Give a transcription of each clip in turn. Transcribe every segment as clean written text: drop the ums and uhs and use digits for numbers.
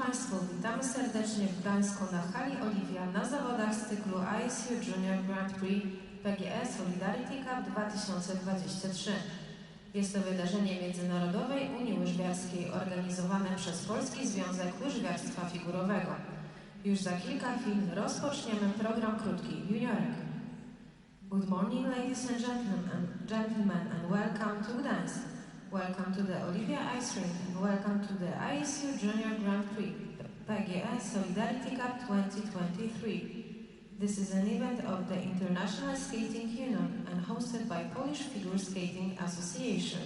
Państwu, witamy serdecznie w Gdańsku na hali Olivia na zawodach z cyklu ISU Junior Grand Prix PGE Solidarity Cup 2023. Jest to wydarzenie międzynarodowej Unii Łyżwiarskiej organizowane przez Polski Związek Łyżwiarstwa Figurowego. Już za kilka chwil rozpoczniemy program krótki juniorek. Good morning, ladies and gentlemen, and welcome to Gdansk. Welcome to the Olivia Ice Rink and welcome to the ISU Junior Grand Prix PGE Solidarity Cup 2023. This is an event of the International Skating Union and hosted by Polish Figure Skating Association.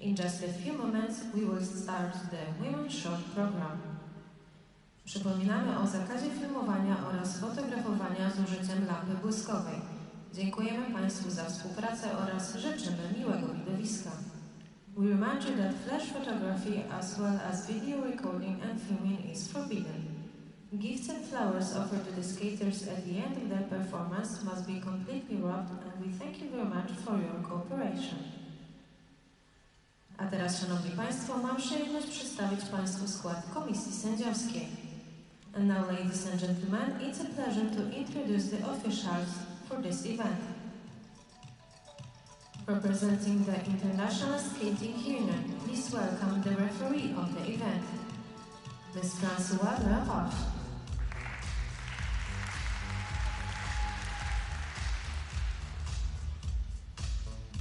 In just a few moments we will start the Women's Short program. Przypominamy o zakazie filmowania oraz fotografowania z użyciem lampy błyskowej. Dziękujemy Państwu za współpracę oraz życzymy miłego widowiska. We remind you that flash photography as well as video recording and filming is forbidden. Gifts and flowers offered to the skaters at the end of their performance must be completely wrapped and we thank you very much for your cooperation. A teraz, Szanowni Państwo, mam przyjemność przedstawić Państwu skład komisji sędziowskiej. And now, ladies and gentlemen, it's a pleasure to introduce the officials for this event. Representing the International Skating Union, please welcome the referee of the event, Ms. Françoise Lava.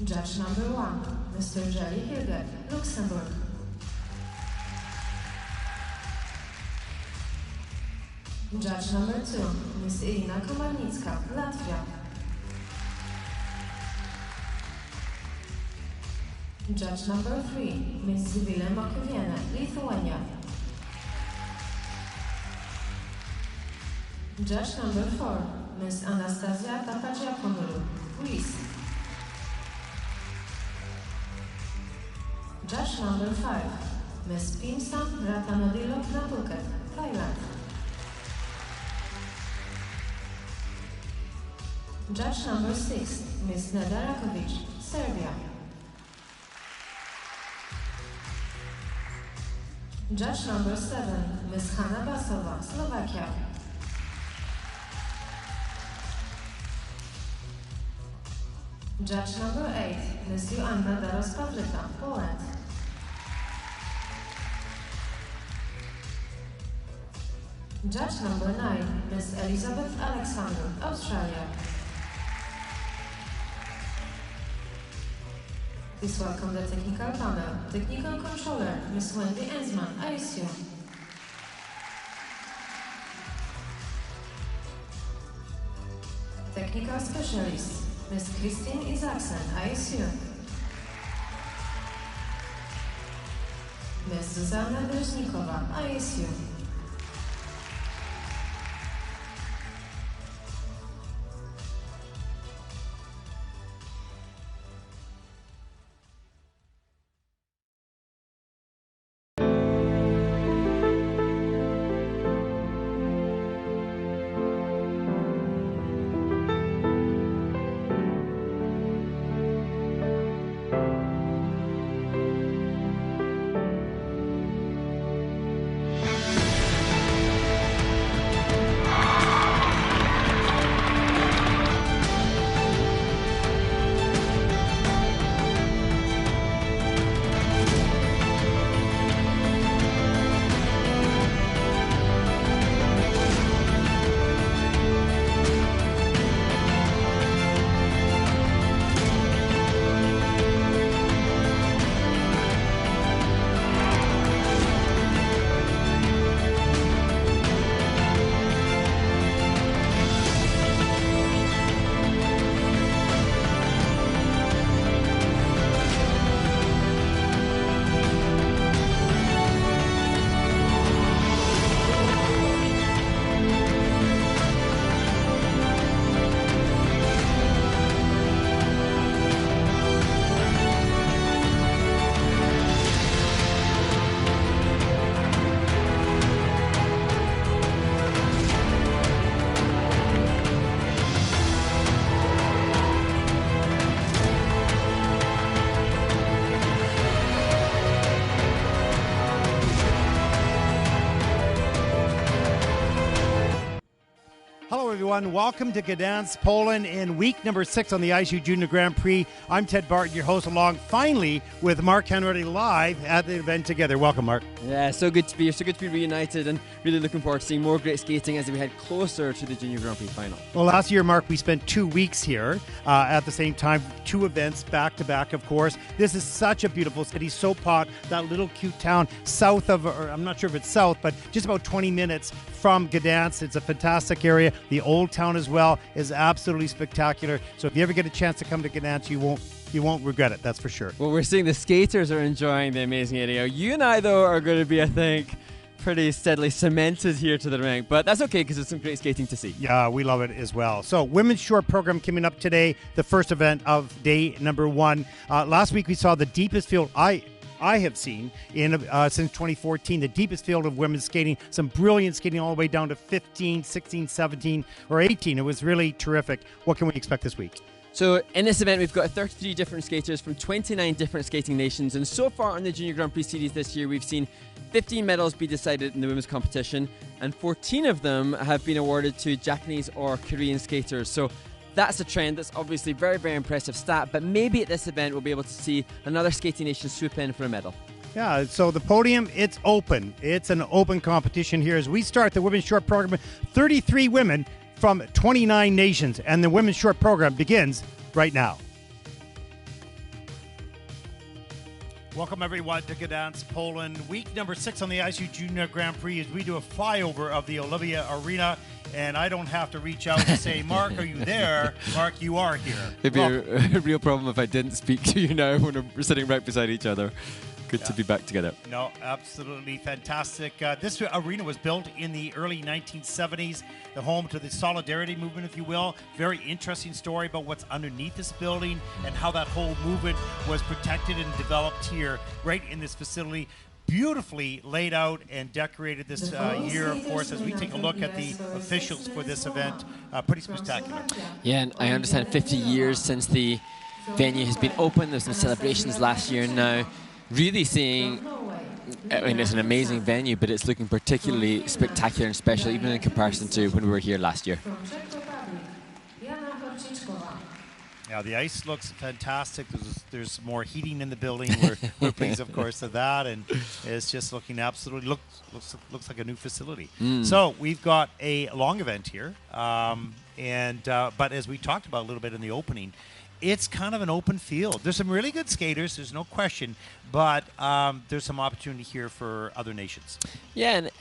Judge number 1, Mr. Jelly Hilgert, Luxembourg. Judge number 2, Ms. Irina Komarnicka, Latvia. Judge number 3, Ms. Zivile Makoviene, Lithuania. Judge number 4, Ms. Anastasia Vaschenko, Greece. Judge number 5, Ms. Pimsam Ratanodilo Phuket, Thailand. Judge number 6, Ms. Neda Rakovic, Serbia. Judge number 7, Ms. Hanna Basova, Slovakia. Judge number 8, Ms. Joanna Daros-Pawlita, Poland. Judge number 9, Ms. Elizabeth Alexander, Australia. Please welcome the technical panel. Technical controller, Ms. Wendy Ensman, ISU. Technical specialist, Ms. Christine Isaacsen, ISU. Ms. Zuzanna Dreźnikowa, ISU. everyone. Welcome to Gdansk, Poland, in week number 6 on the ICU Junior Grand Prix. I'm Ted Barton, your host, along finally with Mark Henry live at the event together. Welcome, Mark. Yeah, so good to be here. So good to be reunited, and really looking forward to seeing more great skating as we head closer to the Junior Grand Prix final. Well, last year, Mark, we spent 2 weeks here at the same time, 2 events back to back, of course. This is such a beautiful city, Sopot, that little cute town south of, or I'm not sure if it's south, but just about 20 minutes from Gdansk. It's a fantastic area. The old town as well is absolutely spectacular. So if you ever get a chance to come to Gdansk, you won't regret it, that's for sure. Well, we're seeing the skaters are enjoying the amazing area. You and I, though, are going to be, I think, pretty steadily cemented here to the rink, but that's okay because it's some great skating to see. Yeah, we love it as well. So, women's short program coming up today, the first event of day number 1. Last week we saw the deepest field I have seen in since 2014, the deepest field of women's skating. Some brilliant skating all the way down to 15, 16, 17, or 18. It was really terrific. What can we expect this week? So in this event, we've got 33 different skaters from 29 different skating nations, and so far on the Junior Grand Prix Series this year, we've seen 15 medals be decided in the women's competition, and 14 of them have been awarded to Japanese or Korean skaters. So that's a trend. That's obviously very, very impressive stat, but maybe at this event we'll be able to see another skating nation swoop in for a medal. Yeah, so the podium, it's open. It's an open competition here as we start the women's short program. 33 women from 29 nations, and the women's short program begins right now. Welcome everyone to Gdansk, Poland. Week number 6 on the ICU Junior Grand Prix as we do a flyover of the Olivia Arena, and I don't have to reach out and say, Mark, are you there? Mark, you are here. It'd be a real problem if I didn't speak to you now when we're sitting right beside each other. Good to be back together. No, absolutely fantastic. This arena was built in the early 1970s, the home to the Solidarity movement, if you will. Very interesting story about what's underneath this building and how that whole movement was protected and developed here, right in this facility. Beautifully laid out and decorated this year, of course, as we take a look at the officials for this event. Pretty spectacular. Yeah, and I understand 50 years since the venue has been open. There's some celebrations last year now. Really seeing, I mean, it's an amazing venue, but it's looking particularly spectacular and special, even in comparison to when we were here last year. Yeah, the ice looks fantastic. There's more heating in the building. We're pleased, of course, of that, and it's just looking absolutely looks like a new facility. So we've got a long event here, but as we talked about a little bit in the opening, it's kind of an open field. There's some really good skaters, there's no question, but there's some opportunity here for other nations. Yeah, and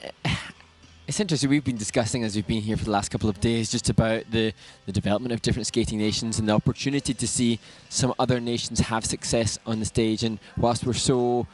it's interesting. We've been discussing as we've been here for the last couple of days just about the development of different skating nations and the opportunity to see some other nations have success on the stage. And whilst we're so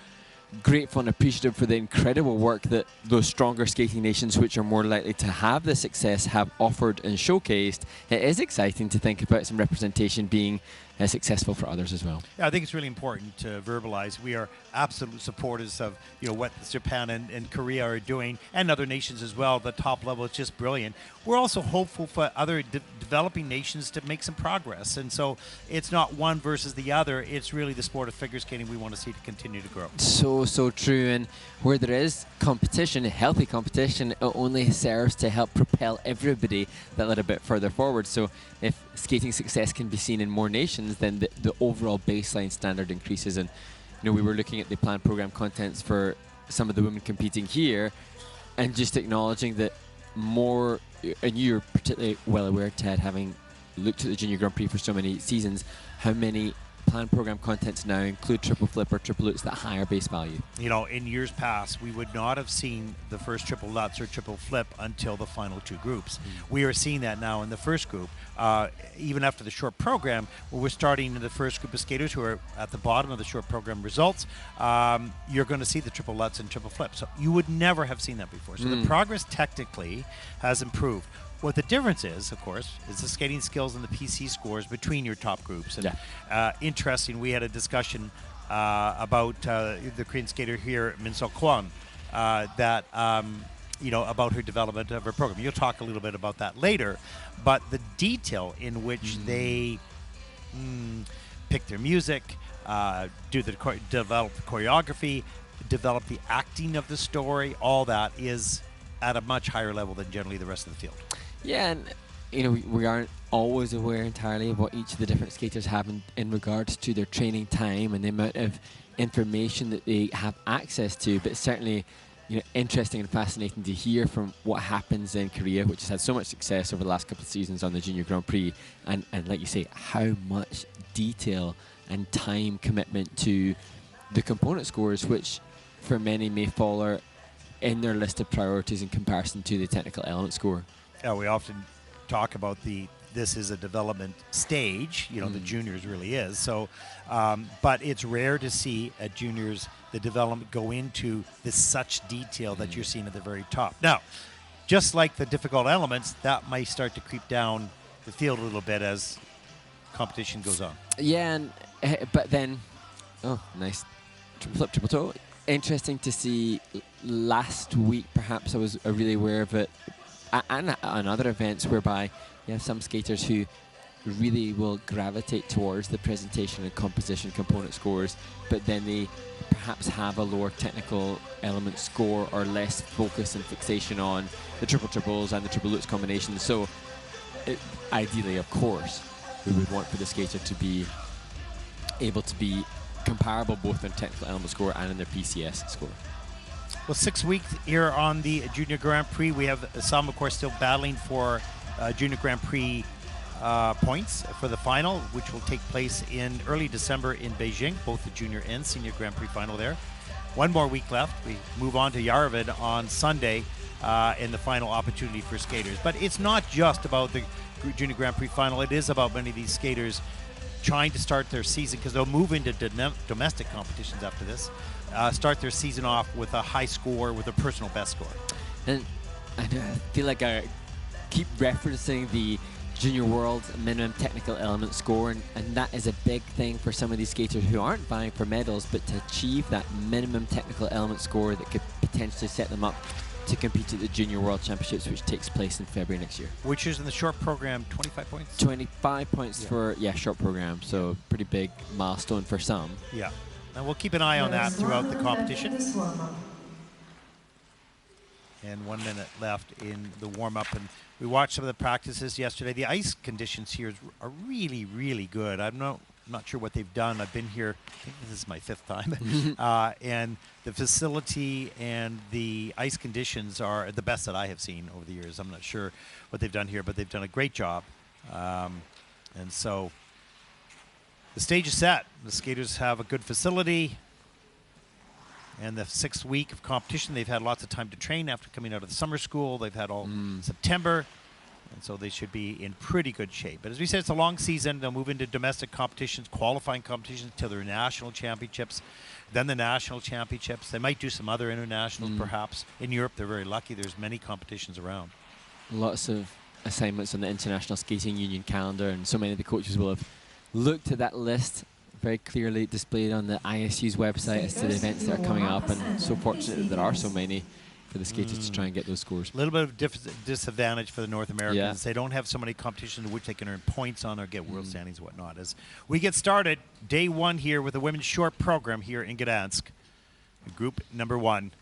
grateful and appreciative for the incredible work that those stronger skating nations, which are more likely to have the success, have offered and showcased, it is exciting to think about some representation being successful for others as well. Yeah, I think it's really important to verbalize. We are absolute supporters of what Japan and Korea are doing, and other nations as well. The top level is just brilliant. We're also hopeful for other developing nations to make some progress, and so it's not one versus the other. It's really the sport of figure skating we want to see to continue to grow. So true, and where there is competition, healthy competition, it only serves to help propel everybody that little bit further forward. So if skating success can be seen in more nations, then the overall baseline standard increases. And we were looking at the planned program contents for some of the women competing here, and just acknowledging that more, and you're particularly well aware, Ted, having looked at the Junior Grand Prix for so many seasons, how many planned program contents now include triple flip or triple lutz, that higher base value. In years past, we would not have seen the first triple lutz or triple flip until the final 2 groups. We are seeing that now in the first group, even after the short program, where we're starting in the first group of skaters who are at the bottom of the short program results. You're going to see the triple lutz and triple flip. So you would never have seen that before. So the progress technically has improved. What the difference is, of course, is the skating skills and the PC scores between your top groups. And interesting, we had a discussion about the Korean skater here, Min Seok Kwon, that about her development of her program. You'll talk a little bit about that later, but the detail in which they pick their music, develop the choreography, develop the acting of the story, all that is at a much higher level than generally the rest of the field. Yeah, and we aren't always aware entirely of what each of the different skaters have in regards to their training time and the amount of information that they have access to, but certainly interesting and fascinating to hear from what happens in Korea, which has had so much success over the last couple of seasons on the Junior Grand Prix, and like you say, how much detail and time commitment to the component scores, which for many may fall in their list of priorities in comparison to the technical element score. Yeah, we often talk about this is a development stage, the juniors really is. So, but it's rare to see at juniors the development go into this such detail that you're seeing at the very top. Now, just like the difficult elements, that might start to creep down the field a little bit as competition goes on. Yeah, but then, nice triple flip, triple toe. Interesting to see. Last week, perhaps I was really aware of it, and on other events whereby you have some skaters who really will gravitate towards the presentation and composition component scores, but then they perhaps have a lower technical element score or less focus and fixation on the triple triples and the triple lutz combinations. So ideally, of course, we would want for the skater to be able to be comparable both in technical element score and in their PCS score. Well, 6 weeks here on the Junior Grand Prix. We have some, of course, still battling for Junior Grand Prix points for the final, which will take place in early December in Beijing, both the Junior and Senior Grand Prix final there. One more week left. We move on to Yerevan on Sunday in the final opportunity for skaters. But it's not just about the Junior Grand Prix final. It is about many of these skaters trying to start their season, because they'll move into domestic competitions after this, start their season off with a high score, with a personal best score. And I feel like I keep referencing the Junior World minimum technical element score, and that is a big thing for some of these skaters who aren't vying for medals, but to achieve that minimum technical element score that could potentially set them up to compete at the Junior World Championships, which takes place in February next year. Which is in the short program, 25 points? 25 points for, short program, so pretty big milestone for some. Yeah, and we'll keep an eye on that throughout the competition. And 1 minute left in the warm-up, and we watched some of the practices yesterday. The ice conditions here are really, really good. I'm not sure what they've done. I've been here, I think this is my 5th time, and the facility and the ice conditions are the best that I have seen over the years. I'm not sure what they've done here, but they've done a great job. And so the stage is set. The skaters have a good facility. And the 6th week of competition, they've had lots of time to train after coming out of the summer school. They've had all September, and so they should be in pretty good shape. But as we said, it's a long season. They'll move into domestic competitions, qualifying competitions till their national championships, then the national championships. They might do some other internationals, perhaps. In Europe, they're very lucky. There's many competitions around. Lots of assignments on the International Skating Union calendar, and so many of the coaches will have looked at that list very clearly displayed on the ISU's website as to the events that are coming up, and so fortunate that there are so many for the skaters to try and get those scores. A little bit of disadvantage for the North Americans. They don't have so many competitions in which they can earn points on or get world standings and whatnot. As we get started, day 1 here with the women's short program here in Gdansk, group number 1.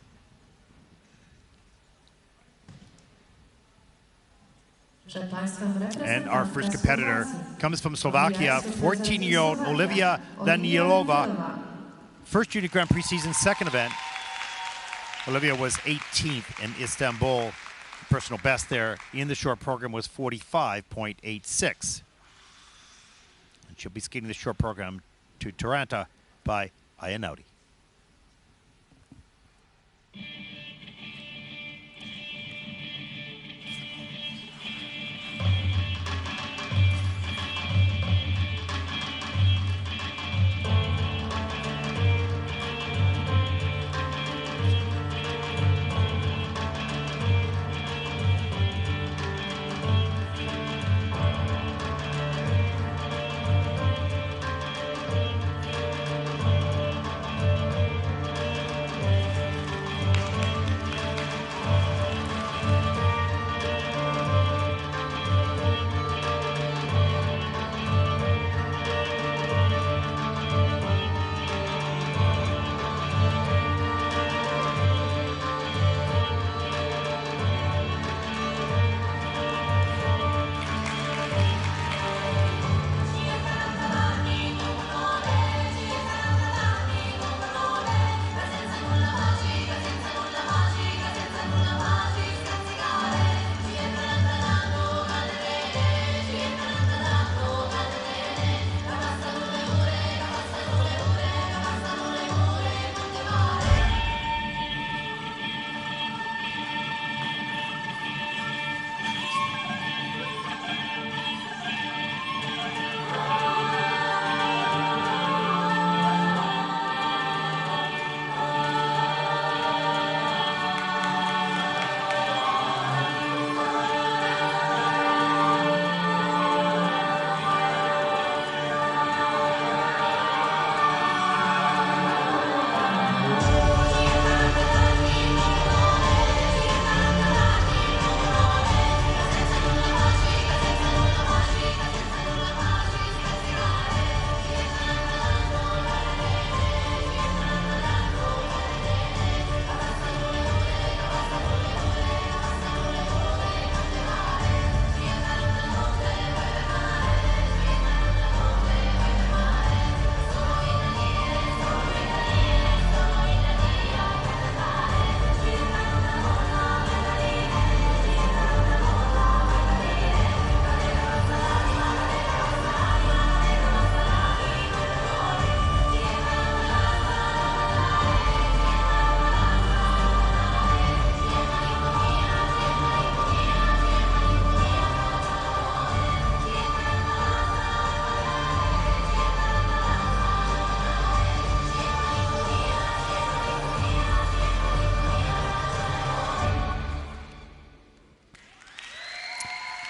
And our first competitor comes from Slovakia, 14-year-old Olivia Lova. First Junior Grand Prix season, 2nd event. Olivia was 18th in Istanbul. Personal best there in the short program was 45.86. And she'll be skating the short program to Taranta by Ayanaudi.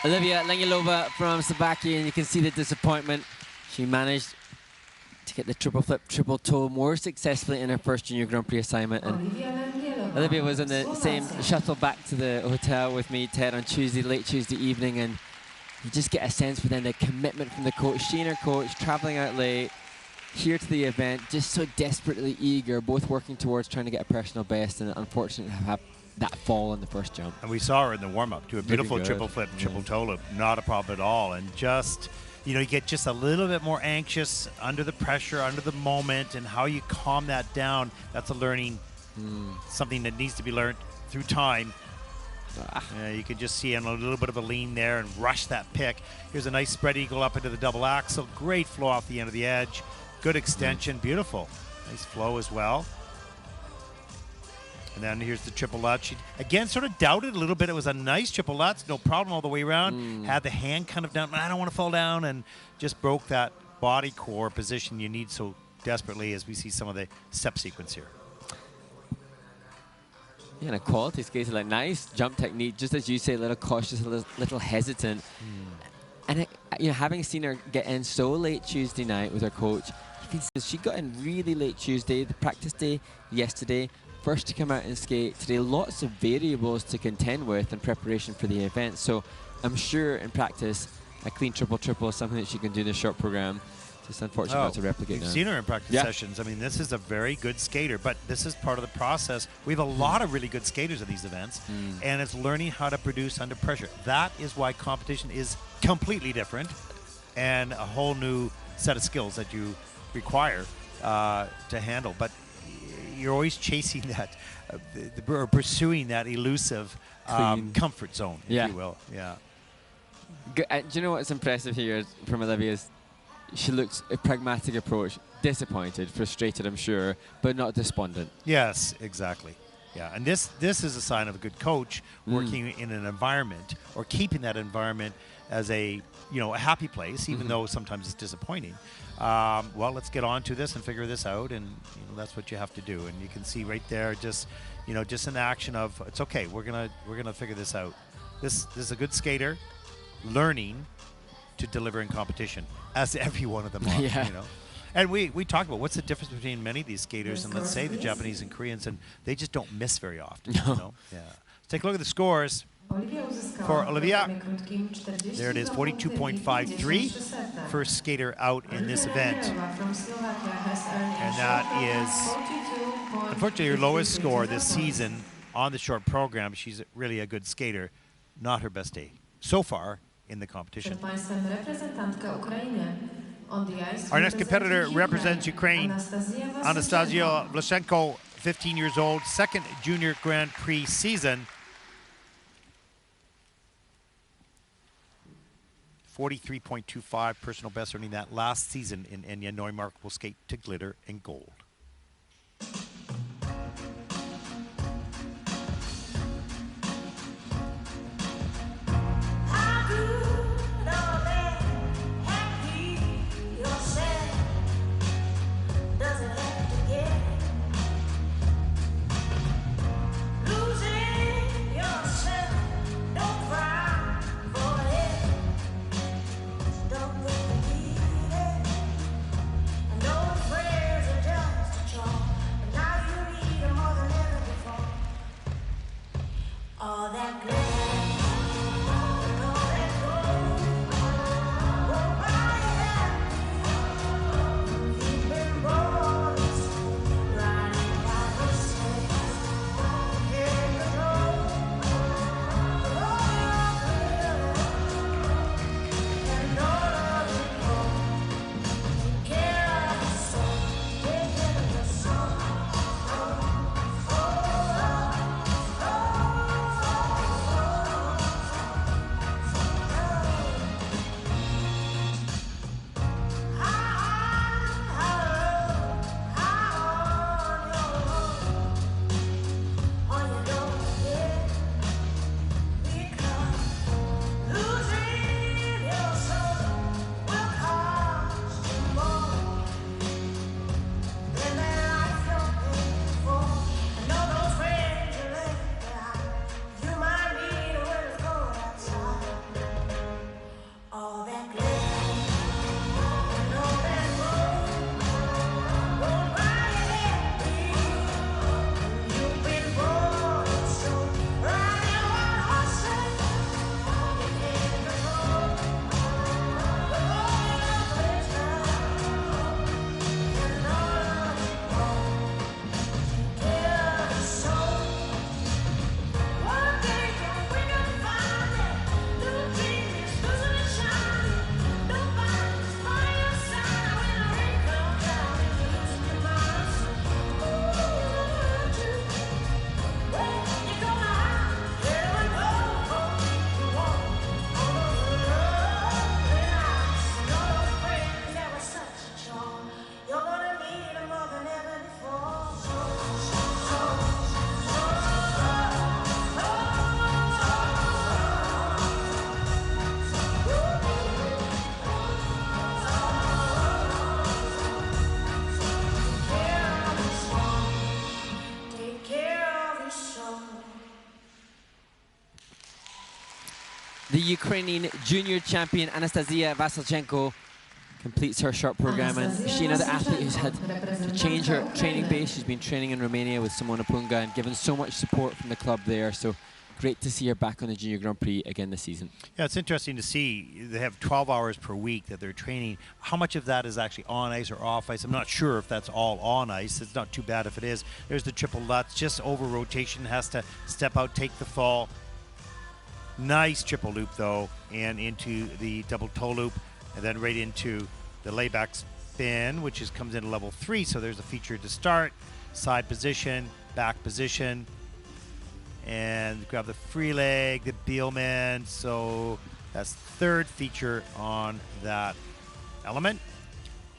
Lenia Lova from Slovakia, and you can see the disappointment. She managed to get the triple flip, triple toe more successfully in her first Junior Grand Prix assignment. And Olivia was on the same shuttle back to the hotel with me, Ted, on Tuesday, late Tuesday evening, and you just get a sense for then the commitment from the coach. She and her coach traveling out late, here to the event, just so desperately eager, both working towards trying to get a personal best, and unfortunately have that fall in the first jump. And we saw her in the warm-up do a beautiful triple flip, triple toe loop, not a problem at all. And just, you know, you get just a little bit more anxious under the pressure, under the moment, and how you calm that down. That's a learning, something that needs to be learned through time. You can just see a little bit of a lean there and rush that pick. Here's a nice spread eagle up into the double axel. Great flow off the end of the edge. Good extension, beautiful. Nice flow as well. And then here's the triple Lutz. She, again, sort of doubted a little bit. It was a nice triple Lutz, no problem all the way around. Had the hand kind of down, I don't want to fall down, and just broke that body core position you need so desperately as we see some of the step sequence here. Yeah, and a quality skater, like nice jump technique, just as you say, a little cautious, a little hesitant. And you know, having seen her get in so late Tuesday night with her coach, you can see she got in really late Tuesday, the practice day yesterday, first to come out and skate today. Lots of variables to contend with in preparation for the event. So I'm sure in practice, a clean triple-triple is something that she can do in a short program. Just unfortunately not to replicate. We've seen her in practice sessions. I mean, this is a very good skater, but this is part of the process. We have a lot of really good skaters at these events, and it's learning how to produce under pressure. That is why competition is completely different and a whole new set of skills that you require to handle. But you're always chasing that, or pursuing that elusive comfort zone, if you will. Yeah. Do you know what's impressive here from Olivia's? She looks a pragmatic approach, disappointed, frustrated, I'm sure, but not despondent. Yes, exactly. Yeah, and this is a sign of a good coach working in an environment or keeping that environment as a a happy place, even though sometimes it's disappointing. Well, let's get on to this and figure this out, and that's what you have to do. And you can see right there, just an action of it's okay. We're gonna figure this out. This is a good skater, learning to deliver in competition, as every one of them are. And we talked about what's the difference between many of these skaters and let's say the Japanese and Koreans, and they just don't miss very often. Yeah. Let's take a look at the scores for Olivia. There it is, 42.53. First skater out in this event. And that is, unfortunately, her lowest score this season on the short program. She's really a good skater. Not her best day so far in the competition. Our next competitor represents Ukraine. Anastasia Vaschenko, 15 years old, second Junior Grand Prix season. 43.25 personal best, earning that last season in Enya. Neumark will skate to glitter and gold. Ukrainian junior champion Anastasia Vaschenko completes her short program, and she's another athlete who's had to change her training base. She's been training in Romania with Simona Punga and given so much support from the club there. So great to see her back on the Junior Grand Prix again this season. Yeah, it's interesting to see. They have 12 hours per week that they're training. How much of that is actually on ice or off ice? I'm not sure if that's all on ice. It's not too bad if it is. There's the triple Lutz, just over rotation, has to step out, take the fall. Nice triple loop though, and into the double toe loop, and then right into the layback spin, which comes into level 3. So there's a feature to start, side position, back position, and grab the free leg, the Bielman. So that's the third feature on that element.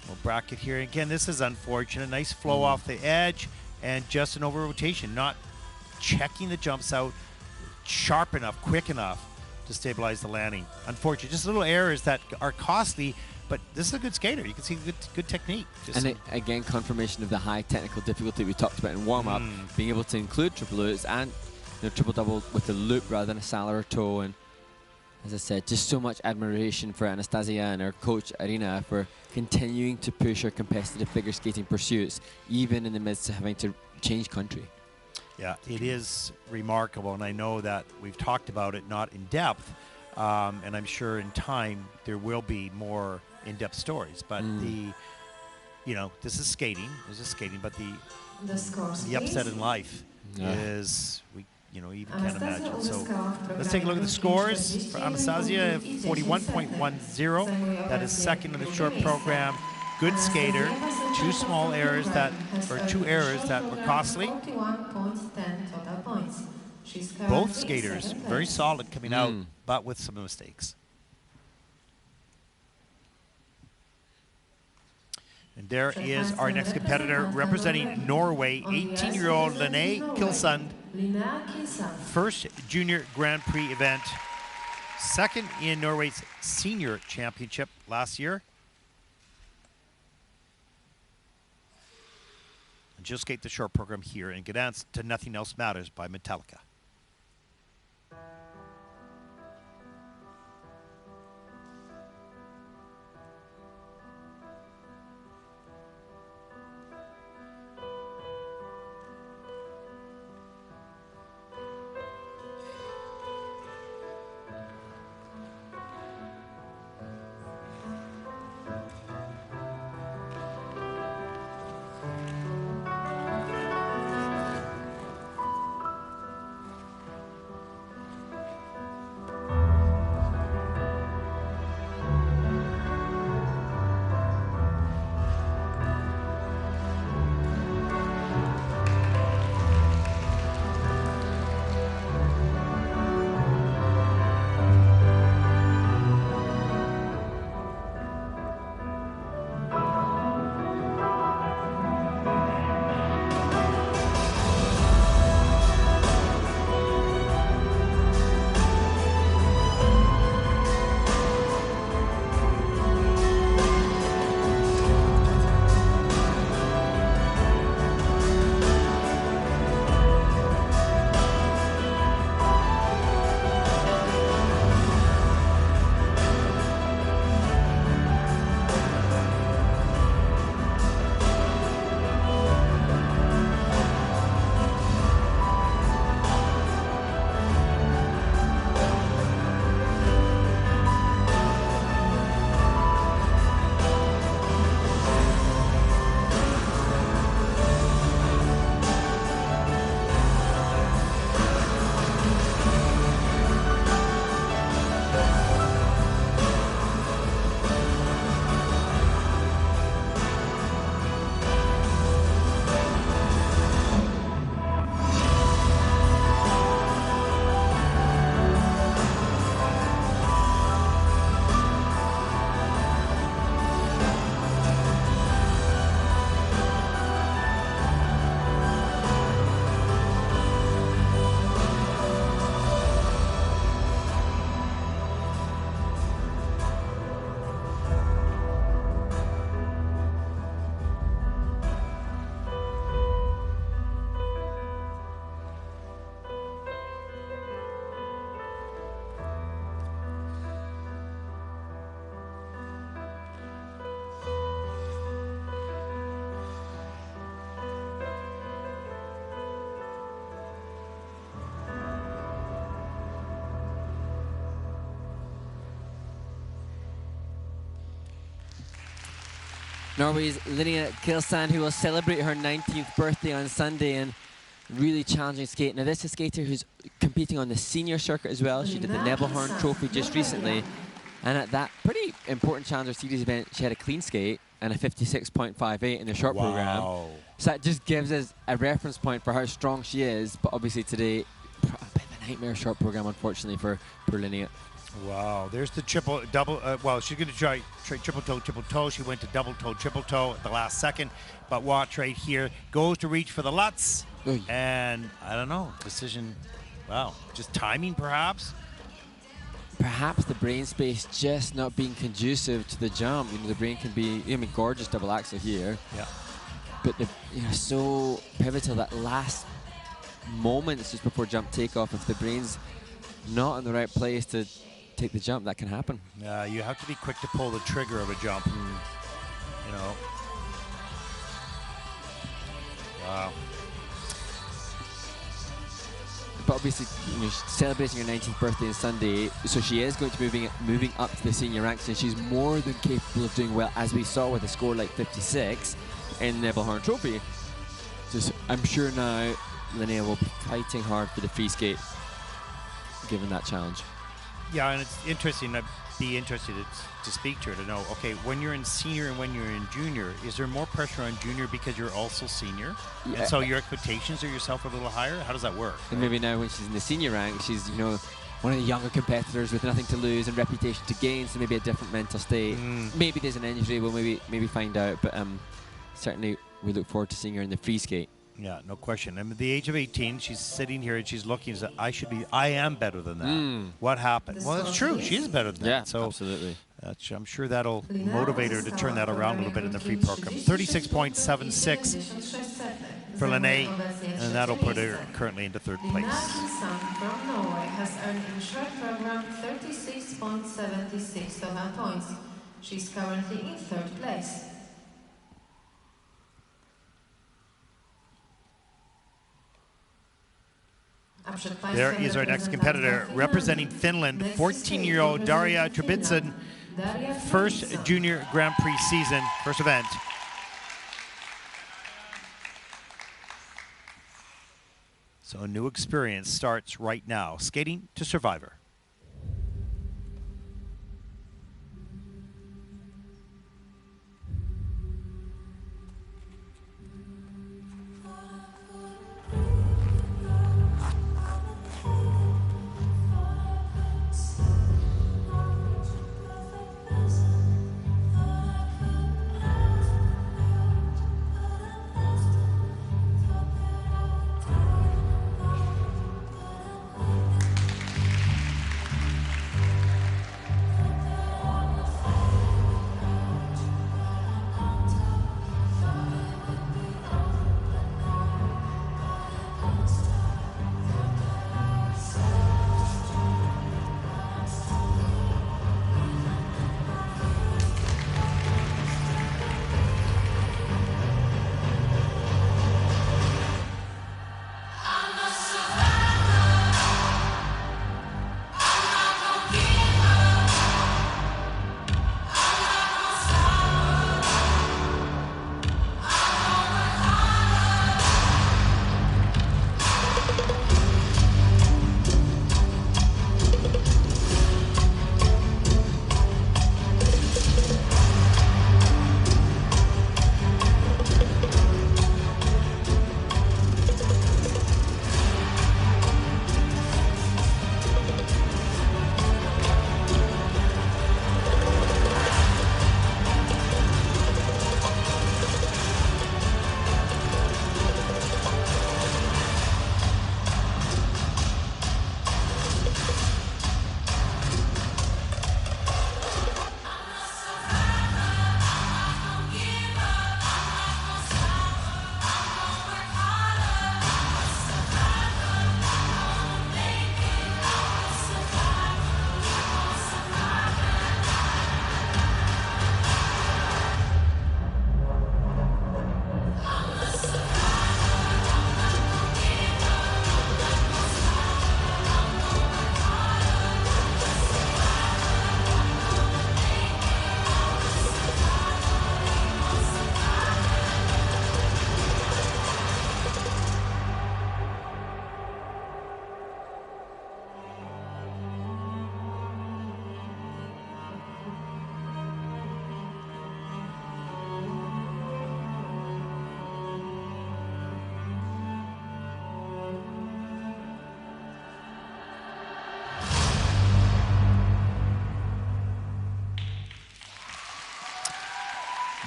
We'll bracket here. Again, this is unfortunate. Nice flow off the edge and just an over rotation, not checking the jumps out sharp enough, quick enough to stabilize the landing. Unfortunately, just little errors that are costly, but this is a good skater. You can see good technique. And again, confirmation of the high technical difficulty we talked about in warm-up, being able to include triple loops and triple double with the loop rather than a saddle or toe. And as I said, just so much admiration for Anastasia and her coach Irina for continuing to push her competitive figure skating pursuits, even in the midst of having to change country. Yeah, it is remarkable, and I know that we've talked about it not in depth, and I'm sure in time there will be more in-depth stories. But this is skating. This is skating, but the upset in life is you can't imagine. So let's take a look at the scores for Anastasia. 41.10. That is second in the short program. Good skater. Two errors that were costly. Both skaters very solid coming out, but with some mistakes. And there is our next competitor representing Norway, 18-year-old Lenia Kiland. First Junior Grand Prix event. Second in Norway's Senior Championship last year. And she'll skate the short program here in Gdansk to Nothing Else Matters by Metallica. Norway's Lenia Kiland, who will celebrate her 19th birthday on Sunday, and really challenging skate. Now, this is a skater who's competing on the senior circuit as well. She did the Nebelhorn Trophy just recently, and at that pretty important Challenger Series event, she had a clean skate and a 56.58 in the short program. So that just gives us a reference point for how strong she is, but obviously today, a bit of a nightmare short program, unfortunately, for Linia. Wow, there's the double. Well, she's going to try triple toe. She went to double toe, triple toe at the last second. But watch right here. Goes to reach for the Lutz. Oy. And I don't know, decision. Wow, just timing perhaps? Perhaps the brain space just not being conducive to the jump. You know, the brain can be, I mean, gorgeous double axel here. Yeah. But so pivotal, that last moments just before jump takeoff. If the brain's not in the right place to take the jump, that can happen. You have to be quick to pull the trigger of a jump. You know. Wow. But obviously, you know, she's celebrating her 19th birthday on Sunday, so she is going to be moving up to the senior ranks, and she's more than capable of doing well, as we saw with a score like 56 in the Nebelhorn Trophy. Just, I'm sure now Linnea will be fighting hard for the free skate, given that challenge. Yeah, and it's interesting. I'd be interested to speak to her to know, okay, when you're in senior and when you're in junior, is there more pressure on junior because you're also senior? Yeah. And so your expectations of yourself are a little higher? How does that work? And maybe now when she's in the senior rank, she's, you know, one of the younger competitors with nothing to lose and reputation to gain, so maybe a different mental state. Maybe there's an injury, we'll maybe find out, but certainly we look forward to seeing her in the free skate. Yeah, no question. And at the age of 18, she's sitting here and she's looking and says, I am better than that. What happened? Well, it's true. She is better than that. So absolutely. I'm sure that'll motivate her to turn that around a little bit in the free program. 36.76 for Lene, and that'll put her currently into third place. Lenia Kiland from Norway has earned in short program 36.76 total points. She's currently in third place. There is our next competitor representing Finland, 14-year-old Daria Triton, first junior Grand Prix season, first event. So a new experience starts right now, skating to Survivor.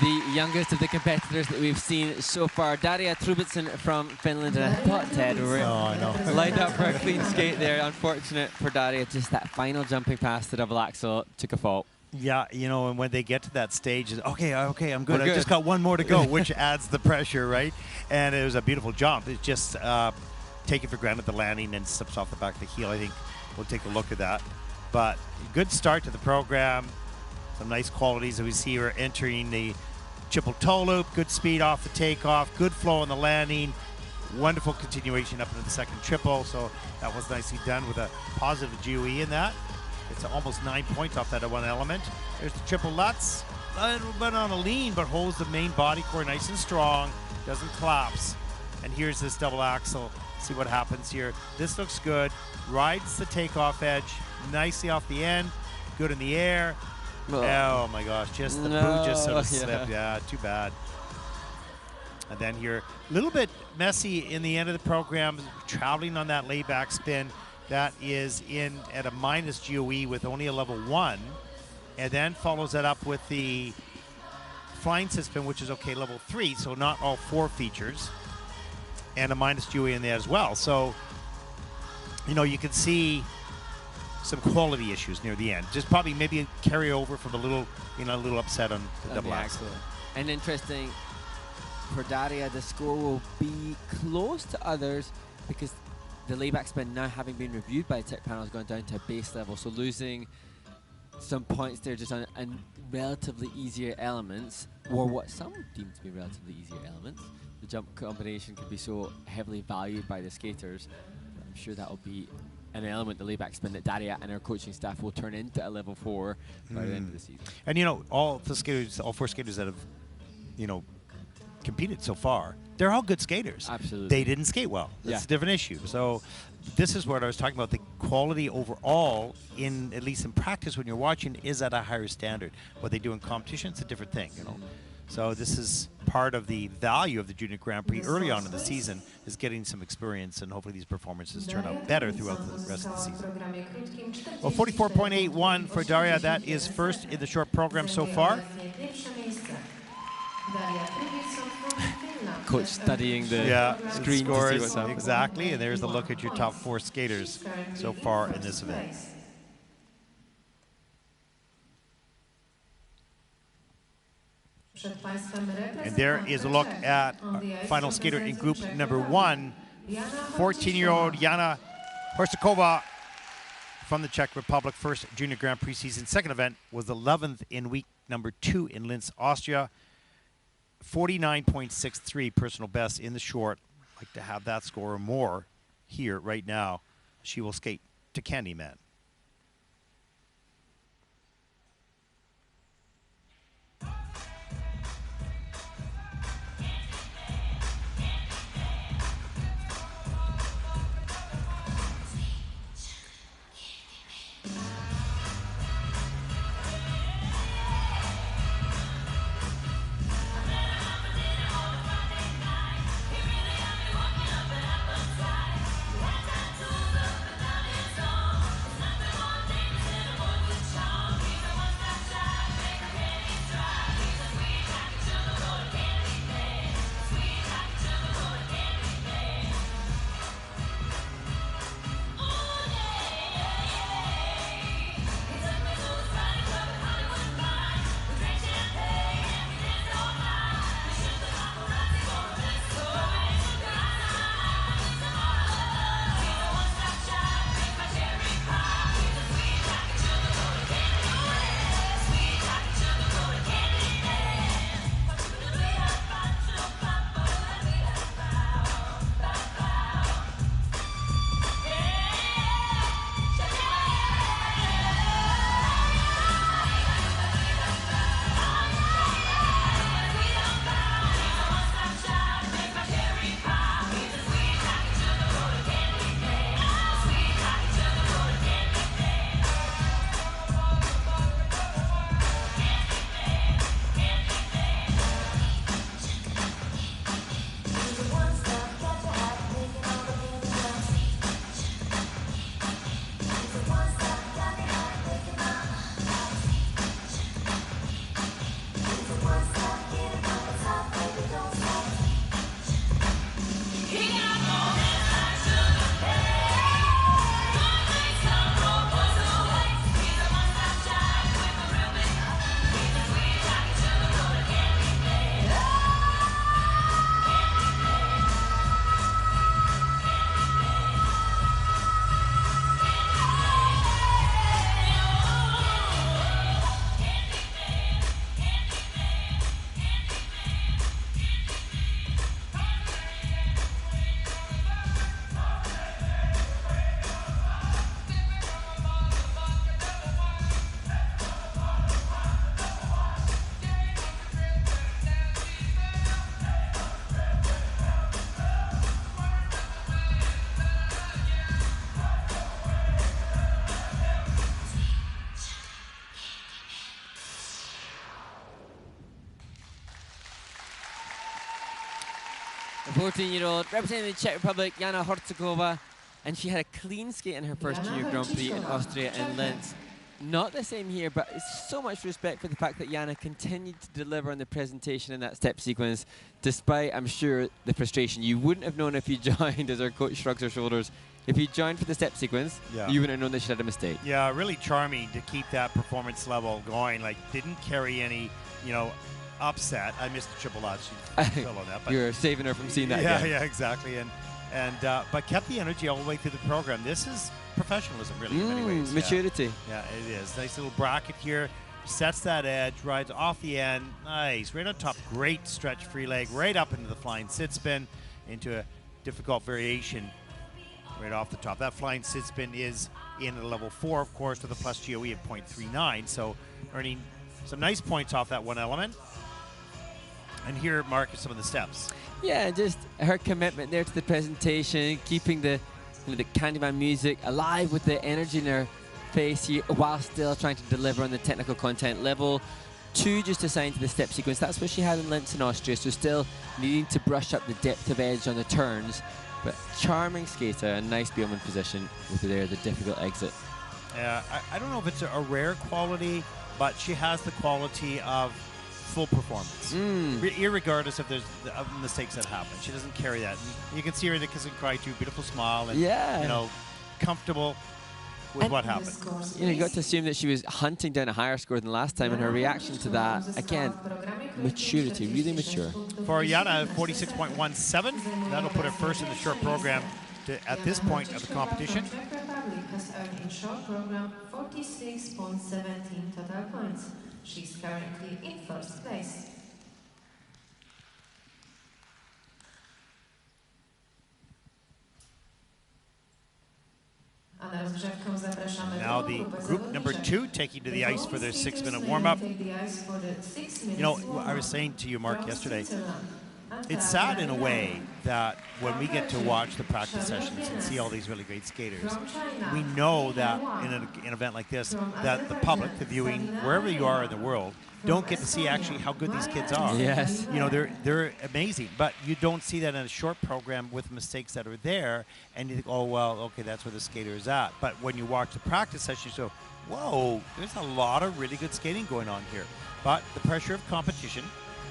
the youngest of the competitors that we've seen so far. Daria Triton from Finland, and I thought, Ted, we were lined up for a clean skate there. Unfortunate for Daria, just that final jumping past the double axel took a fault. Yeah, you know, and when they get to that stage, okay, I'm good. I just got one more to go, which adds the pressure, right? And it was a beautiful jump. It's just taken for granted the landing and slips off the back of the heel. I think we'll take a look at that. But good start to the program. Some nice qualities that we see her entering the triple toe loop. Good speed off the takeoff. Good flow on the landing. Wonderful continuation up into the second triple. So that was nicely done with a positive GOE in that. It's almost 9 points off that one element. There's the triple Lutz. A little bit on a lean, but holds the main body core nice and strong. Doesn't collapse. And here's this double axle. See what happens here. This looks good. Rides the takeoff edge nicely off the end. Good in the air. Oh my gosh, just the boot just sort of slipped. Yeah, too bad. And then here, a little bit messy in the end of the program, traveling on that layback spin. That is in at a minus GOE with only a level 1, and then follows that up with the flying spin, which is okay, level 3, so not all 4 features, and a minus GOE in there as well. So, you know, you can see some quality issues near the end. Just probably maybe a carryover from a little, you know, a little upset on the double axle. And interesting for Daria, the score will be close to others because the layback spin, now having been reviewed by the tech panel, has gone down to a base level. So losing some points there just on relatively easier elements, or what some deem to be relatively easier elements. The jump combination can be so heavily valued by the skaters. I'm sure that will be an element, the layback spin, that Daria and her coaching staff will turn into a level 4 by the end of the season. And you know, all 4 skaters that have, you know, competed so far, they're all good skaters. Absolutely. They didn't skate well. That's a different issue. So this is what I was talking about. The quality overall, in at least in practice when you're watching, is at a higher standard. What they do in competition, it's a different thing, you know. So this is part of the value of the Junior Grand Prix early on in the season, is getting some experience, and hopefully these performances turn out better throughout the rest of the season. Well, 44.81 for Daria. That is first in the short program so far. Coach studying the screen scores, to see what's happening. exactly, and there's the look at your top 4 skaters so far in this event. And there is a look at final skater in group number 1, 14-year-old Yana Hova from the Czech Republic, first Junior Grand Prix season. Second event was 11th in week number 2 in Linz, Austria. 49.63 personal best in the short. Like to have that score or more here right now. She will skate to Candyman. The 14-year-old representing the Czech Republic, Yana Hova, and she had a clean skate in her first Junior Grand Prix in Austria in Linz. Not the same here, but it's so much respect for the fact that Yana continued to deliver on the presentation in that step sequence, despite, I'm sure, the frustration. You wouldn't have known if you joined, as our coach shrugs her shoulders. If you joined for the step sequence, you wouldn't have known that she had a mistake. Yeah, really charming to keep that performance level going. Like, didn't carry any, upset. I missed the triple lutz. She fell on that. But You're saving her from seeing that again. Yeah, exactly. But kept the energy all the way through the program. This is professionalism, really, in many ways. Maturity. Yeah, it is. Nice little bracket here. Sets that edge, rides off the end. Nice. Right on top. Great stretch free leg. Right up into the flying sit spin. Into a difficult variation right off the top. That flying sit spin is in a level 4, of course, with a plus GOE of 0.39. So earning some nice points off that one element. And here, Mark, is some of the steps. Yeah, just her commitment there to the presentation, keeping the Candyman music alive with the energy in her face here, while still trying to deliver on the technical content. Level 2 just assigned to the step sequence. That's what she had in Linz in Austria, so still needing to brush up the depth of edge on the turns. But charming skater, a nice Beelman position with the difficult exit. Yeah, I don't know if it's a rare quality, but she has the quality of full performance, irregardless of of mistakes that happen. She doesn't carry that. And you can see her in the Kiss and Cry too, beautiful smile, and comfortable with what happened. You got to assume that she was hunting down a higher score than last time, and her reaction to that, again, maturity, really mature. For Yana, 46.17. That'll put her first in the short program at this point of the competition. Czech Republic has earned in short program 46.17 total points. She's currently in first place. Now the group number 2 taking to the ice for their 6-minute warm-up. I was saying to you, Mark, yesterday, it's sad in a way that when we get to watch the practice sessions and see all these really great skaters, we know that in an event like this, that the public, the viewing, wherever you are in the world, don't get to see actually how good these kids are. Yes. They're amazing, but you don't see that in a short program with mistakes that are there, and you think, oh, well, okay, that's where the skater is at. But when you watch the practice sessions, you go, whoa, there's a lot of really good skating going on here. But the pressure of competition,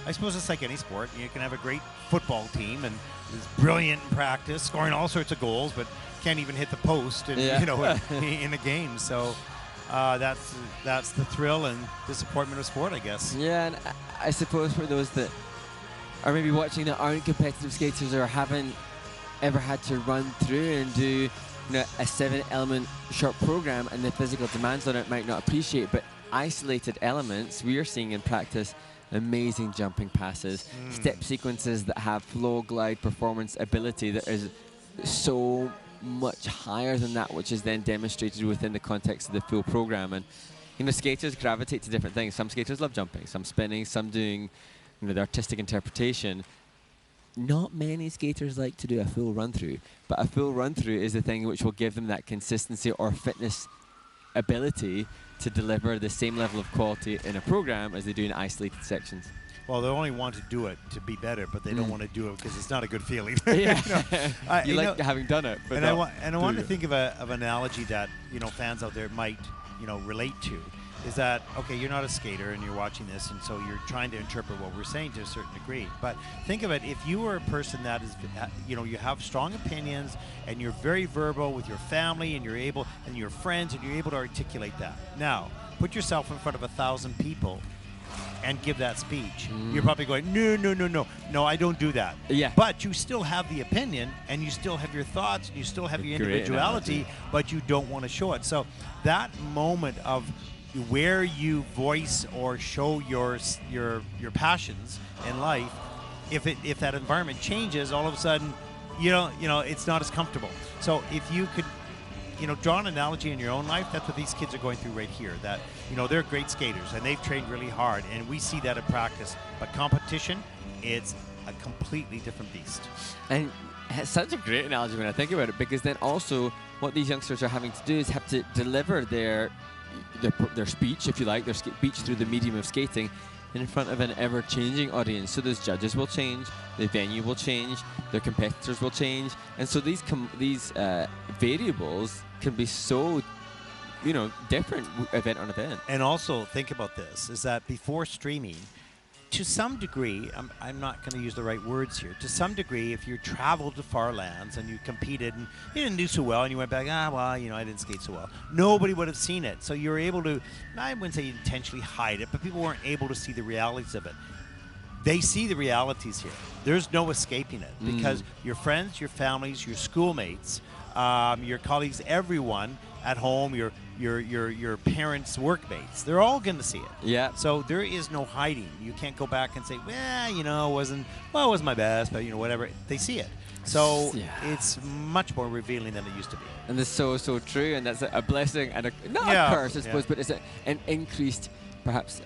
I suppose it's like any sport. You can have a great football team and is brilliant in practice, scoring all sorts of goals, but can't even hit the post in a game. So that's the thrill and disappointment of sport, I guess. Yeah, and I suppose for those that are maybe watching that aren't competitive skaters or haven't ever had to run through and do a 7-element short program, and the physical demands on it might not appreciate, but isolated elements we are seeing in practice. Amazing jumping passes, step sequences that have flow, glide, performance ability that is so much higher than that which is then demonstrated within the context of the full program. And skaters gravitate to different things. Some skaters love jumping, some spinning, some doing the artistic interpretation. Not many skaters like to do a full run through, but a full run through is the thing which will give them that consistency or fitness ability to deliver the same level of quality in a program as they do in isolated sections. Well, they only want to do it to be better, but they don't want to do it because it's not a good feeling. Yeah. you like having done it. But I want to think of an analogy that fans out there might relate to. Is that, okay, you're not a skater and you're watching this, and so you're trying to interpret what we're saying to a certain degree. But think of it, if you were a person that is, you have strong opinions and you're very verbal with your family and and your friends, and you're able to articulate that. Now, put yourself in front of 1,000 people and give that speech. You're probably going, no, I don't do that. Yeah. But you still have the opinion, and you still have your thoughts, and you still have your individuality, but you don't want to show it. So that moment of where you voice or show your passions in life, if that environment changes, all of a sudden, it's not as comfortable. So if you could, draw an analogy in your own life, that's what these kids are going through right here. That they're great skaters and they've trained really hard, and we see that in practice. But competition, it's a completely different beast. And it's such a great analogy when I think about it, because then also what these youngsters are having to do is have to deliver their speech, if you like, their speech through the medium of skating in front of an ever-changing audience. So those judges will change, the venue will change, their competitors will change, and so these variables can be so, different event on event. And also think about this: is that before streaming, to some degree, I'm not going to use the right words here. To some degree, if you traveled to far lands and you competed and you didn't do so well, and you went back, I didn't skate so well, nobody would have seen it. So you were able to, I wouldn't say intentionally hide it, but people weren't able to see the realities of it. They see the realities here. There's no escaping it because your friends, your families, your schoolmates, your colleagues, everyone at home, your parents' workmates, they're all going to see it. Yeah. So there is no hiding. You can't go back and say, it wasn't my best, but whatever. They see it. So it's much more revealing than it used to be. And that's so true, and that's a blessing and a curse, I suppose, but it's an increased perhaps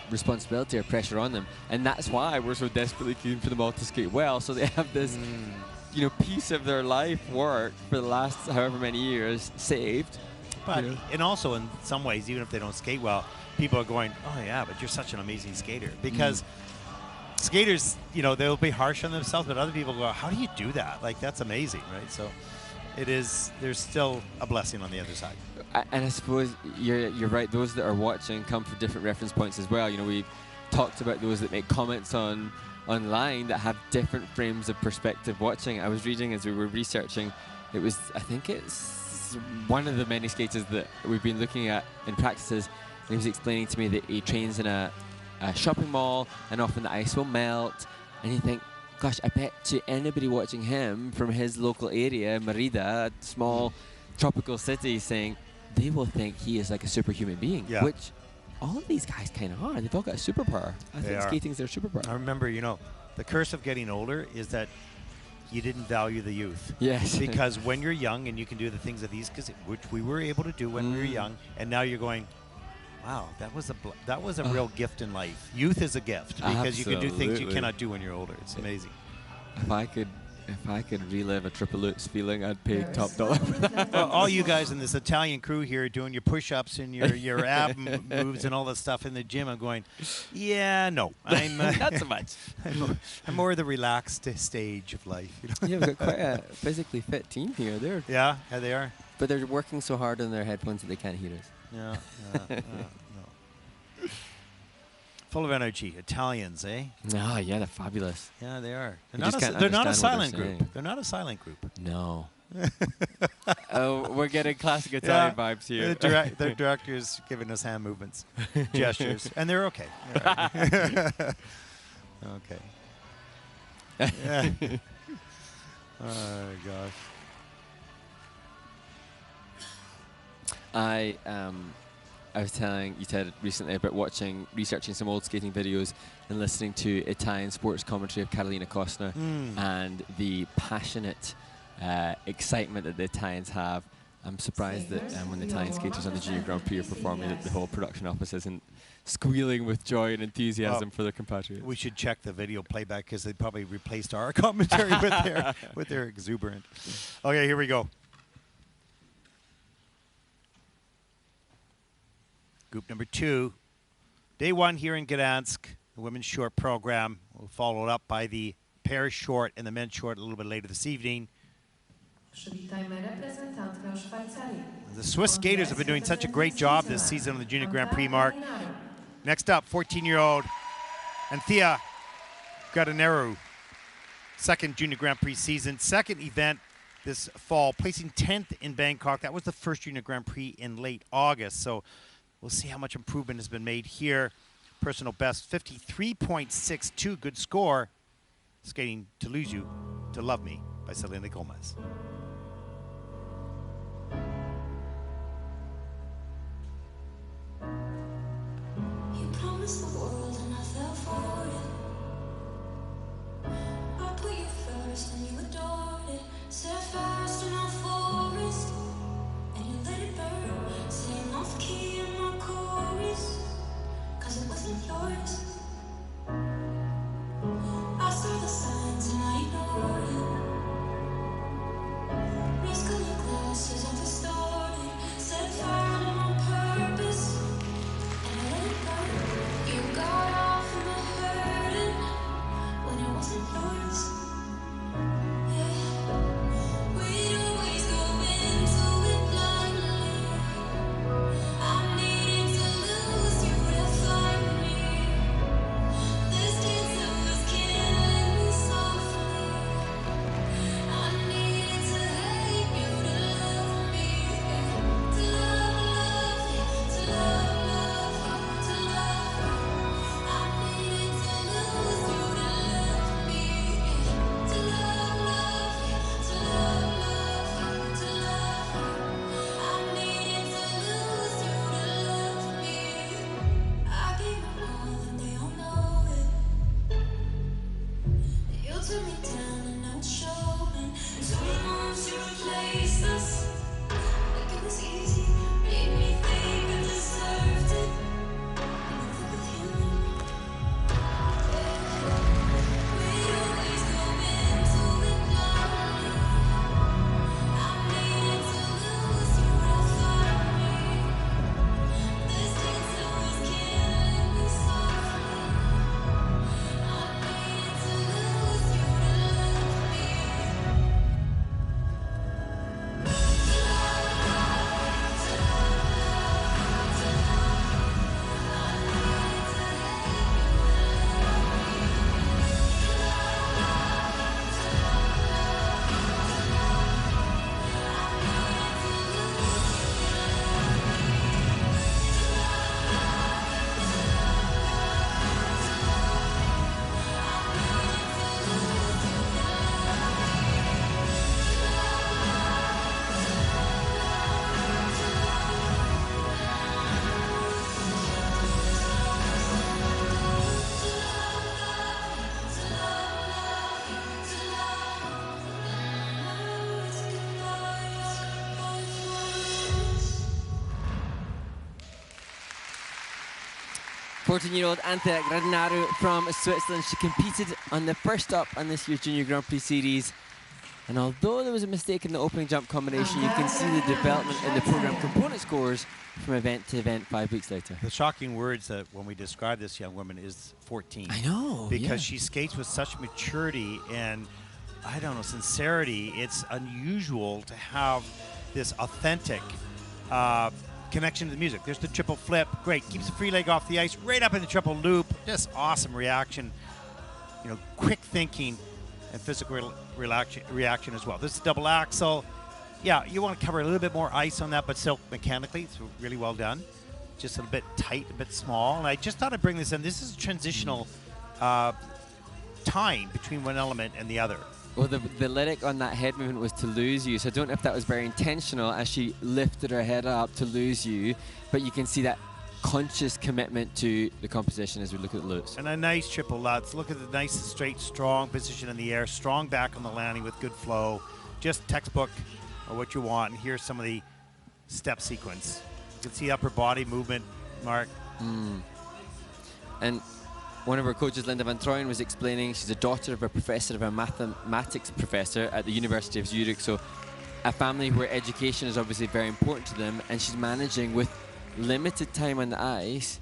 responsibility or pressure on them, and that's why we're so desperately keen for them all to skate well, so they have this piece of their life work for the last however many years saved. But and also in some ways, even if they don't skate well, people are going, oh yeah, but you're such an amazing skater, because skaters, they'll be harsh on themselves, but other people go, how do you do that? Like, that's amazing, right? So there's still a blessing on the other side. And I suppose you're right, those that are watching come from different reference points as well. We talked about those that make comments online that have different frames of perspective watching. I was reading as we were researching, I think it's one of the many skaters that we've been looking at in practices, and he was explaining to me that he trains in a shopping mall, and often the ice will melt, and you think, gosh, I bet to anybody watching him from his local area, Merida, a small tropical city, saying they will think he is like a superhuman being, which all of these guys kind of are. They've all got a superpower. I think skating's their superpower. I remember, the curse of getting older is that you didn't value the youth. Yes. Because when you're young and you can do the things of these, which we were able to do when we were young, and now you're going, wow, that was a real gift in life. Youth is a gift because you can do things you cannot do when you're older. It's amazing. If I could relive a Triple Lutz feeling, I'd pay top dollar for that. Well, all you guys in this Italian crew here doing your push-ups and your ab moves and all that stuff in the gym, I'm going, no. I'm not so much. I'm more the relaxed stage of life. Yeah, we've got quite a physically fit team here. Yeah, they are. But they're working so hard on their headphones that they can't hear us. Yeah. No. Full of energy. Italians, eh? Oh, yeah, they're fabulous. Yeah, they are. They're not a silent group. They're not a silent group. No. Oh, we're getting classic Italian vibes here. The director's giving us hand movements, gestures, and they're okay. Okay. Yeah. Oh, gosh. I was telling you, Ted, recently about researching some old skating videos and listening to Italian sports commentary of Carolina Costner and the passionate excitement that the Italians have. I'm surprised that when the Italian skaters on the Junior Grand Prix are performing, that the whole production office isn't squealing with joy and enthusiasm for their compatriots. We should check the video playback because they probably replaced our commentary with their exuberant. Okay, here we go. Group number 2, day 1 here in Gdansk, the women's short program. We'll follow it up by the pairs short and the men's short a little bit later this evening. The Swiss skaters have been doing such a great job this season on the Junior Grand Prix mark. Next up, 14-year-old Ania Ganero, second Junior Grand Prix season, second event this fall, placing 10th in Bangkok. That was the first Junior Grand Prix in late August, so we'll see how much improvement has been made here. Personal best, 53.62, good score. Skating To Lose You, To Love Me by Selena Gomez. You promised the world and I fell for it. I put you first and you adored it. Set fast in our forest and you let it burn. Sing off key in my chorus, cause it wasn't yours. I saw the signs and I ignored it. 14-year-old Ania Ganero from Switzerland. She competed on the first stop on this year's Junior Grand Prix Series. And although there was a mistake in the opening jump combination, you can see the development in the program component scores from event to event 5 weeks later. The shocking words that when we describe this young woman is 14. I know, because she skates with such maturity and, I don't know, sincerity. It's unusual to have this authentic connection to the music. There's the triple flip, great, keeps the free leg off the ice, right up in the triple loop, just awesome reaction, you know, quick thinking and physical reaction as well. This is double axel. Yeah, you want to cover a little bit more ice on that, but still mechanically, it's really well done. Just a little bit tight, a bit small, and I just thought I'd bring this in. This is a transitional time between one element and the other. Well, the lyric on that head movement was to lose you, so I don't know if that was very intentional as she lifted her head up to lose you, but you can see that conscious commitment to the composition as we look at the loops. And a nice triple Lutz. Look at the nice, straight, strong position in the air, strong back on the landing with good flow. Just textbook or what you want. And here's some of the step sequence. You can see upper body movement, Mark. And one of our coaches, Linda Van Troyen, was explaining she's a daughter of a professor, of a mathematics professor at the University of Zurich, so a family where education is obviously very important to them, and she's managing with limited time on the ice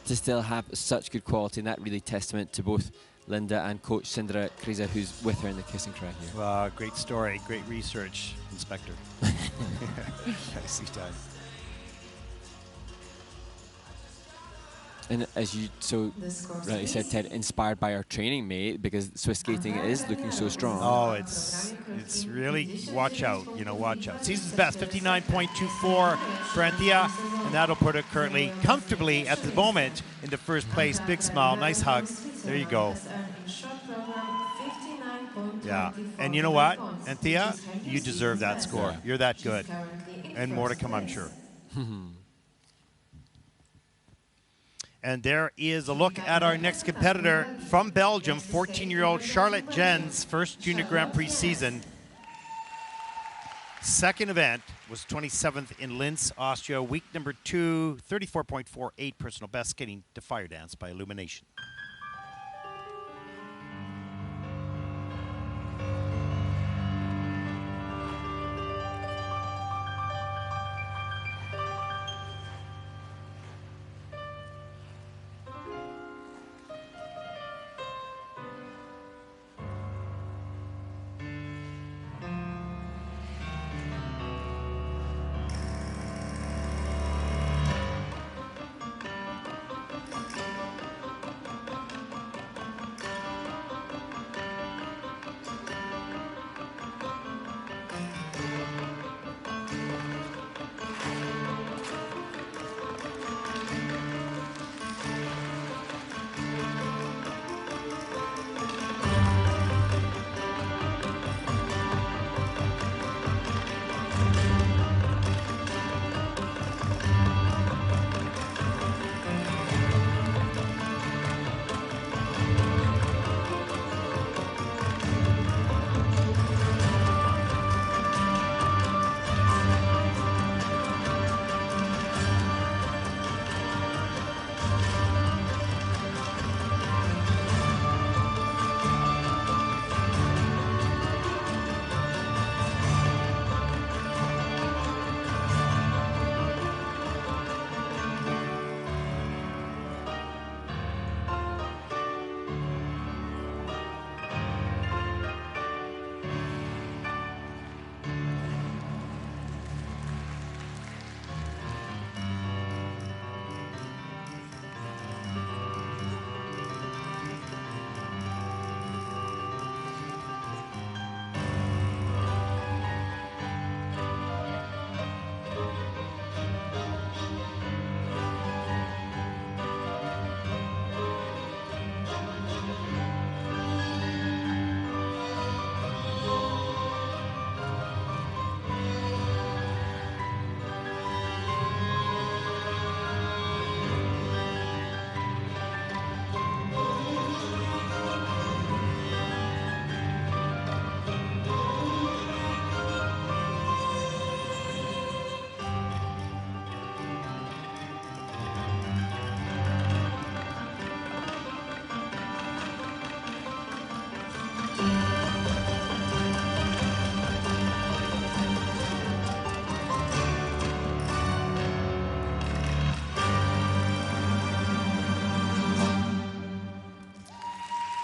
to still have such good quality, and that really testament to both Linda and coach Sindra Kriza, who's with her in the kissing track here. Great story, great research, Inspector. Nicely done. And as you so rightly said, Ted, inspired by our training mate, because Swiss skating is looking so strong. Oh, it's really, watch out, you know, watch out. Season's best, 59.24 for Anthea, and that'll put her currently comfortably at the moment into first place. Big smile, nice hug. There you go. Yeah, and you know what, Anthea, you deserve that score. You're that good. And more to come, I'm sure. And there is a look at our next competitor from Belgium, 14-year-old Charlotte Jens, first Junior Grand Prix season. Second event was 27th in Linz, Austria. Week number 2, 34.48 personal best, skating to Fire Dance by Illumination.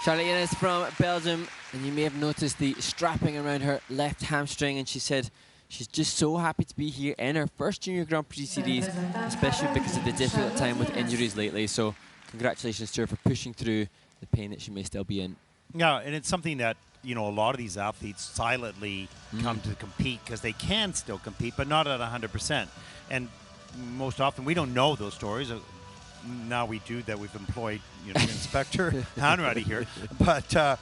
Charlotte Yanis from Belgium, and you may have noticed the strapping around her left hamstring, and she said she's just so happy to be here in her first Junior Grand Prix series, especially because of the difficult time with injuries lately. So congratulations to her for pushing through the pain that she may still be in. Yeah, and it's something that, you know, a lot of these athletes silently come to compete because they can still compete, but not at 100%. And most often we don't know those stories. Now we do, that we've employed, you know, Inspector Hanratty here. But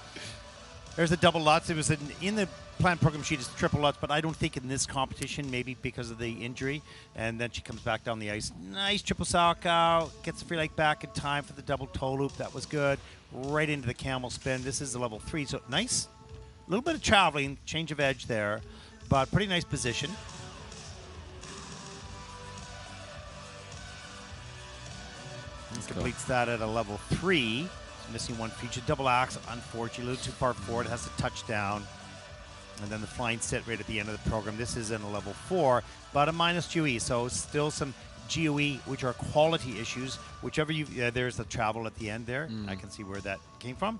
there's a double Lutz. It was in the planned program sheet is triple Lutz, but I don't think in this competition, maybe because of the injury. And then she comes back down the ice. Nice triple Salchow, gets the free leg back in time for the double toe loop. That was good. Right into the camel spin. This is the level 3, so nice. A little bit of traveling, change of edge there, but pretty nice position. Completes that at a level 3. Missing one feature. Double axe, unfortunately, a little too far forward. Has to touch down. And then the flying sit right at the end of the program. This is in a level 4, but a minus GOE. So still some GOE, which are quality issues. Whichever you, there's the travel at the end there. I can see where that came from.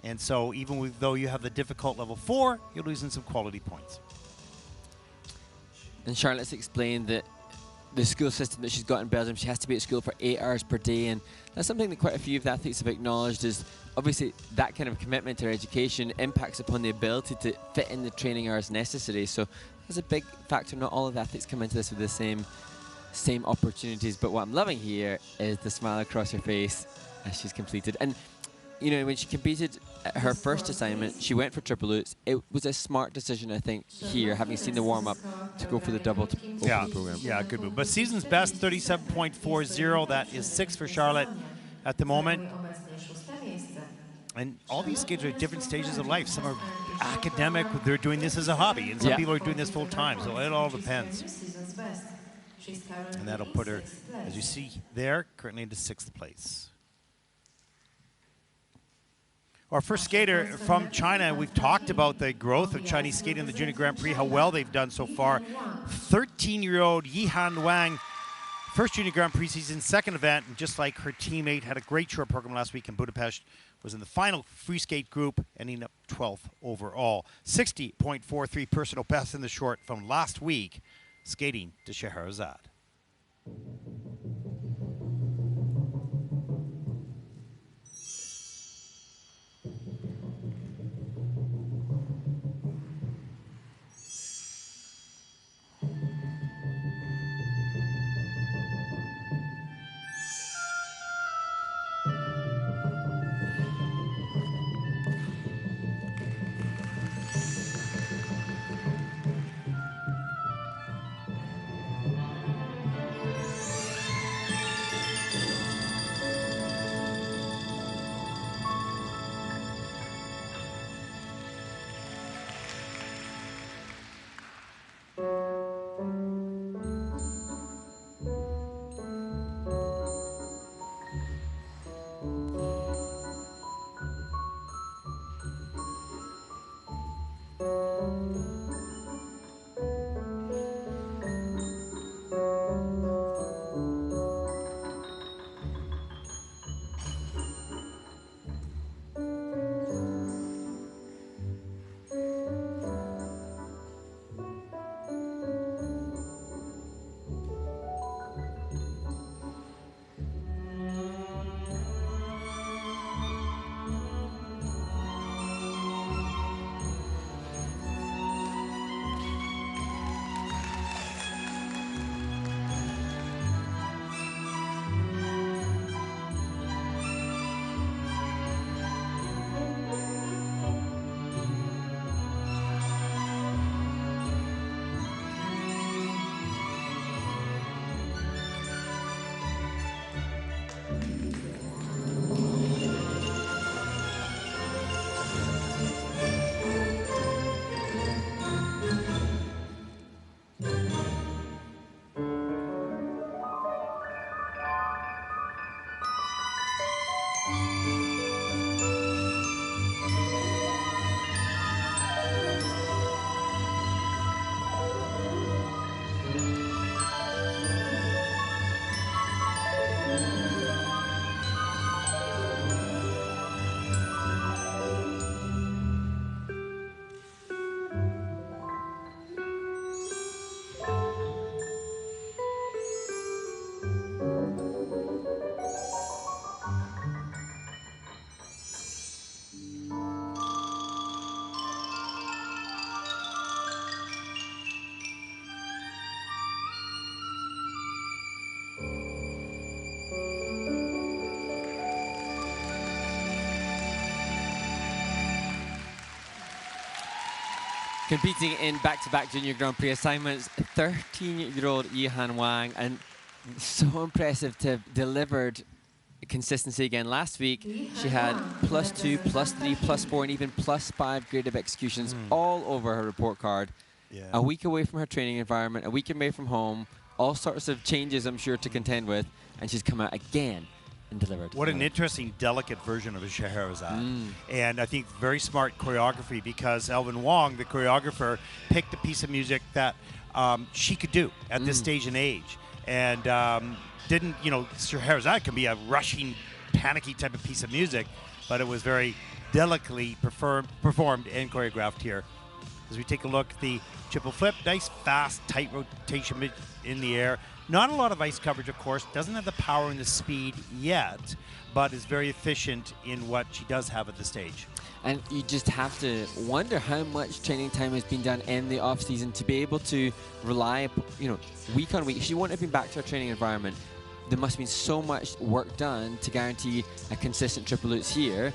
And so even though you have the difficult level 4, you're losing some quality points. And Charlotte's explained that the school system that she's got in Belgium, she has to be at school for 8 hours per day, and that's something that quite a few of the athletes have acknowledged, is obviously that kind of commitment to their education impacts upon the ability to fit in the training hours necessary. So that's a big factor. Not all of the athletes come into this with the same opportunities, but what I'm loving here is the smile across her face as she's completed. And you know, when she competed at her first assignment, she went for triple Lutz. It was a smart decision, I think, here, having seen the warm-up, to go for the double to open the program. Yeah, good move. But season's best, 37.40. That is 6 for Charlotte at the moment. And all these kids are at different stages of life. Some are academic, they're doing this as a hobby, and some people are doing this full-time, so it all depends. And that'll put her, as you see there, currently into 6th place. Our first skater from China, we've talked about the growth of Chinese skating in the Junior Grand Prix, how well they've done so far. 13-year-old Yihan Wang, first Junior Grand Prix season, second event, and just like her teammate, had a great short program last week in Budapest, was in the final free skate group, ending up 12th overall. 60.43 personal best in the short from last week, skating to Scheherazade. Competing in back-to-back junior Grand Prix assignments, 13-year-old Yihan Wang, and so impressive to have delivered consistency again. Last week, she had +2, +3, +4, and even +5 grade of executions all over her report card. Yeah. A week away from her training environment, a week away from home, all sorts of changes I'm sure to contend with, and she's come out again and delivered. What an interesting, delicate version of a Scheherazade. And I think very smart choreography, because Elvin Wong, the choreographer, picked a piece of music that she could do at this stage and age. And didn't, you know, Scheherazade can be a rushing, panicky type of piece of music, but it was very delicately performed and choreographed here. As we take a look at the triple flip, nice, fast, tight rotation in the air. Not a lot of ice coverage, of course. Doesn't have the power and the speed yet, but is very efficient in what she does have at the stage. And you just have to wonder how much training time has been done in the off season to be able to rely, you know, week on week. If she wouldn't have been back to her training environment, there must have been so much work done to guarantee a consistent triple lutz here.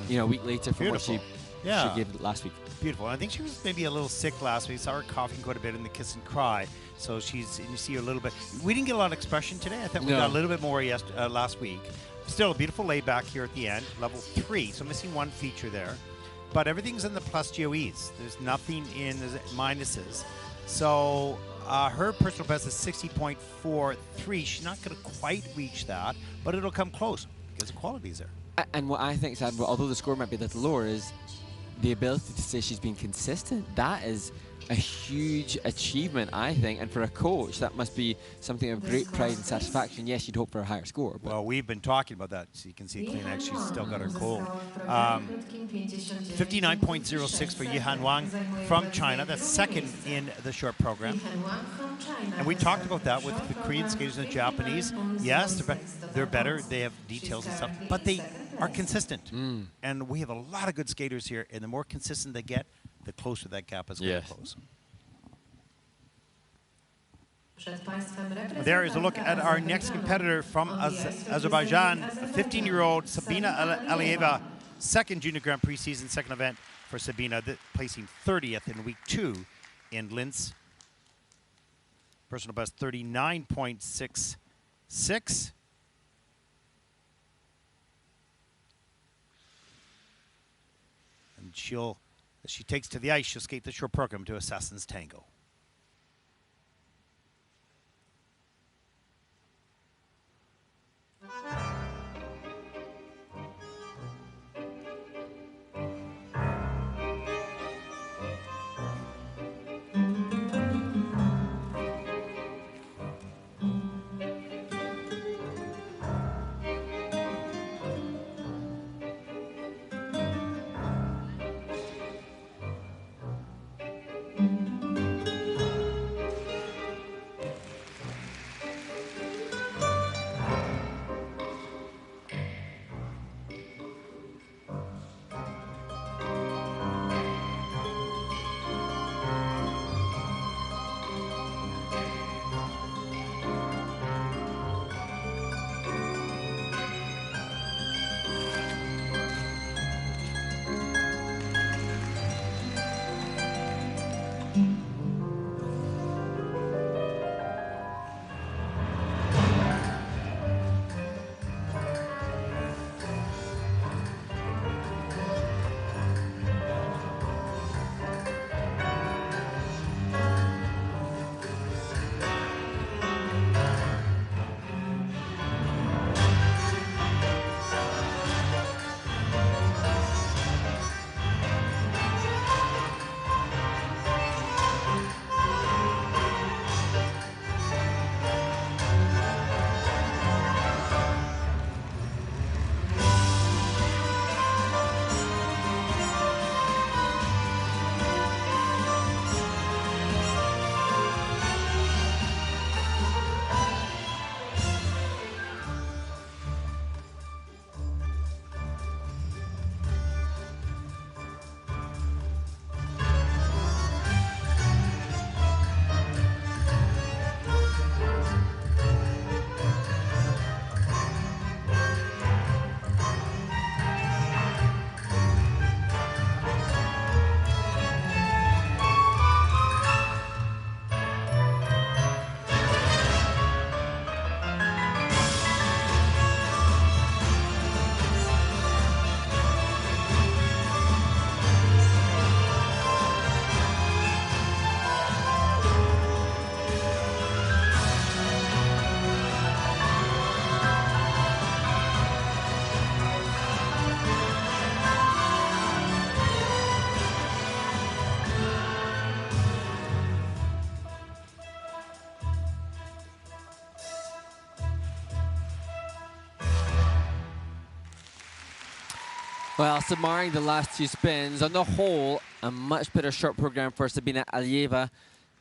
You know, a week later from what she gave last week. Beautiful. And I think she was maybe a little sick last week. Saw her coughing quite a bit in the kiss and cry. So she's, and you see her a little bit. We didn't get a lot of expression today. I think we got a little bit more last week. Still a beautiful layback here at the end, level 3. So missing one feature there. But everything's in the plus GOEs. There's nothing in the minuses. So her personal best is 60.43. She's not going to quite reach that, but it'll come close because the quality is there. And what I think is admirable, although the score might be a little lower, is the ability to say she's been consistent. That is a huge achievement, I think, and for a coach, that must be something of great pride and satisfaction. Yes, you'd hope for a higher score. But well, we've been talking about that. So you can see Kleenex, she's still got her cold. 59.06 for Yihan Wang from China. That's second in the short program. And we talked about that with the Korean skaters and the Japanese. Yes, they're better. They have details and stuff, but they are consistent. And we have a lot of good skaters here, and the more consistent they get, the closer that gap is going to close. There is a look at our next competitor from Azerbaijan, 15-year-old Sabina Ala, second Junior Grand Prix season, second event for Sabina, placing 30th in week 2 in Linz. Personal best 39.66. And as she takes to the ice, she'll skate the short program to Assassin's Tango. Well, submarring the last two spins. On the whole, a much better short program for Sabina Ala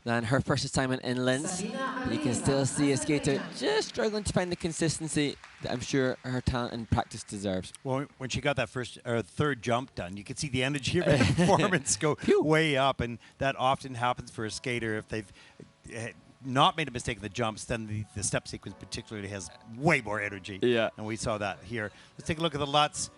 than her first assignment in Linz. But you can still see a skater just struggling to find the consistency that I'm sure her talent and practice deserves. Well, when she got that third jump done, you could see the energy of the performance go way up, and that often happens for a skater if they've not made a mistake in the jumps. Then the step sequence particularly has way more energy. Yeah, and we saw that here. Let's take a look at the Lutz.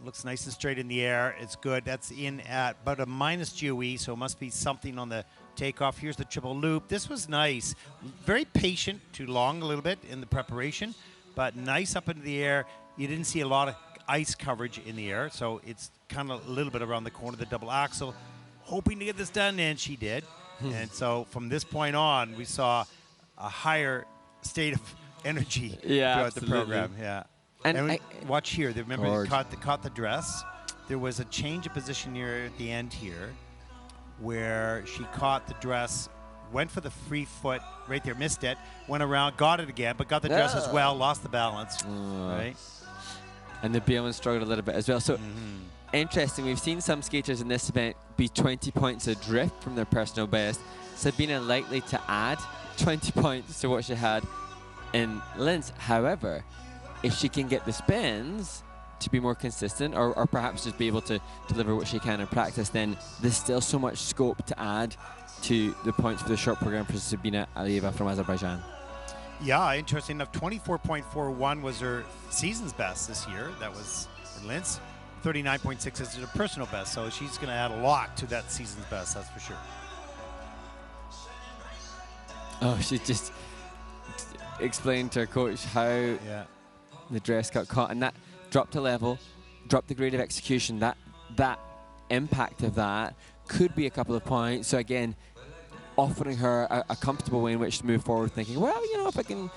Looks nice and straight in the air. It's good. That's in at about a minus GOE, so it must be something on the takeoff. Here's the triple loop. This was nice. Very patient, too long a little bit in the preparation, but nice up into the air. You didn't see a lot of ice coverage in the air, so it's kind of a little bit around the corner, the double axel. Hoping to get this done, and she did. And so from this point on, we saw a higher state of energy throughout the program. Yeah. And watch here. Remember, he caught the dress. There was a change of position near at the end here where she caught the dress, went for the free foot right there, missed it, went around, got it again, but got the dress as well, lost the balance. Right? And the Bierman struggled a little bit as well. So interesting. We've seen some skaters in this event be 20 points adrift from their personal best. Sabina likely to add 20 points to what she had in Linz. However, if she can get the spins to be more consistent or perhaps just be able to deliver what she can in practice, then there's still so much scope to add to the points for the short program for Sabina Ala from Azerbaijan. Yeah, interesting enough, 24.41 was her season's best this year. That was in Linz. 39.6 is her personal best, so she's going to add a lot to that season's best, that's for sure. Oh, she just explained to her coach how the dress got caught, and that dropped a level, dropped the grade of execution. That impact of that could be a couple of points. So again, offering her a comfortable way in which to move forward, thinking, well, you know, if I can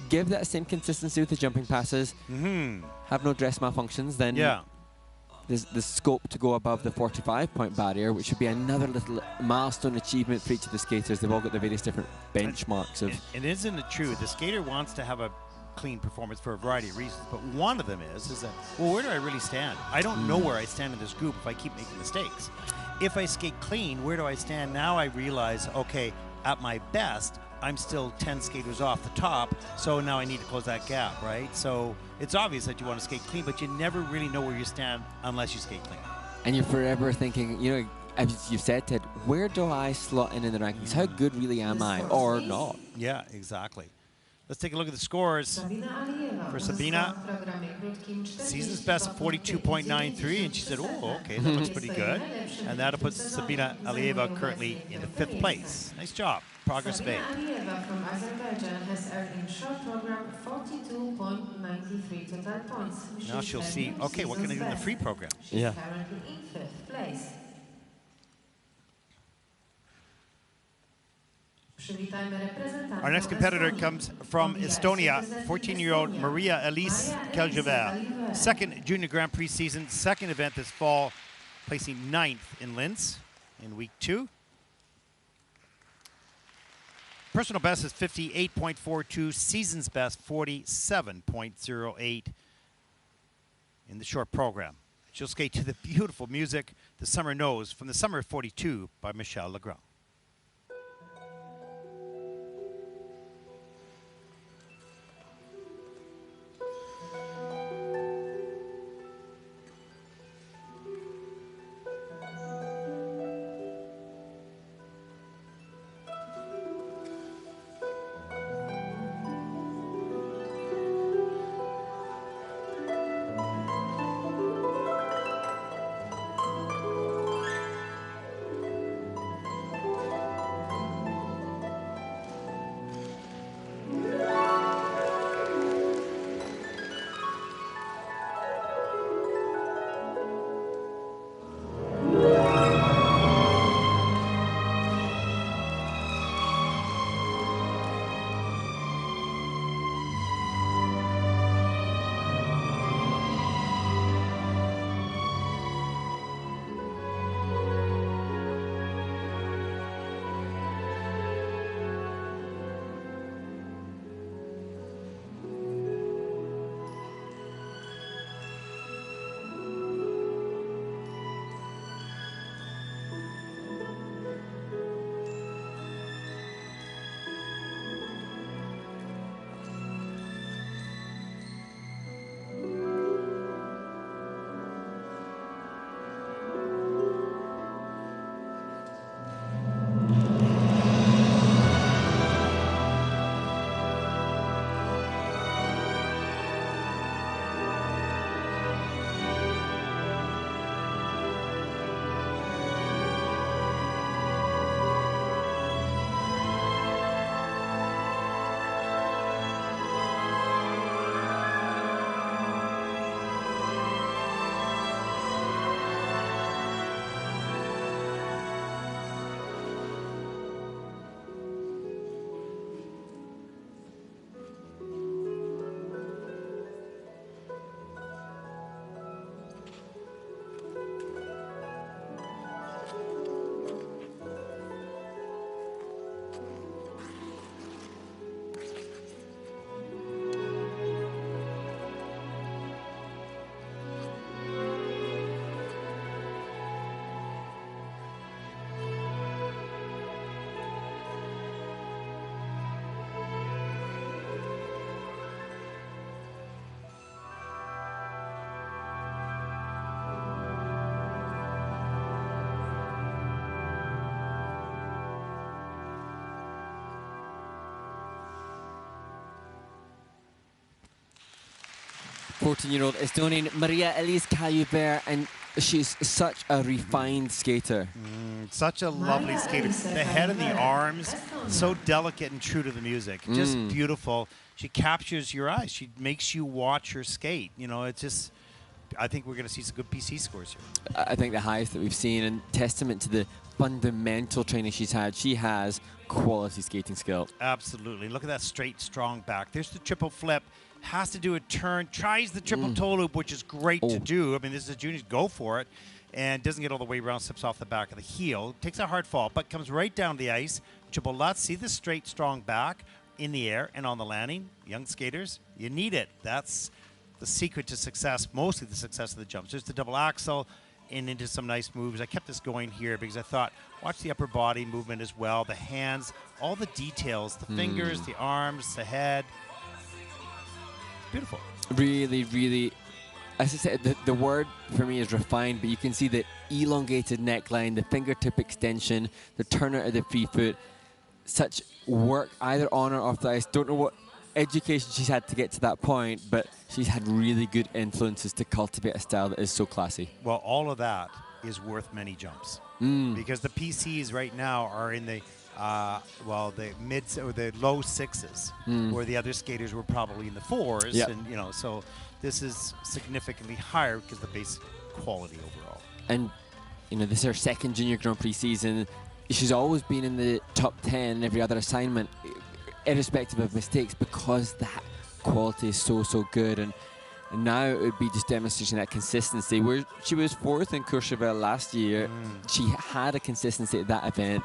give that same consistency with the jumping passes, have no dress malfunctions, then there's the scope to go above the 45-point barrier, which would be another little milestone achievement for each of the skaters. They've all got their various different benchmarks. And isn't it true? The skater wants to have a clean performance for a variety of reasons, but one of them is that, well, where do I really stand? I don't know where I stand in this group if I keep making mistakes. If I skate clean, where do I stand? Now I realize, okay, at my best, I'm still 10 skaters off the top, so now I need to close that gap, right? So it's obvious that you want to skate clean, but you never really know where you stand unless you skate clean. And you're forever thinking, you know, as you've said, Ted, where do I slot in the rankings? How good really am I, or not? Yeah, exactly. Let's take a look at the scores for Sabina. Season's best 42.93, and she said, oh, okay, that looks pretty good. And that'll put Sabina Ala currently into 5th place. Nice job. Progress made. Sabina Ala from Azerbaijan has earned in short program 42.93 total points. Now she'll see, okay, what can I do in the free program? She's currently in 5th place. Our next competitor comes from Estonia, 14-year-old Maria Elise Keljever. Second Junior Grand Prix season, second event this fall, placing 9th in Linz in week 2. Personal best is 58.42, season's best 47.08 in the short program. She'll skate to the beautiful music, The Summer Knows, from the Summer of 42 by Michel Legrand. 14-year-old Estonian Maria Elise Kaljubert, and she's such a refined skater. Such a lovely skater. The head and the arms, so delicate and true to the music. Just beautiful. She captures your eyes. She makes you watch her skate. You know, it's just, I think we're going to see some good PC scores here. I think the highest that we've seen, and testament to the fundamental training she's had. She has quality skating skill. Absolutely. Look at that straight, strong back. There's the triple flip. Has to do a turn. Tries the triple toe loop, which is great to do. I mean, this is a junior. Go for it. And doesn't get all the way around. Slips off the back of the heel. Takes a hard fall, but comes right down the ice. Triple lutz. See the straight, strong back in the air and on the landing. Young skaters, you need it. That's the secret to success, mostly the success of the jumps. There's the double axel and into some nice moves. I kept this going here because I thought, watch the upper body movement as well, the hands, all the details, the fingers, the arms, the head. Beautiful. Really, really, as I said, the word for me is refined, but you can see the elongated neckline, the fingertip extension, the turn out of the free foot. Such work either on or off the ice. Don't know what education she's had to get to that point, but she's had really good influences to cultivate a style that is so classy. Well, all of that is worth many jumps because the PCs right now are in the the mid or the low sixes, where the other skaters were probably in the fours, and you know, so this is significantly higher because the base quality overall. And you know, this is her second Junior Grand Prix season. She's always been in the top 10 in every other assignment, irrespective of mistakes, because that quality is so good. And now it would be just demonstrating that consistency. Where she was 4th in Courchevel last year, she had a consistency at that event.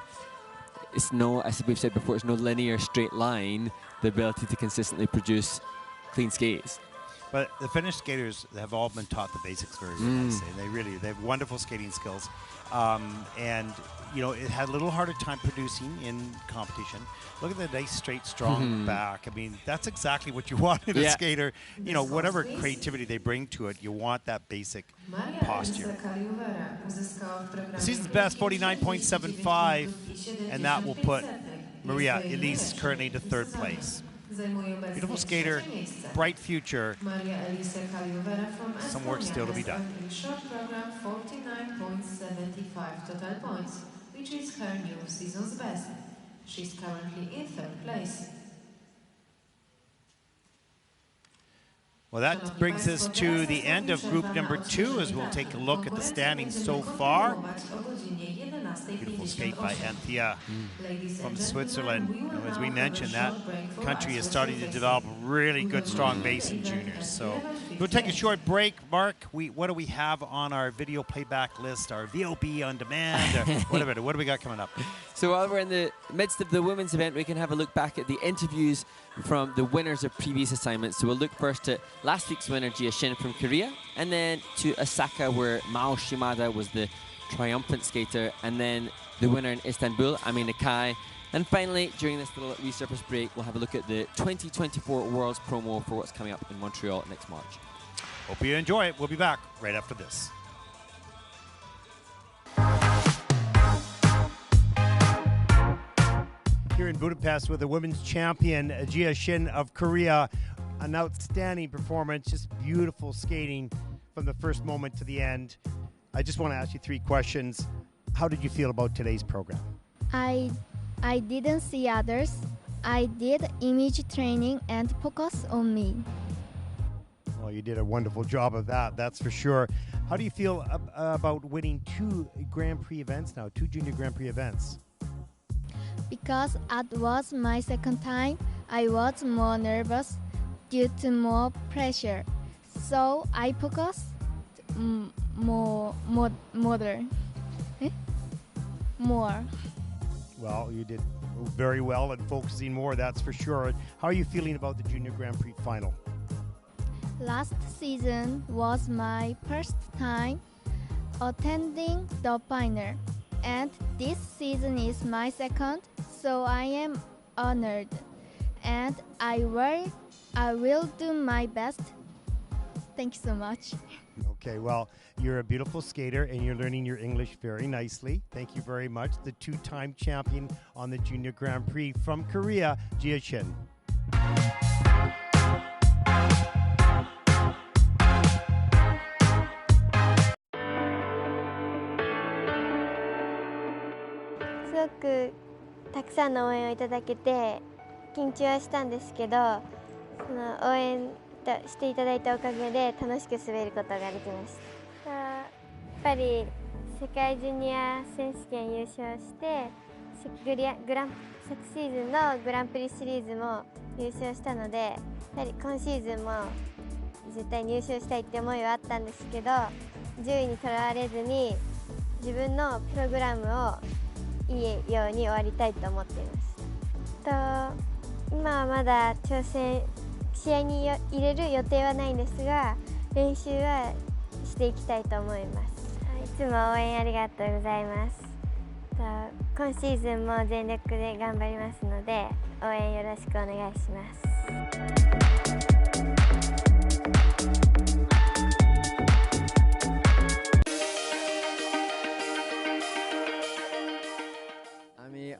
It's no, as we've said before, it's no linear straight line, the ability to consistently produce clean skates. But the Finnish skaters have all been taught the basics very nicely. They have wonderful skating skills. And, you know, it had a little harder time producing in competition. Look at the nice, straight, strong back. I mean, that's exactly what you want in a skater. You know, whatever creativity they bring to it, you want that basic posture. The season's best, 49.75, and that will put Maria Elise currently into 3rd place. Beautiful skater, bright future. Some work still to be done. Short program, 49.75 total points, which is her new season's best. She's currently in 3rd place. Well, that brings us to the end of group number 2 as we'll take a look at the standings so far. Beautiful skate by Anthea from Switzerland. You know, as we mentioned, that country is starting to develop a really good, strong base in juniors. So we'll take a short break. Mark, what do we have on our video playback list, our VOB on demand, or whatever? What do we got coming up? So while we're in the midst of the women's event, we can have a look back at the interviews from the winners of previous assignments. So we'll look first at last week's winner, Cio Jen from Korea, and then to Osaka, where Mao Shimada was the triumphant skater, and then the winner in Istanbul, Ami Nakai. And finally, during this little resurface break, we'll have a look at the 2024 Worlds promo for what's coming up in Montreal next March. Hope you enjoy it. We'll be back right after this. Here in Budapest with the women's champion, Cio Jen of Korea. An outstanding performance, just beautiful skating from the first moment to the end. I just want to ask you 3 questions. How did you feel about today's program? I didn't see others. I did image training and focus on me. Well, you did a wonderful job of that, that's for sure. How do you feel about winning 2 Grand Prix events now, 2 Junior Grand Prix events? Because it was my second time, I was more nervous due to more pressure. So I focused more. Well, you did very well at focusing more, that's for sure. How are you feeling about the Junior Grand Prix final? Last season was my first time attending the final, and this season is my second, so I am honored, and I will do my best. Thank you so much. Okay, well, you're a beautiful skater and you're learning your English very nicely. Thank you very much. The 2-time champion on the Junior Grand Prix from Korea, Cio Jen. ごくたくさんの応援をいただけて緊張はしたんですけど、その応援していただいたおかげで楽しく滑ることができました。やっぱり世界ジュニア選手権優勝して、昨シーズンのグランプリシリーズも優勝したので、やはり今シーズンも絶対入賞したいって思いはあったんですけど、10位にとらわれずに自分のプログラムをいいように終わりたいと思っています。今はまだ試合に入れる予定はないんですが、練習はしていきたいと思います。いつも応援ありがとうございます。今シーズンも全力で頑張りますので、応援よろしくお願いします。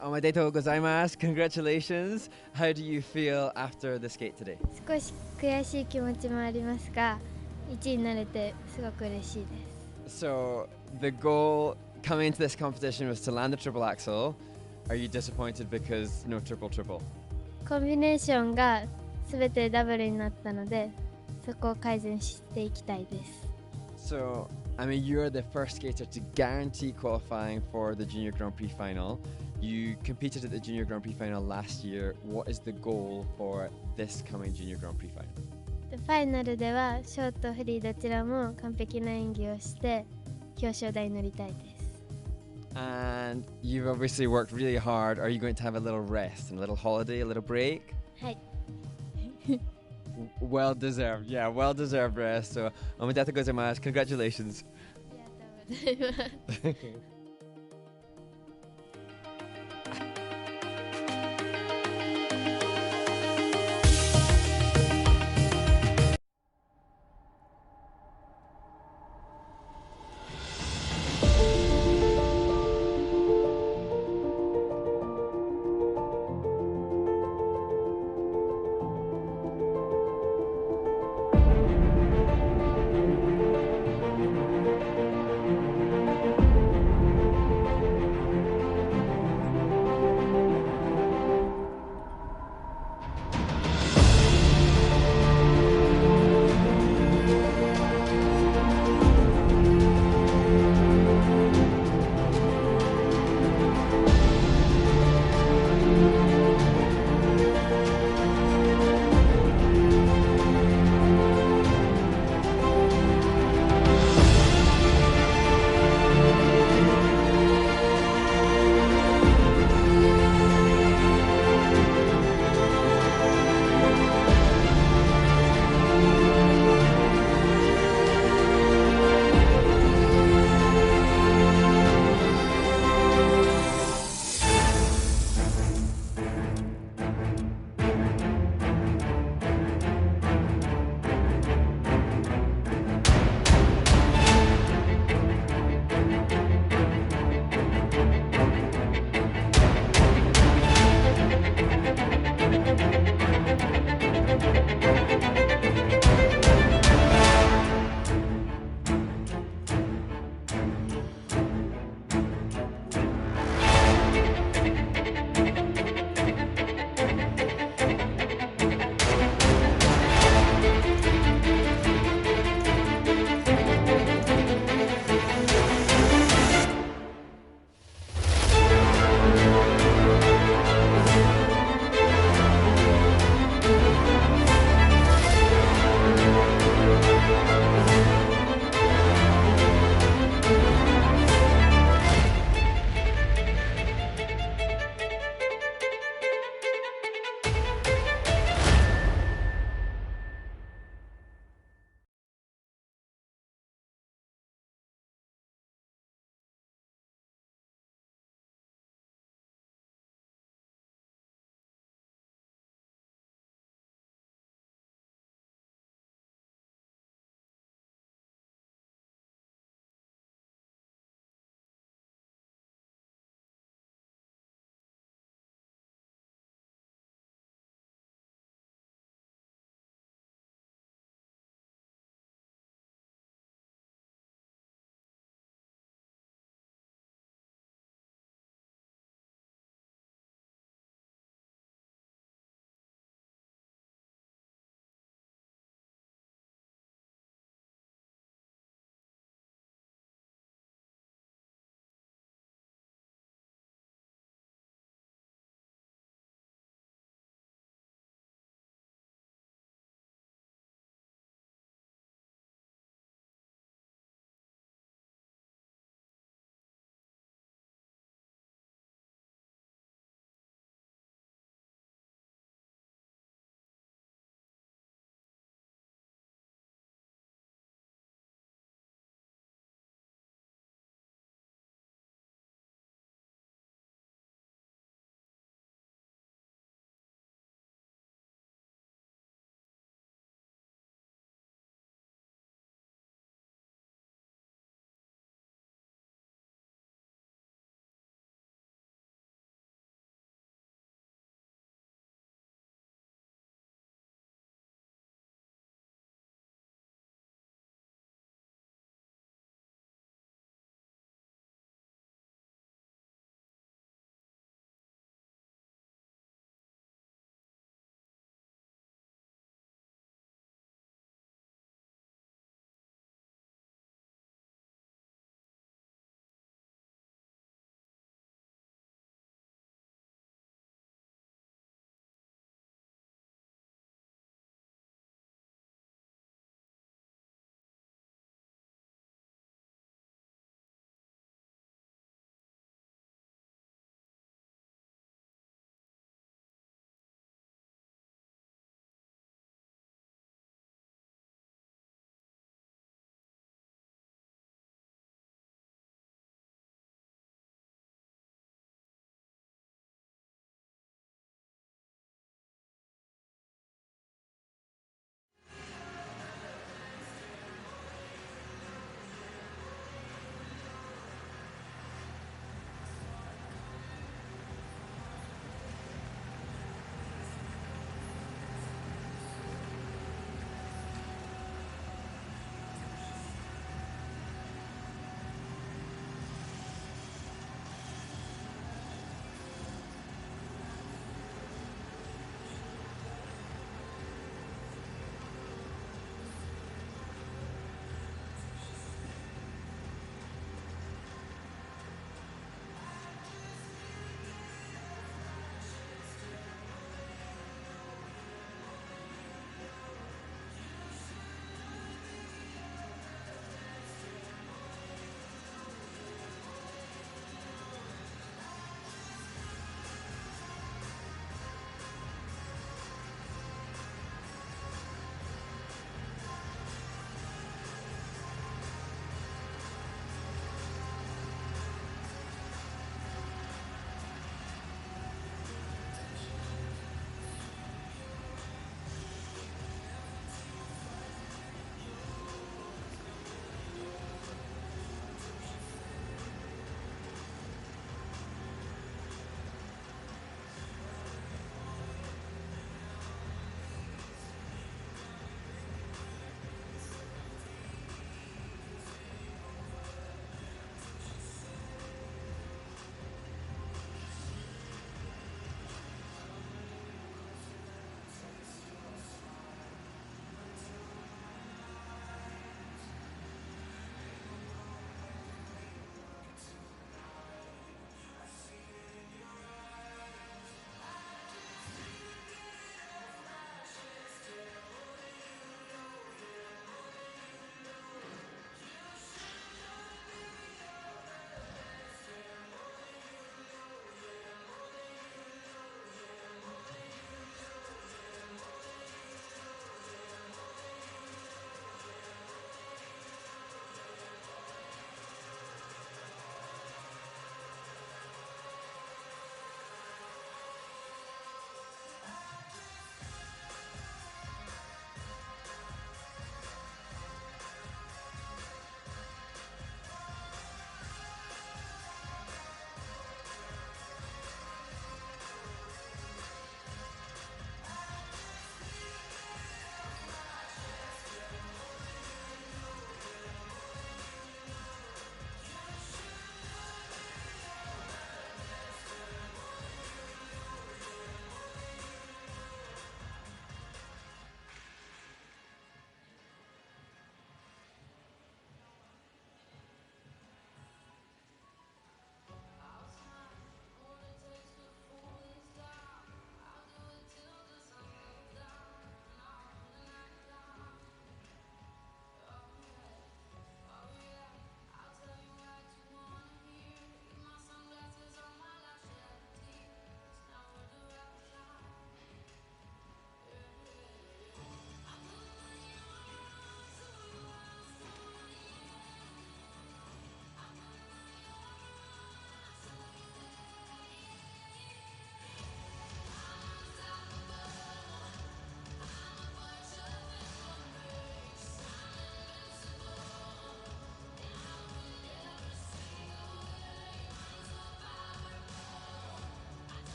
おめでとうございます。Congratulations. How do you feel after the skate today? 少し悔しい気持ちもありますが、1位になれてすごく嬉しいです。So the goal coming into this competition was to land the triple axel. Are you disappointed because no triple triple? コンビネーションが全てダブルになったので、そこを改善していきたいです。So, you're the first skater to guarantee qualifying for the Junior Grand Prix final. You competed at the Junior Grand Prix final last year. What is the goal for this coming Junior Grand Prix final? ファイナルではショート、フリーどちらも完璧な演技をして表彰台に乗りたいです。And you've obviously worked really hard. Are you going to have a little rest, and a little holiday, a little break? はい。Well deserved, yeah, well deserved rest. So, おめでとうございます。Congratulations. ありがとうございます。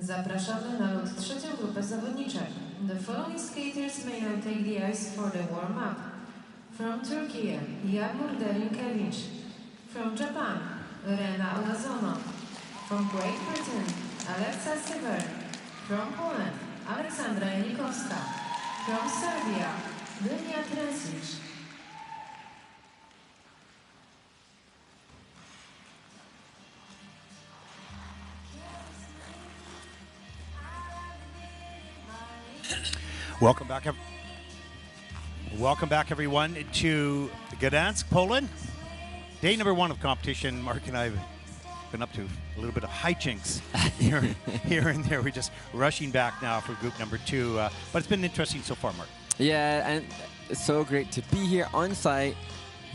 Zapraszamy na lód trzecią grupę zawodniczą. The following skaters may now take the ice for the warm-up. From Turkey, Yagur Darren. From Japan, Rena Uzono. From Great Britain, Alexa Sever. From Poland, Aleksandra Janikowska. From Serbia, Lenia Tesic. Welcome back, everyone, to Gdansk, Poland. Day number 1 of competition. Mark and I have been up to a little bit of hijinks here and there. We're just rushing back now for group number 2, but it's been interesting so far, Mark. Yeah, and it's so great to be here on site,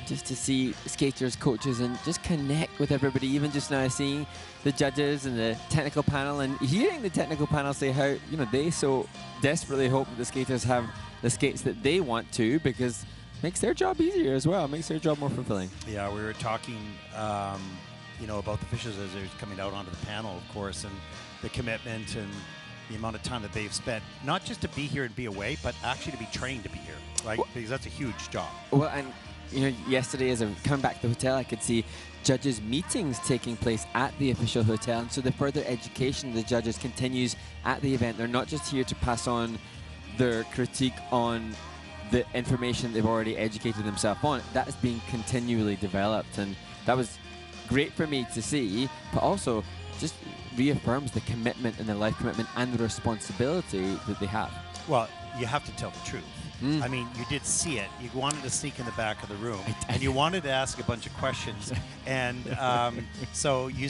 just to see skaters, coaches, and just connect with everybody. Even just now, seeing the judges and the technical panel, and hearing the technical panel say how they so desperately hope that the skaters have the skates that they want to, because it makes their job easier as well. It makes their job more fulfilling. Yeah, we were talking, about the fishers as they're coming out onto the panel, of course, and the commitment and the amount of time that they've spent, not just to be here and be away, but actually to be trained to be here, right? Because that's a huge job. Well, and yesterday as I'm coming back to the hotel, I could see judges' meetings taking place at the official hotel, and so the further education of the judges continues at the event. They're not just here to pass on their critique on the information they've already educated themselves on. That's being continually developed, and that was great for me to see, but also just reaffirms the commitment and the life commitment and the responsibility that they have. Well, you have to tell the truth. I mean, you did see it. You wanted to sneak in the back of the room, and you wanted to ask a bunch of questions. And so you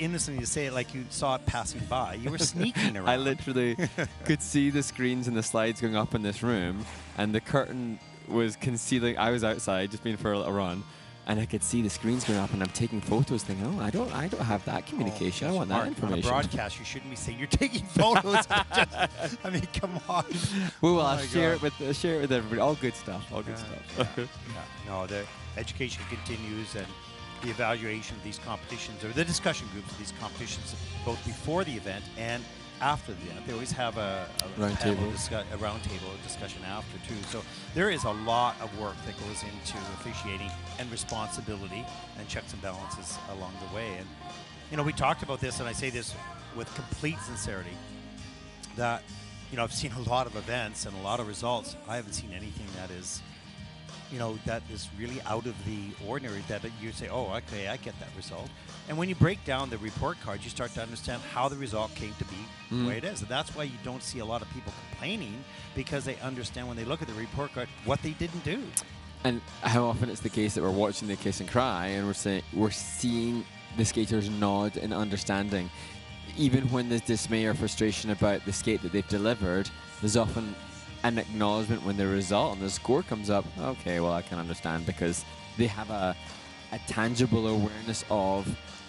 innocently say it like you saw it passing by. You were sneaking around. I literally could see the screens and the slides going up in this room, and the curtain was concealing. I was outside just being for a run, and I could see the screens going up, and I'm taking photos, thinking, "Oh, I don't have that communication. I want that information." On a broadcast, you shouldn't be saying you're taking photos. I mean, come on. Well, I'll share it with everybody. All good stuff. All good stuff. Yeah. No, the education continues, and the evaluation of these competitions, or the discussion groups of these competitions, both before the event and after the event. They always have a roundtable discussion after too. So there is a lot of work that goes into officiating and responsibility and checks and balances along the way. And we talked about this, and I say this with complete sincerity, that I've seen a lot of events and a lot of results. I haven't seen anything that is that is really out of the ordinary, that you say, oh, okay, I get that result. And when you break down the report cards, you start to understand how the result came to be the way it is. And that's why you don't see a lot of people complaining, because they understand when they look at the report card what they didn't do. And how often it's the case that we're watching the kiss and cry, and we're seeing the skaters nod in understanding. Even when there's dismay or frustration about the skate that they've delivered, there's often an acknowledgement when the result and the score comes up. Okay, well, I can understand, because they have a tangible awareness of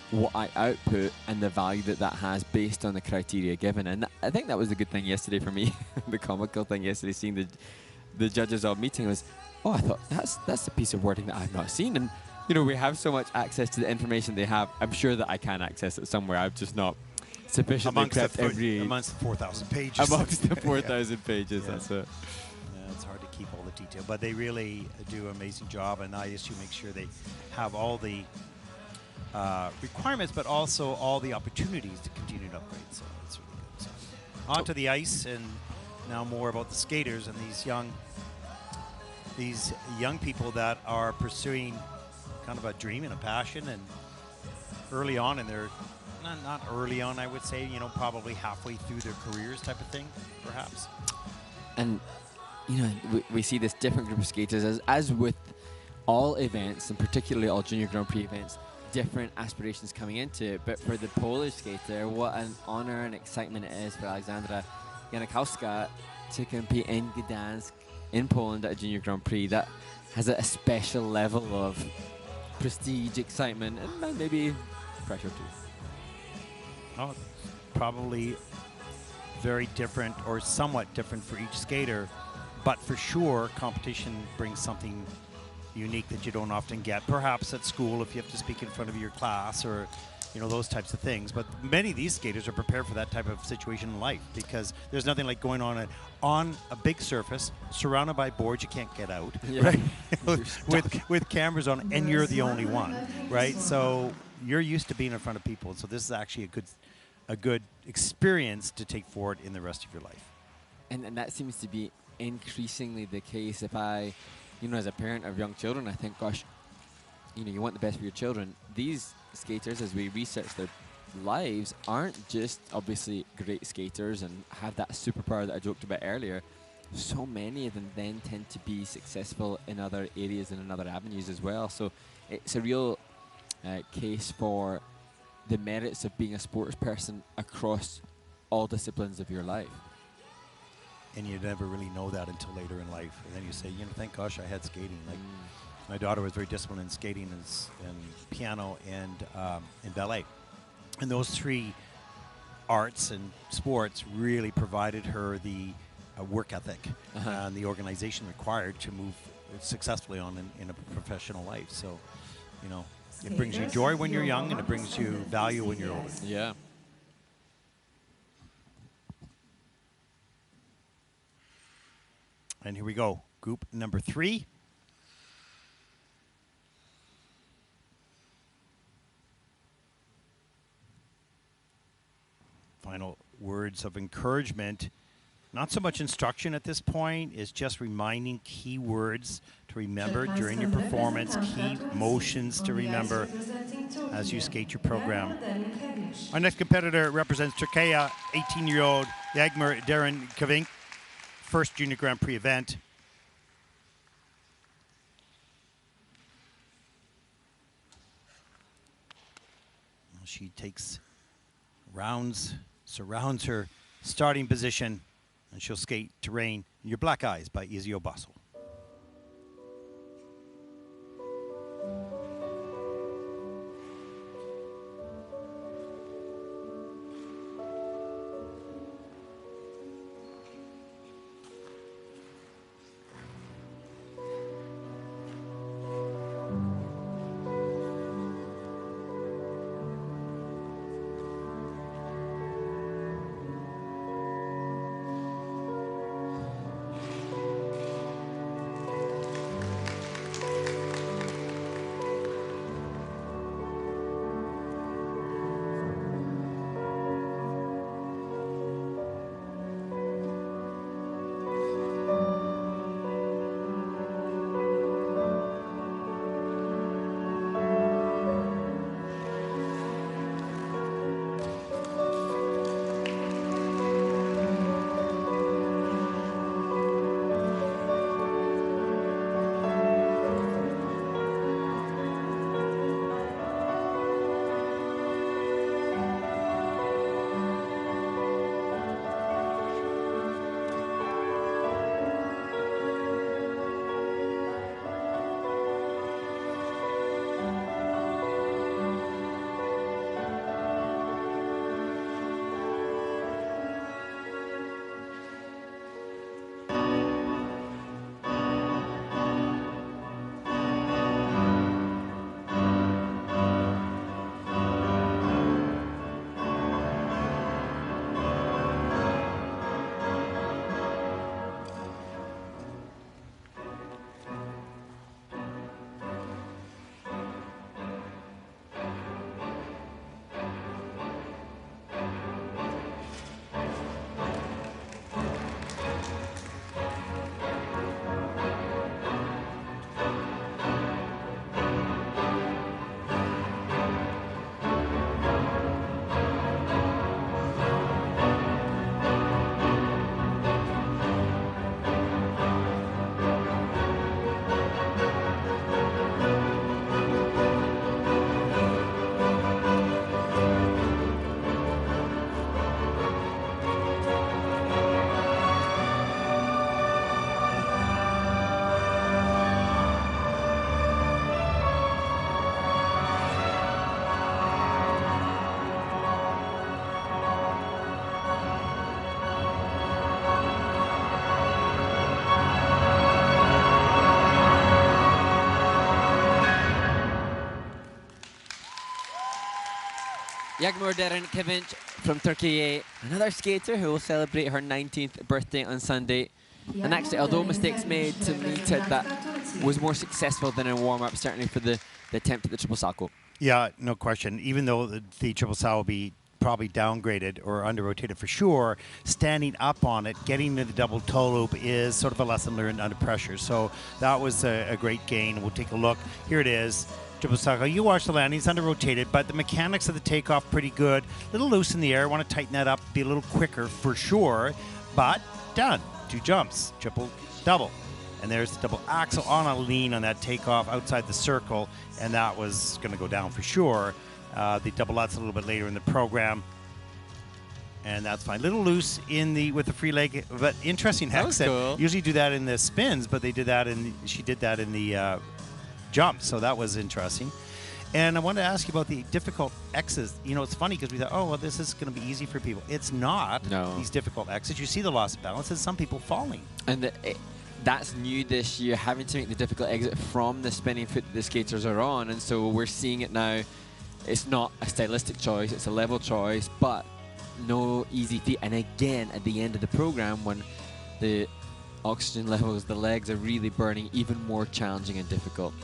what I output and the value that has based on the criteria given. And I think that was the good thing yesterday for me. The comical thing yesterday, seeing the judges all meeting, was, oh, I thought that's a piece of wording that I've not seen. And we have so much access to the information they have. I'm sure that I can access it somewhere. I've just not sufficiently prepped amongst the 4,000 pages. Amongst the 4,000 pages, yeah. That's it. Yeah, it's hard to keep all the detail, but they really do an amazing job, and ISU makes sure they have all the requirements, but also all the opportunities to continue to upgrade. So it's really good. So on to the ice, and now more about the skaters and these young people that are pursuing kind of a dream and a passion, and early on in their not early on, I would say, probably halfway through their careers type of thing, perhaps. And, we see this different group of skaters, as with all events, and particularly all Junior Grand Prix events, different aspirations coming into it. But for the Polish skater, what an honor and excitement it is for Aleksandra Janikowska to compete in Gdansk, in Poland, at a Junior Grand Prix. That has a special level of prestige, excitement, and maybe pressure too. Oh, probably very different, or somewhat different for each skater, but for sure competition brings something unique that you don't often get, perhaps at school if you have to speak in front of your class, or those types of things. But many of these skaters are prepared for that type of situation in life, because there's nothing like going on a big surface, surrounded by boards you can't get out, right? with cameras on, and you're the only one, right? So you're used to being in front of people. So this is actually a good experience to take forward in the rest of your life. And that seems to be increasingly the case. If I, as a parent of young children, I think, gosh, you want the best for your children. These skaters, as we research their lives, aren't just obviously great skaters and have that superpower that I joked about earlier. So many of them then tend to be successful in other areas and in other avenues as well. So it's a real case for the merits of being a sports person across all disciplines of your life. And you never really know that until later in life. And then you say, thank gosh I had skating. Like, my daughter was very disciplined in skating and piano and ballet. And those three arts and sports really provided her the work ethic and the organization required to move successfully on in a professional life. So, it brings you joy when you're young, and it brings you value when you're older. Yeah. And here we go. Group number 3. Final words of encouragement. Not so much instruction at this point, it's just reminding key words to remember during your performance, key motions to remember as you skate your program. Our next competitor represents Turkey, 18-year-old Yagur Darren, first Junior Grand Prix event. She takes rounds, surrounds her starting position, and she'll skate Terrain in Your Black Eyes by Cio Buzula. Yagur Darren from Turkey, another skater who will celebrate her 19th birthday on Sunday. And actually, although mistakes made, to me, that was more successful than in warm-up, certainly for the attempt at the triple salto. Yeah, no question. Even though the triple salto will be probably downgraded or under-rotated for sure, standing up on it, getting to the double toe loop is sort of a lesson learned under pressure. So that was a great gain. We'll take a look. Here it is. Triple salto. You watch the landing. It's under-rotated, but the mechanics of the takeoff pretty good. A little loose in the air. Want to tighten that up, be a little quicker for sure, but done. 2 jumps, triple, double. And there's the double axel on a lean on that takeoff outside the circle, and that was going to go down for sure. The double lutz a little bit later in the program, and that's fine. Little loose with the free leg, but interesting exit. Cool. Usually do that in the spins, but she did that in the jump, so that was interesting. And I wanted to ask you about the difficult X's. You know, it's funny because we thought, oh, well, this is going to be easy for people. It's not. No. These difficult X's. You see the loss of balance and some people falling. And that's new this year, having to make the difficult exit from the spinning foot that the skaters are on. And so we're seeing it now. It's not a stylistic choice. It's a level choice, but no easy feat. And again, at the end of the program, when the oxygen levels, the legs are really burning, even more challenging and difficult.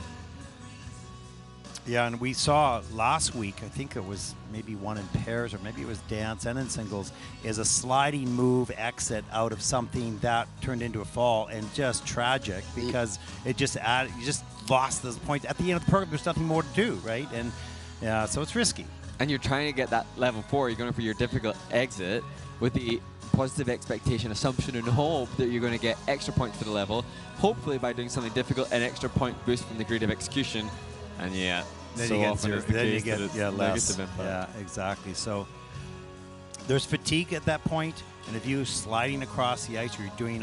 Yeah, and we saw last week, I think it was maybe one in pairs or maybe it was dance and in singles, is a sliding move exit out of something that turned into a fall, and just tragic because you just lost those points. At the end of the program, there's nothing more to do, right? And yeah, so it's risky. And you're trying to get that level 4, you're going for your difficult exit with the positive expectation, assumption, and hope that you're going to get extra points for the level, hopefully by doing something difficult, an extra point boost from the creative execution. And yeah, then so you get often zero, is the then case you get that it's less. negative impact. Yeah, exactly. So there's fatigue at that point, and if you're sliding across the ice or you're doing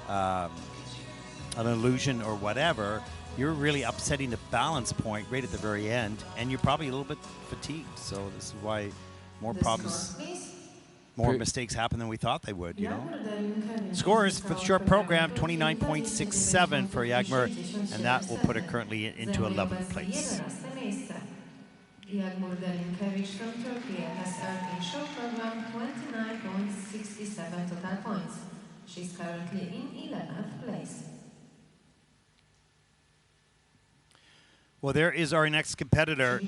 an illusion or whatever, you're really upsetting the balance point right at the very end, and you're probably a little bit fatigued. So this is why more problems, more mistakes happen than we thought they would, you know. Scores for the short program, 29.67 for Yagur, and that will put it currently into 11th place. Yagur Darren from Turkey has earned in short program 29.67 total points. She's currently in 11th place. Well, there is our next competitor,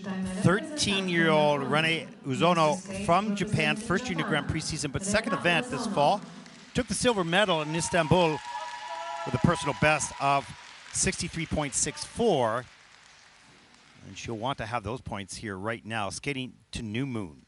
13-year-old Rena Uzono from Japan, first junior Grand Prix season, but second event this fall. Took the silver medal in Istanbul with a personal best of 63.64. And she'll want to have those points here right now, skating to New Moon.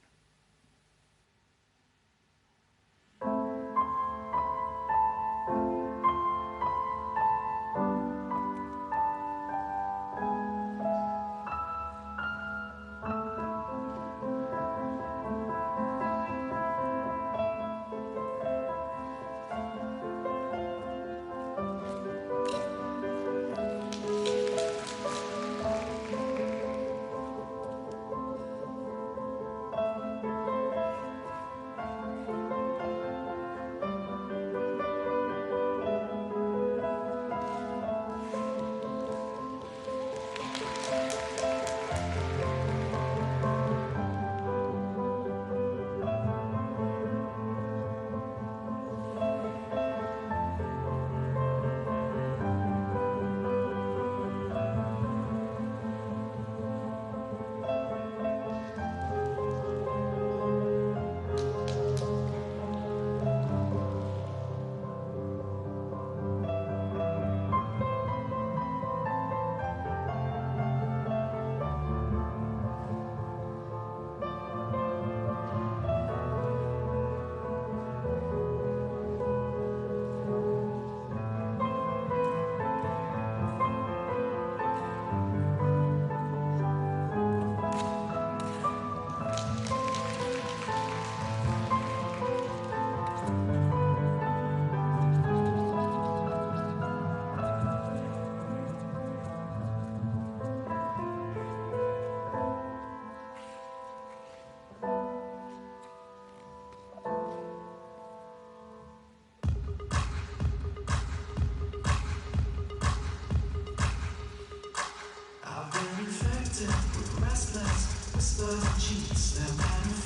With restless whispers and cheats that manifest.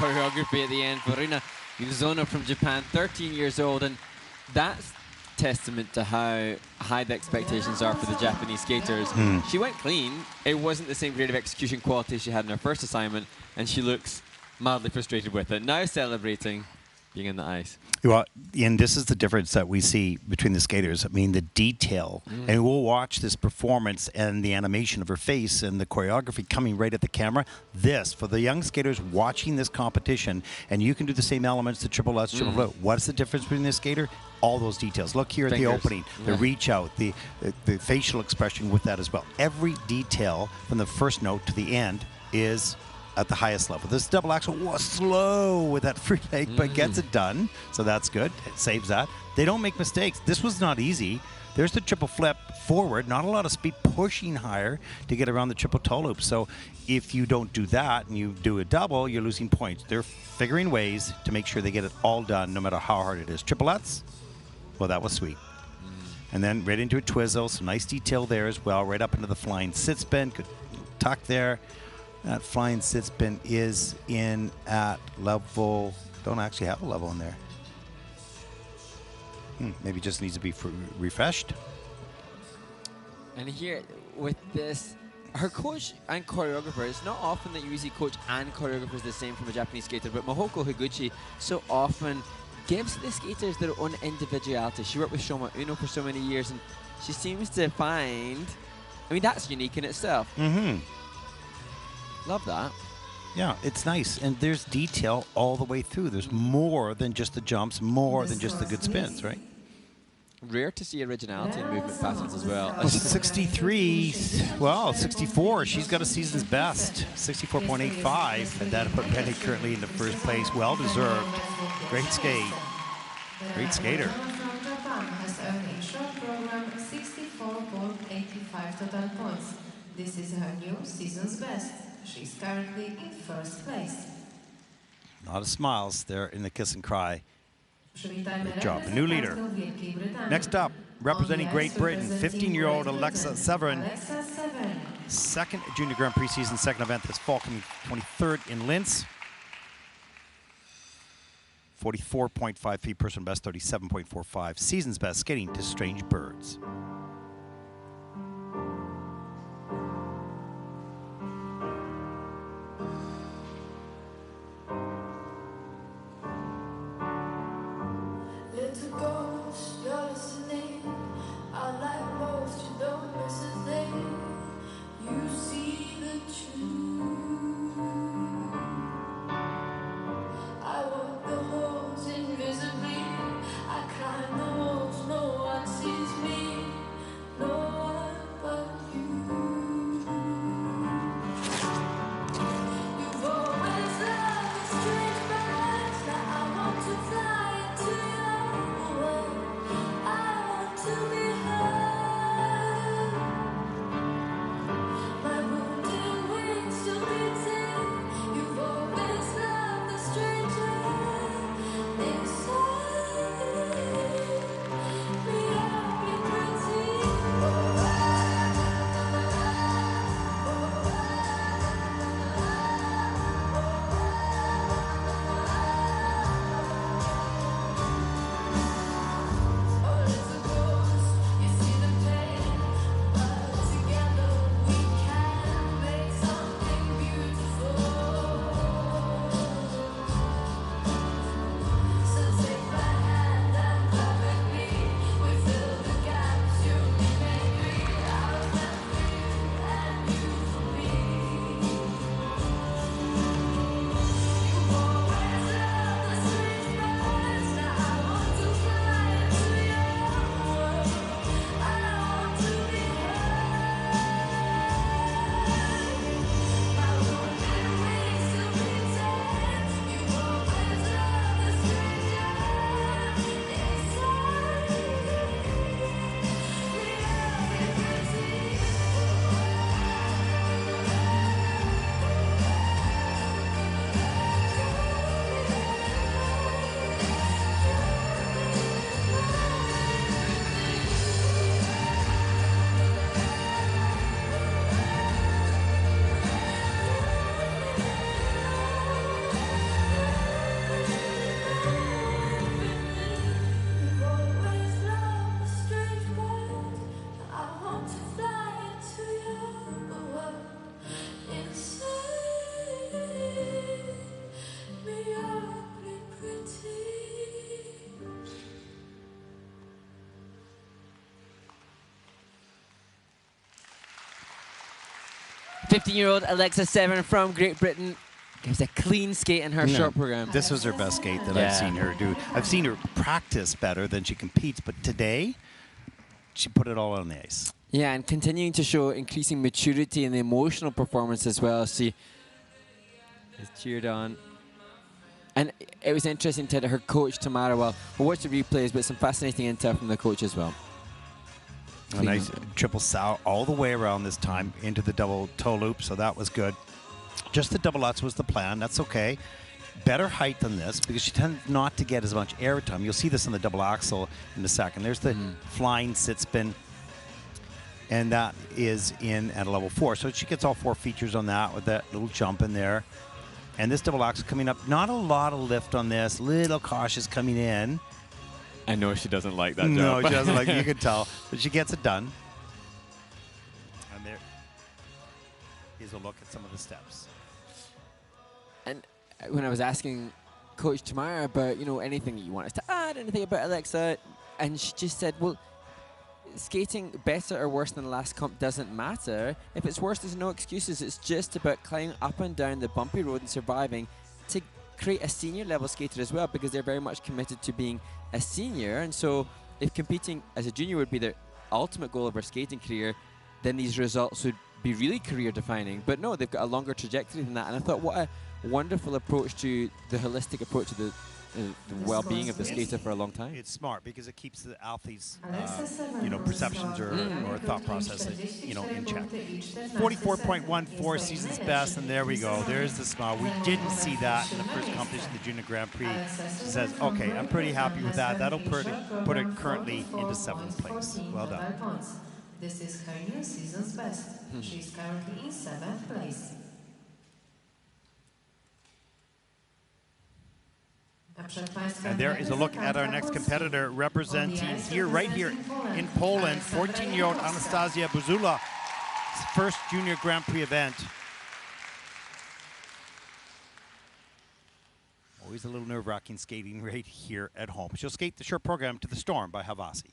choreography at the end for Rena Uzono from Japan, 13 years old, and that's testament to how high the expectations are for the Japanese skaters. She went clean. It wasn't the same grade of execution quality she had in her first assignment, and she looks mildly frustrated with it. Now celebrating being in the ice. Well, and this is the difference that we see between the skaters. I mean, the detail. And we'll watch this performance and the animation of her face and the choreography coming right at the camera. This, for the young skaters watching this competition, and you can do the same elements, the triple Lutz, triple flip. What's the difference between the skater? All those details. Look here at the opening, the reach out, the facial expression with that as well. Every detail from the first note to the end is at the highest level. This double axel was slow with that free leg, but gets it done, so that's good. It saves that. They don't make mistakes. This was not easy. There's the triple flip forward, not a lot of speed, pushing higher to get around the triple toe loop. So if you don't do that and you do a double, you're losing points. They're figuring ways to make sure they get it all done, no matter how hard it is. Triple Lutz, well, that was sweet. And then right into a twizzle, some nice detail there as well, right up into the flying sit spin. Good tuck there. That flying sit spin is in at level, don't actually have a level in there. Maybe just needs to be refreshed. And here, with this, her coach and choreographer, it's not often that you usually coach and choreographer is the same from a Japanese skater, but Mahoko Higuchi so often gives the skaters their own individuality. She worked with Shoma Uno for so many years, and she seems to find, I mean, that's unique in itself. Love that. Yeah, it's nice. And there's detail all the way through. There's more than just the jumps, more than just the good spins, right? Rare to see originality in movement patterns as well. 63, well, 64. She's got a season's best, 64.85. And that put Penny currently in the first place. Well deserved. Great skate. Great skater. From Japan has earned in short program 64.85 total points. This is her new season's best. She's currently in first place. A lot of smiles there in the kiss and cry. Great job. A new leader. Next up, representing Great Britain, 15-year-old Alexa Severin. Second Junior Grand Prix season, second event this fall, coming 23rd in Linz. 44.5 feet, personal best 37.45. Season's best, skating to Strange Birds. Invisibly, I climb the walls, no one sees me. 15-year-old Alexa Severn from Great Britain gives a clean skate in her short program. This was her best skate that I've seen her do. I've seen her practice better than she competes, but today she put it all on the ice. Yeah, and continuing to show increasing maturity in the emotional performance as well. She is cheered on. And it was interesting to her coach, Tamara, we'll watch the replays, but some fascinating intel from the coach as well. A nice triple sow all the way around this time into the double toe loop, so that was good. Just the double Lutz was the plan. That's okay. Better height than this because she tends not to get as much air time. You'll see this on the double axel in a second. There's the flying sit spin, and that is in at a level 4. So she gets all 4 features on that with that little jump in there. And this double axel coming up, not a lot of lift on this, little cautious coming in. I know she doesn't like that No, jump. she doesn't like it, you can tell. But she gets it done. And there is a look at some of the steps. And when I was asking Coach Tamara about, anything you want us to add, anything about Alexa, and she just said, well, skating better or worse than the last comp doesn't matter. If it's worse, there's no excuses. It's just about climbing up and down the bumpy road and surviving to create a senior level skater as well, because they're very much committed to being a senior. And so if competing as a junior would be their ultimate goal of their skating career, then these results would be really career defining. But no, they've got a longer trajectory than that. And I thought, what a wonderful approach to the holistic approach to the well-being of the skater for a long time. It's smart because it keeps the athletes, perceptions or thought process, in check. 44.14 season's best, and there we go. There's the smile. We didn't see that in the first competition, the Junior Grand Prix. She says, okay, I'm pretty happy with that. That'll put it currently into 7th place. Well done. This is her new season's best. She's currently in 7th place. And there is a look at our next competitor representing right here in Poland, 14-year-old Anastasia Buzula, first Junior Grand Prix event. Always a little nerve-wracking skating right here at home. She'll skate the short program To the Storm by Havasi.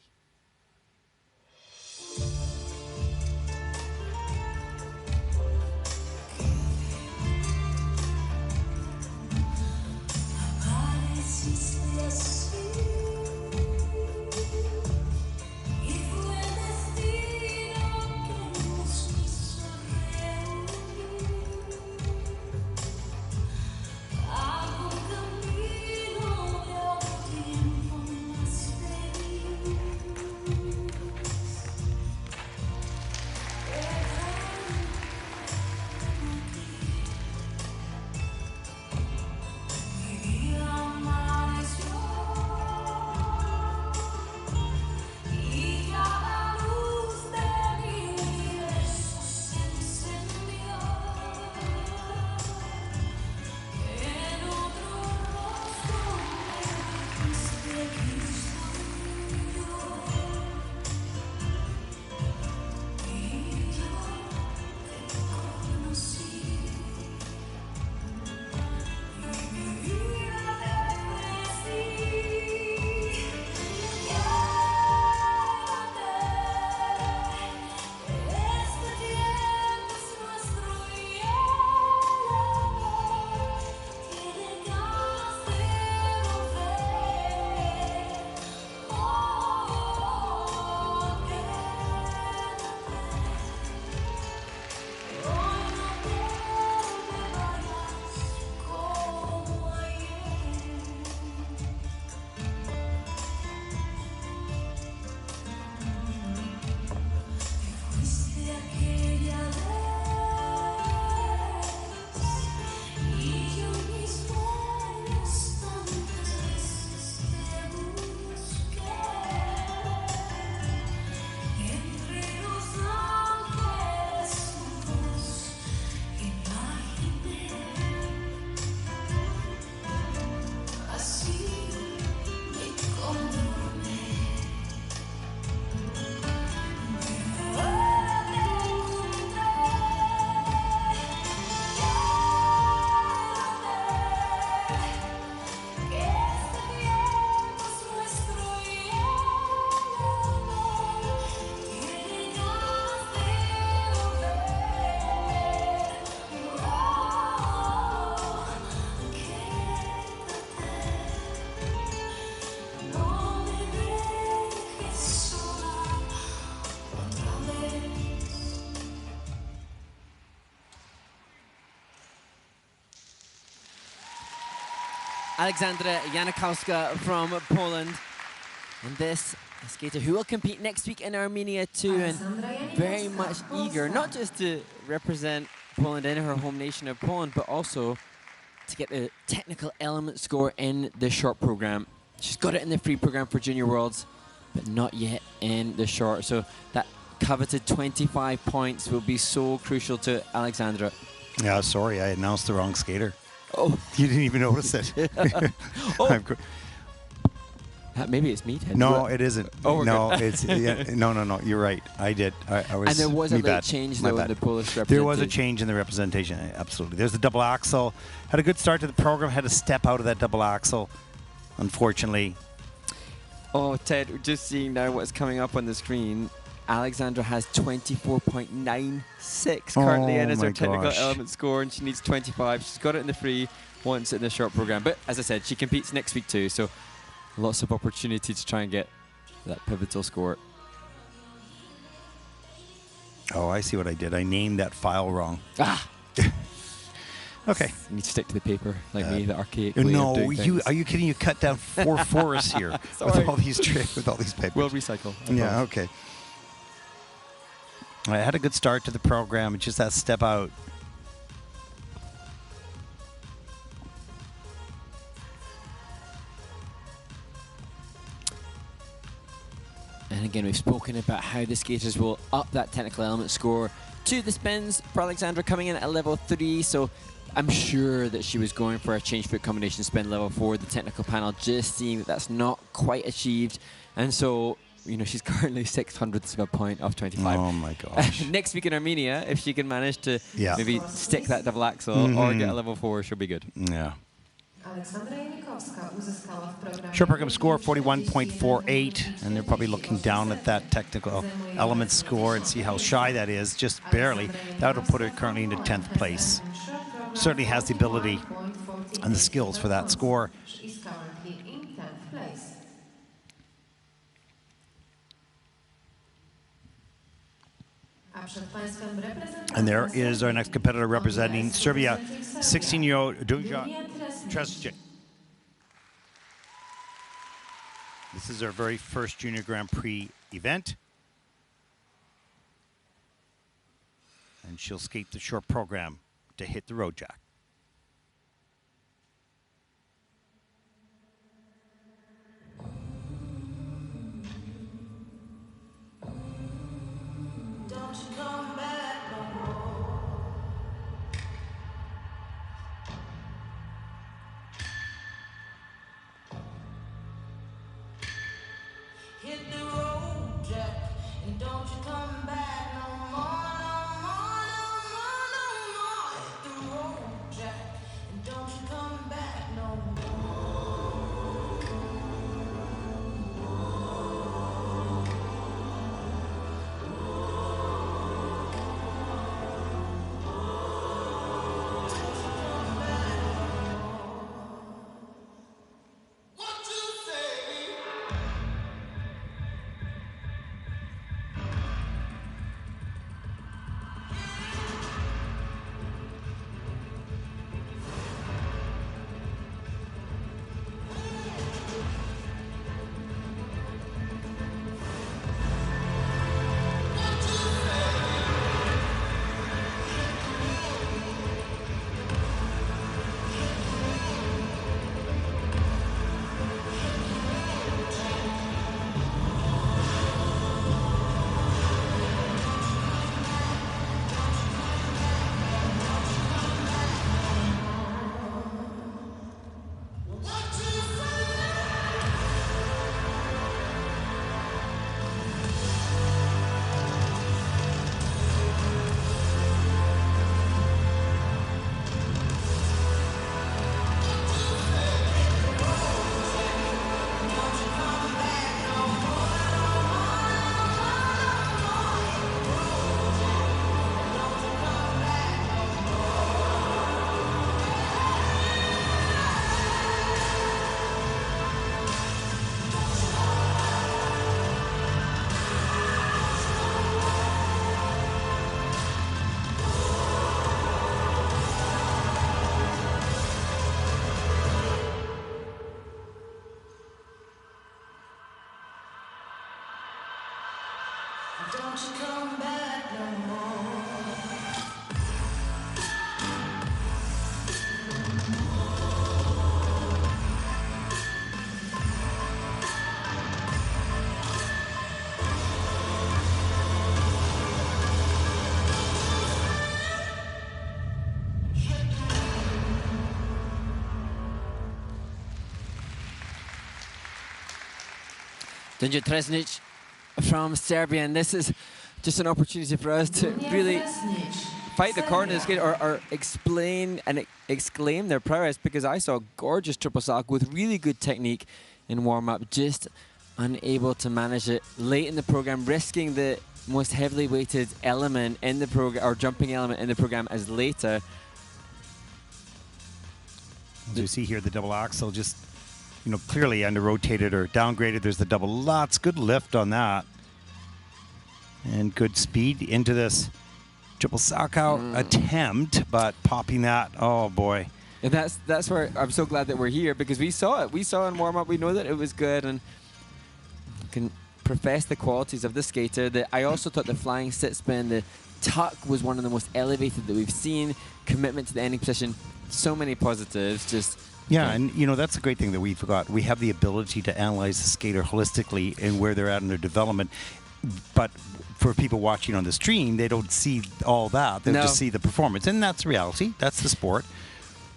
Aleksandra Janikowska from Poland. And this skater who will compete next week in Armenia too, and very much eager, not just to represent Poland in her home nation of Poland, but also to get the technical element score in the short program. She's got it in the free program for Junior Worlds, but not yet in the short. So that coveted 25 points will be so crucial to Aleksandra. Yeah, sorry, I announced the wrong skater. Oh, you didn't even notice it. Oh. Maybe it's me, Ted. No, it isn't. Oh, no, it's no. You're right. I did. I was. And there was a late bad. change My though in bad. the Polish representation. There was a change in the representation. Absolutely. There's the double axel. Had a good start to the program. Had to step out of that double axel. Unfortunately. Oh, Ted, we're just seeing now what's coming up on the screen. Alexandra has 24.96 currently in as her technical element score, and she needs 25. She's got it in the free, wants it in the short program. But as I said, she competes next week too, so lots of opportunity to try and get that pivotal score. Oh, I see what I did. I named that file wrong. Ah! Okay. You need to stick to the paper, like me, the archaic way of doing things. Are you kidding? You cut down 4 forests here with all these papers. We'll recycle. Yeah, okay. I had a good start to the program. It's just that step out. And again, we've spoken about how the skaters will up that technical element score to the spins for Alexandra coming in at a level 3. So I'm sure that she was going for a change foot combination spin level 4. The technical panel just seeing that that's not quite achieved. And so, you know, she's currently 600ths of a point off 25. Oh my gosh. Next week in Armenia, if she can manage to maybe stick that double axel or get a level 4, she'll be good. Yeah. Short program score 41.48, and they're probably looking down at that technical element score and see how shy that is, just barely. That would put her currently into 10th place. Certainly has the ability and the skills for that score. And there is our next competitor representing Serbia, 16-year-old Dunja Tesic. This is our very first Junior Grand Prix event. And she'll skate the short program to hit the road jack. Hit the road, Jack, and don't you come back no more, no more, no more, no more. Hit the road, Jack, and don't you come back no Don't you come back no more. Dunja Tesic from Serbia, and this is just an opportunity for us to really fight the corners or explain and exclaim their prowess, because I saw a gorgeous triple salchow with really good technique in warm-up, just unable to manage it late in the program, risking the most heavily weighted element in the program, or jumping element in the program, as later. As you see here, the double axel just, you know, clearly under-rotated or downgraded. There's the double Lutz. Good lift on that. And good speed into this triple salchow attempt, but popping that, oh boy. And that's where I'm so glad that we're here, because we saw it. We saw in warm-up. We know that it was good, and can profess the qualities of the skater. I also thought the flying sit spin, the tuck, was one of the most elevated that we've seen. Commitment to the ending position. So many positives. Just yeah, and you know, that's the great thing that we forgot. We have the ability to analyze the skater holistically and where they're at in their development. But for people watching on the stream, they don't see all that. They just see the performance. And that's reality. That's the sport.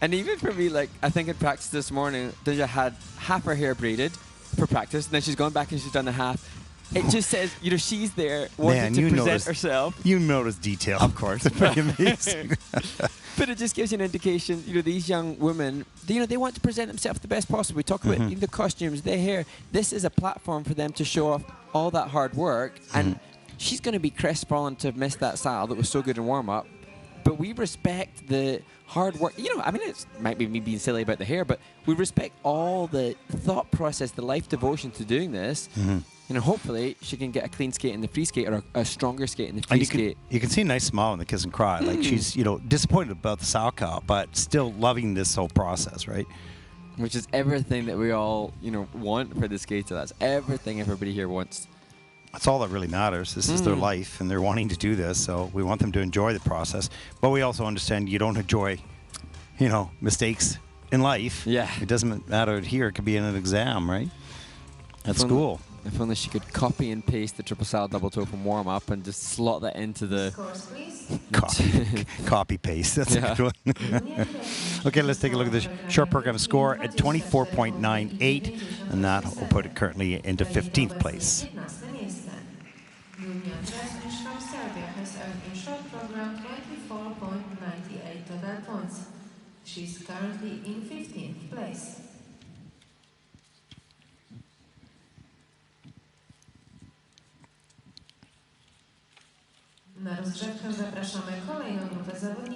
And even for me, like, I think in practice this morning, Dunja had half her hair braided for practice, and then she's gone back and she's done the half. It just says, you know, she's there wanting to present herself. You notice detail. Of course. It's pretty amazing. But it just gives you an indication, you know, these young women, they want to present themselves the best possible. We talk about the costumes, their hair. This is a platform for them to show off all that hard work. And she's going to be crestfallen to have missed that style that was so good in warm-up. But we respect the hard work. You know, I mean, it might be me being silly about the hair, but we respect all the thought process, the life devotion to doing this. You know, hopefully she can get a clean skate in the free skate, or a stronger skate in the free skate. You can see a nice smile in the kiss and cry. Like, she's, you know, disappointed about the salchow, but still loving this whole process, right? Which is everything that we all, you know, want for the skater. That's everything everybody here wants. That's all that really matters. This is their life, and they're wanting to do this, so we want them to enjoy the process. But we also understand you don't enjoy, you know, mistakes in life. Yeah. It doesn't matter here. It could be in an exam, right? At school. If only she could copy and paste the triple salchow double toe from warm-up and just slot that into the... Scores, please. Copy paste. That's a good one. Okay, let's take a look at the short program score at 24.98, and that will put it currently into 15th place. Lenia Kiland from Serbia has earned in short program 24.98 total points. She's currently in 15th place. Well,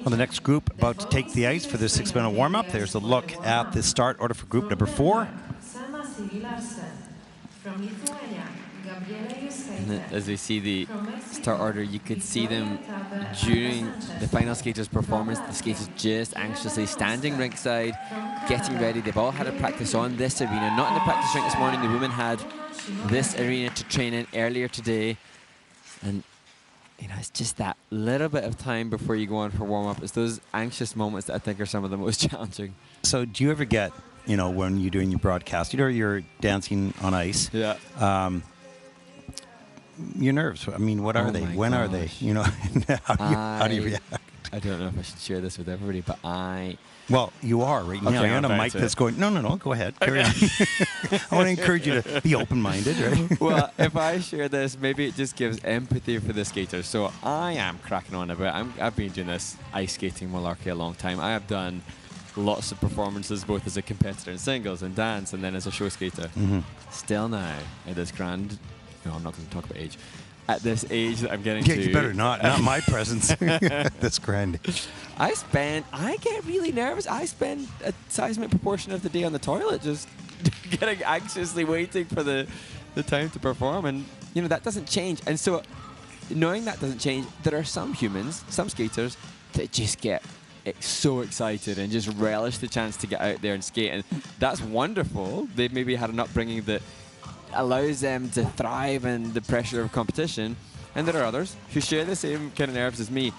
the next group about to take the ice for their 6-minute warm-up. There's a look at the start order for group number 4. Selma Larson from Lithuania. And as we see the start order, you could see them during the final skaters' performance. The skaters just anxiously standing ringside, getting ready. They've all had a practice on this arena. Not in the practice rink this morning. The women had this arena to train in earlier today. And you know, it's just that little bit of time before you go on for warm-up. It's those anxious moments that I think are some of the most challenging. So do you ever get, you know, when you're doing your broadcast, you know, you're dancing on ice. Yeah. Your nerves, I mean, what are they? When are they? You know, how do you react? I don't know if I should share this with everybody, but Well, you are right now. You're on a mic that's going, no, go ahead. Carry on. I want to encourage you to be open-minded, right? Well, if I share this, maybe it just gives empathy for the skaters. So I am cracking on about it. I've been doing this ice skating malarkey a long time. I have done lots of performances, both as a competitor in singles and dance, and then as a show skater. Still now, at this grand... No, I'm not going to talk about age. At this age that I'm getting to... Yeah, you better not. Not my presence. That's grand. I get really nervous. I spend a seismic proportion of the day on the toilet just getting anxiously waiting for the time to perform. And, you know, that doesn't change. And so, knowing that doesn't change, there are some humans, some skaters, that just get so excited and just relish the chance to get out there and skate. And that's wonderful. They've maybe had an upbringing that allows them to thrive in the pressure of competition. And there are others who share the same kind of nerves as me.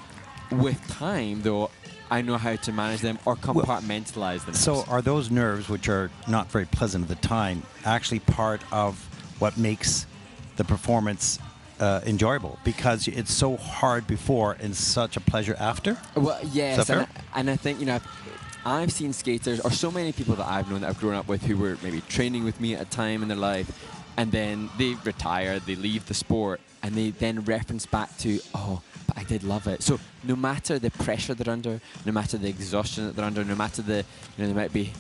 With time, though, I know how to manage them or compartmentalize them. So are those nerves, which are not very pleasant at the time, actually part of what makes the performance enjoyable? Because it's so hard before and such a pleasure after? Well, yes. Is that fair? And I think, I've seen skaters, or so many people that I've known that I've grown up with who were maybe training with me at a time in their life, and then they retire, they leave the sport, and they then reference back to, oh, but I did love it. So no matter the pressure they're under, no matter the exhaustion that they're under, no matter they might be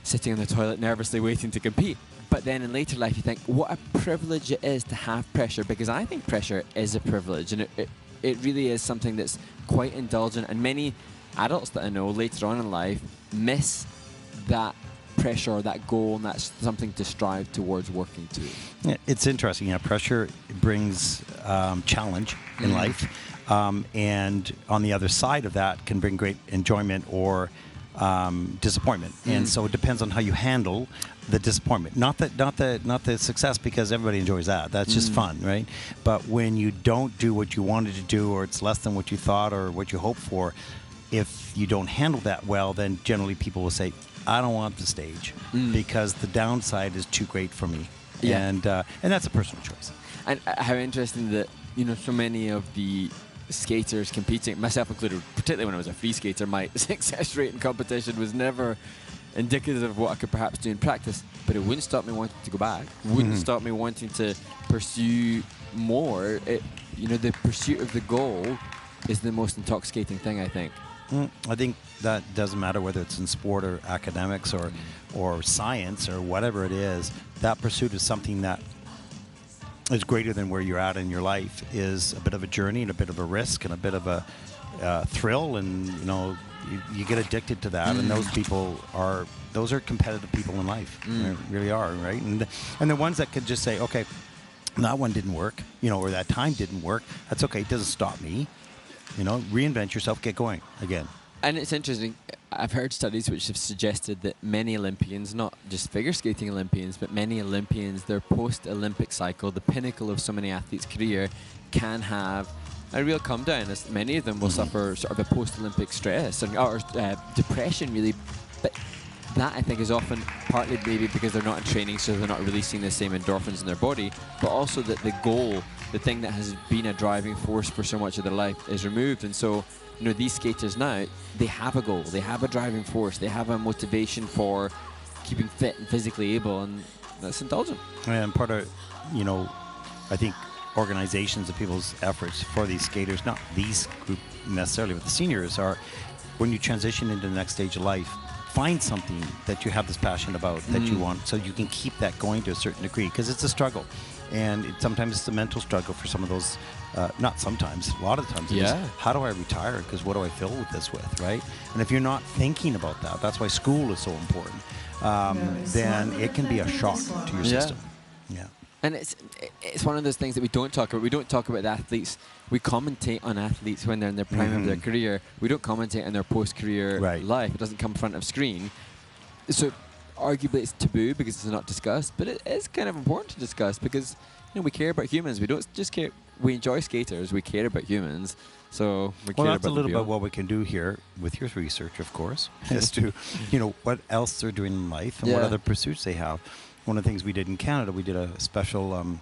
sitting on the toilet nervously waiting to compete, but then in later life you think, what a privilege it is to have pressure, because I think pressure is a privilege, and it really is something that's quite indulgent, and many adults that I know later on in life miss that pressure or that goal, and that's something to strive towards working to. Yeah, it's interesting. Pressure brings challenge in life, and on the other side of that can bring great enjoyment or disappointment. And so it depends on how you handle the disappointment. Not the success, because everybody enjoys that. That's just fun, right? But when you don't do what you wanted to do, or it's less than what you thought or what you hoped for, if you don't handle that well, then generally people will say, I don't want the stage because the downside is too great for me. Yeah. And that's a personal choice. And how interesting that, so many of the skaters competing, myself included, particularly when I was a free skater, my success rate in competition was never indicative of what I could perhaps do in practice, but it wouldn't stop me wanting to go back, wouldn't stop me wanting to pursue more. The pursuit of the goal is the most intoxicating thing, I think. I think that doesn't matter whether it's in sport or academics or science or whatever it is. That pursuit is something that is greater than where you're at in your life, is a bit of a journey and a bit of a risk and a bit of a thrill, and you get addicted to that. And those are competitive people in life. They really are, right? And the ones that could just say, okay, that one didn't work, or that time didn't work. That's okay. It doesn't stop me. Reinvent yourself, get going again. And it's interesting, I've heard studies which have suggested that many Olympians, not just figure skating Olympians, but many Olympians, their post-Olympic cycle, the pinnacle of so many athletes' career, can have a real come down, as many of them will suffer sort of a post-Olympic stress or depression, really. But that, I think, is often partly maybe because they're not in training, so they're not releasing the same endorphins in their body, but also that the goal, the thing that has been a driving force for so much of their life, is removed. And so, these skaters now, they have a goal, they have a driving force, they have a motivation for keeping fit and physically able, and that's indulgent. And part of, I think organizations and people's efforts for these skaters, not these group necessarily, but the seniors, are when you transition into the next stage of life, find something that you have this passion about that you want, so you can keep that going to a certain degree, because it's a struggle. And sometimes it's a mental struggle for some of those, not sometimes, a lot of the times. It is, how do I retire? Because what do I fill this with, right? And if you're not thinking about that, that's why school is so important, then it can be a shock to your system. Yeah. And it's one of those things that we don't talk about. We don't talk about the athletes. We commentate on athletes when they're in their prime of their career. We don't commentate on their post-career life. It doesn't come in front of screen. So arguably it's taboo because it's not discussed, but it is kind of important to discuss because we care about humans. We don't just care. We enjoy skaters. We care about humans. So we care that's about a little bit what we can do here with your research, of course, as to what else they're doing in life and what other pursuits they have. One of the things we did in Canada, we did a special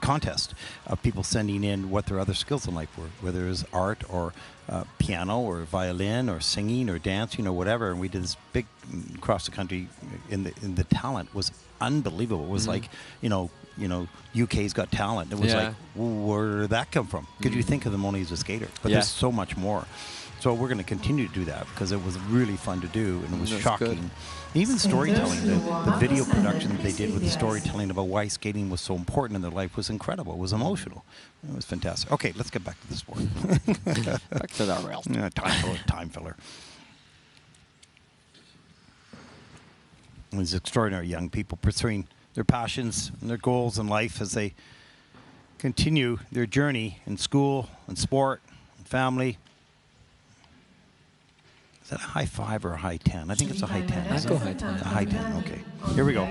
contest of people sending in what their other skills in life were, whether it was art or piano or violin or singing or dance, whatever. And we did this big across the country, in the talent was unbelievable. It was like, UK's Got Talent. It was like, where did that come from? Because you think of them only as a skater, but there's so much more. So we're going to continue to do that because it was really fun to do, and it was shocking. Good. Even storytelling, the video production that they did with the storytelling about why skating was so important in their life was incredible. It was emotional. It was fantastic. Okay, let's get back to the sport. Back to the rails. Time filler. These extraordinary young people pursuing their passions and their goals in life as they continue their journey in school and sport and family. Is that a high 5 or a high 10? I think it's a high 10. I'd go high 10. A high 10, okay. Here we go.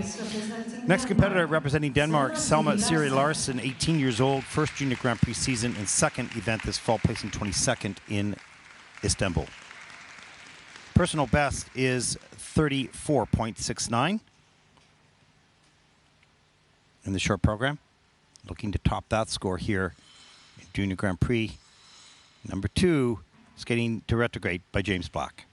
Next competitor representing Denmark, Selma Larson, 18 years old, first Junior Grand Prix season and second event this fall, placing 22nd in Istanbul. Personal best is 34.69 in the short program. Looking to top that score here in Junior Grand Prix. Number 2, Skating to Retrograde by James Black.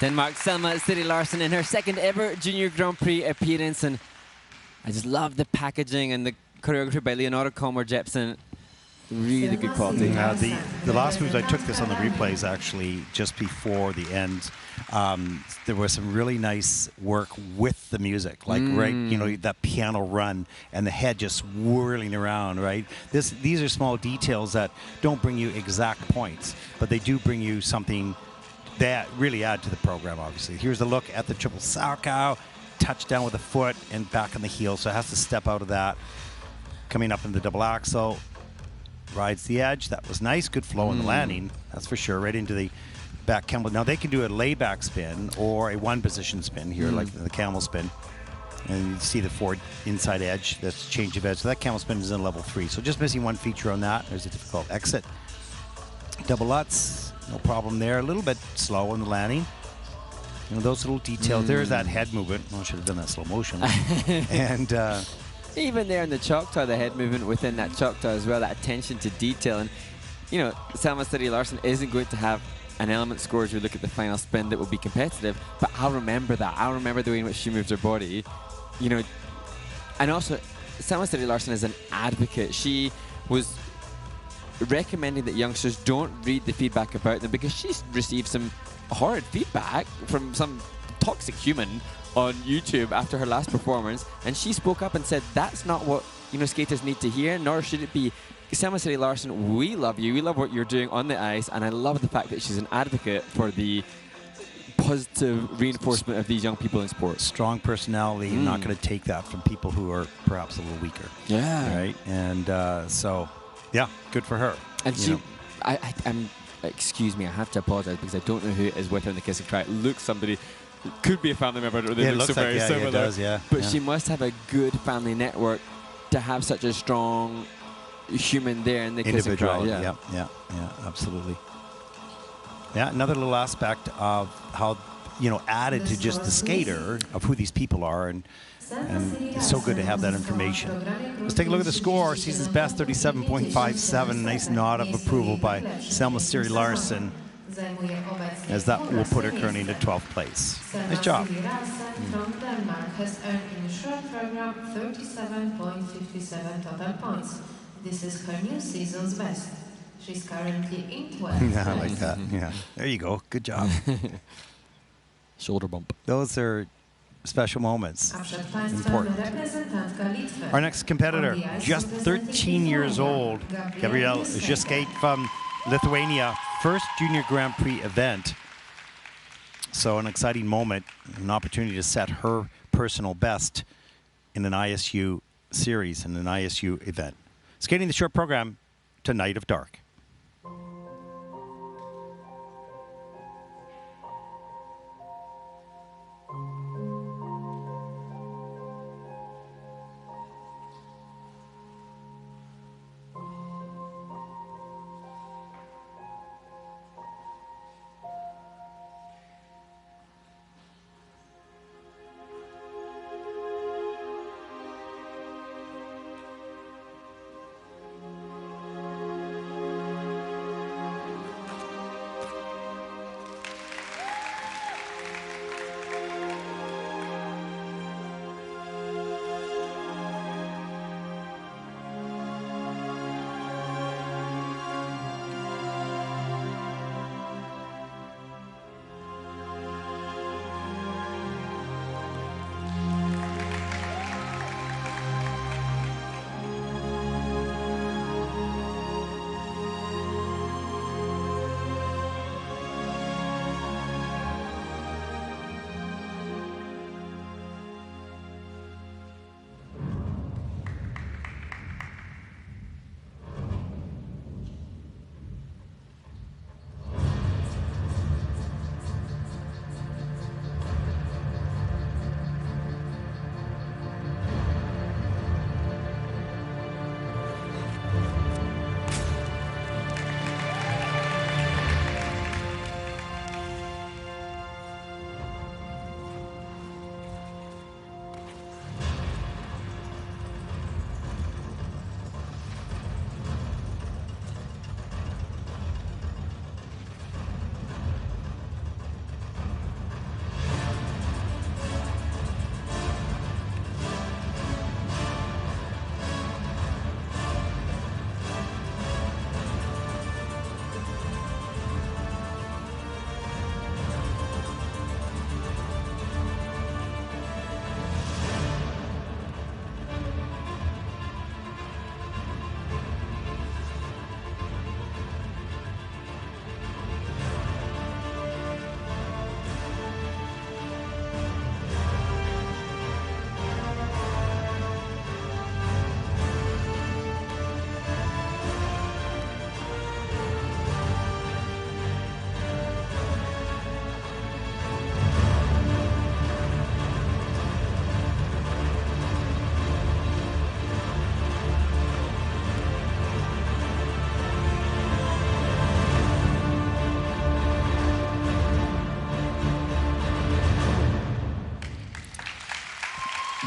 Denmark's Selma Larson in her second ever Junior Grand Prix appearance, and I just love the packaging and the choreography by Leonardo Kalmar Jepsen. Really good quality. The last moves, I took this on the replays actually just before the end. There was some really nice work with the music, like right, you know, that piano run and the head just whirling around, right? These are small details that don't bring you exact points, but they do bring you something that really add to the program, obviously. Here's a look at the triple Sauerkau, touchdown with the foot and back on the heel, so it has to step out of that. Coming up in the double axel, rides the edge. That was nice, good flow in the landing, that's for sure, right into the back camel. Now they can do a layback spin or a one position spin here, like the camel spin. And you see the forward inside edge, that's change of edge. So that camel spin is in level 3. So just missing one feature on that. There's a difficult exit. Double Lutz, no problem there. A little bit slow on the landing. You know, those little details. There's that head movement. Oh, I should have done that slow motion. And even there in the Choctaw, the head movement within that Choctaw as well, that attention to detail. And, you know, Selma Larson isn't going to have an element score as we look at the final spin that will be competitive, but I'll remember that. I'll remember the way in which she moves her body. You know, and also, Selma Larson is an advocate. She was recommending that youngsters don't read the feedback about them because she's received some horrid feedback from some toxic human on YouTube after her last performance, and she spoke up and said that's not what skaters need to hear, nor should it be. Selma Larson, we love you. We love what you're doing on the ice, and I love the fact that she's an advocate for the positive reinforcement of these young people in sports. Strong personality, not going to take that from people who are perhaps a little weaker. Yeah. Right? And so, yeah, good for her. And I'm excuse me, I have to apologize because I don't know who is with her in the kissing try. It looks somebody, could be a family member, or they look so very similar. It does, yeah. But she must have a good family network to have such a strong human there in the kissing try. Yeah, absolutely. Yeah, another little aspect of how, added to just the skater of who these people are, and it's so good to have that information. Let's take a look at the score. Season's best, 37.57. Nice nod of approval by Selma Larson, as that will put her currently into 12th place. Nice job. From Denmark has earned in the short program 37.57 total points. This is her new season's best. She's currently in 12th. Yeah, I like that. Yeah. There you go. Good job. Shoulder bump. Those are special moments. Important. Our next competitor, just 13 years old, Gabrielle Jate from Lithuania. First Junior Grand Prix event. So an exciting moment, an opportunity to set her personal best in an ISU series, in an ISU event. Skating the short program to Night of Dark.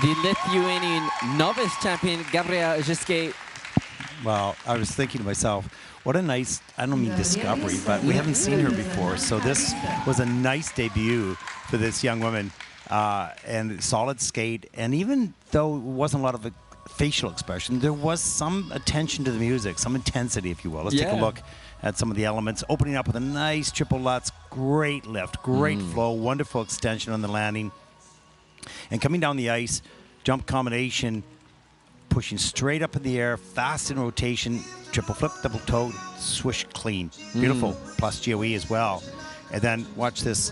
The Lithuanian novice champion, Gabrielle Jate. Well, I was thinking to myself, what a nice, I don't mean discovery, but we haven't seen her before. So this was a nice debut for this young woman, and solid skate. And even though it wasn't a lot of facial expression, there was some attention to the music, some intensity, if you will. Let's take a look at some of the elements, opening up with a nice triple Lutz, great lift, great flow, wonderful extension on the landing. And coming down the ice, jump combination, pushing straight up in the air, fast in rotation, triple flip, double toe, swish clean. Beautiful, plus GOE as well. And then watch this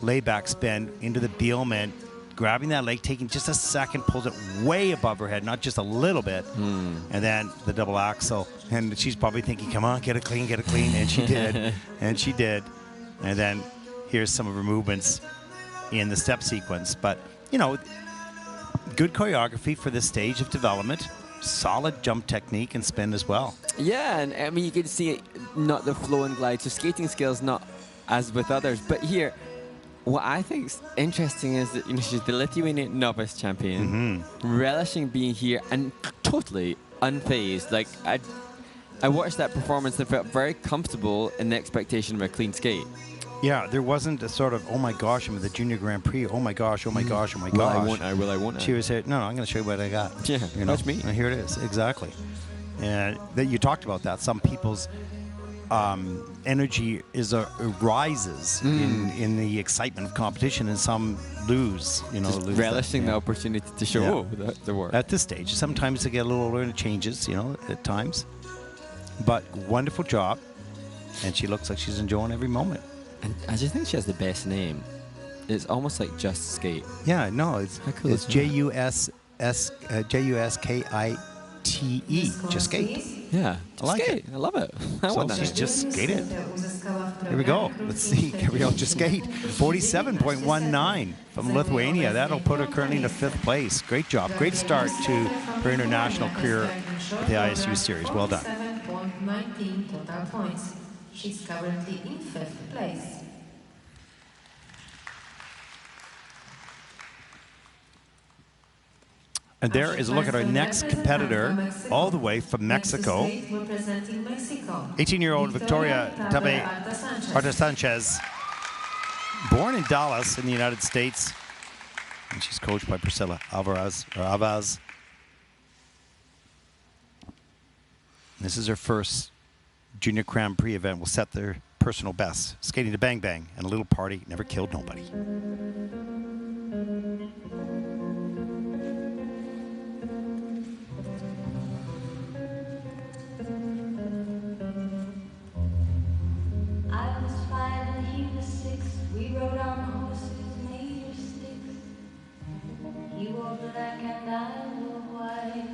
layback spin into the Bielman, grabbing that leg, taking just a second, pulls it way above her head, not just a little bit. And then the double axel. And she's probably thinking, come on, get it clean. And she did. And she did. And then here's some of her movements in the step sequence. But, you know, good choreography for this stage of development. Solid jump technique and spin as well. Yeah, and I mean, you can see not the flow and glide, so skating skills not as with others. But here, what I think is interesting is that, you know, she's the Lithuanian novice champion, relishing being here and totally unfazed. Like, I watched that performance and felt very comfortable in the expectation of a clean skate. Yeah, there wasn't a sort of, oh my gosh, I'm at the Junior Grand Prix. Oh my gosh, oh my gosh, oh my gosh. Will I won't I? She was here, no, I'm going to show you what I got. Yeah, you know? that's me. And here it is, exactly. And that you talked about that. Some people's energy rises in the excitement of competition, and some lose, you know. Just relishing the opportunity to show the work. At this stage, sometimes they get a little older and it changes, you know, at times. But wonderful job, and she looks like she's enjoying every moment. And I just think she has the best name. It's almost like Just Skate. Yeah, no, it's cool it's Juskite, Just Skate. Yeah, I like skate. it. I love it. I want that. She's just skated. Here we go. Let's see, Gabrielle Jate, 47.19 from Lithuania. That'll put her currently in 5th place. Great job. Great start to her international career with the ISU series. Well done. 7.19 total points. She's currently in 5th place. And there is a look at our next competitor, all the way from Mexico. 18-year-old Victoria Tabe Arta Sanchez, born in Dallas in the United States. And she's coached by Priscilla Avaz. This is her first Junior Grand Prix event. Will set their personal best. Skating to Bang Bang and a little party never killed nobody. I was 5 and he was 6. We rode on horses made of sticks. He wore black and I wore white.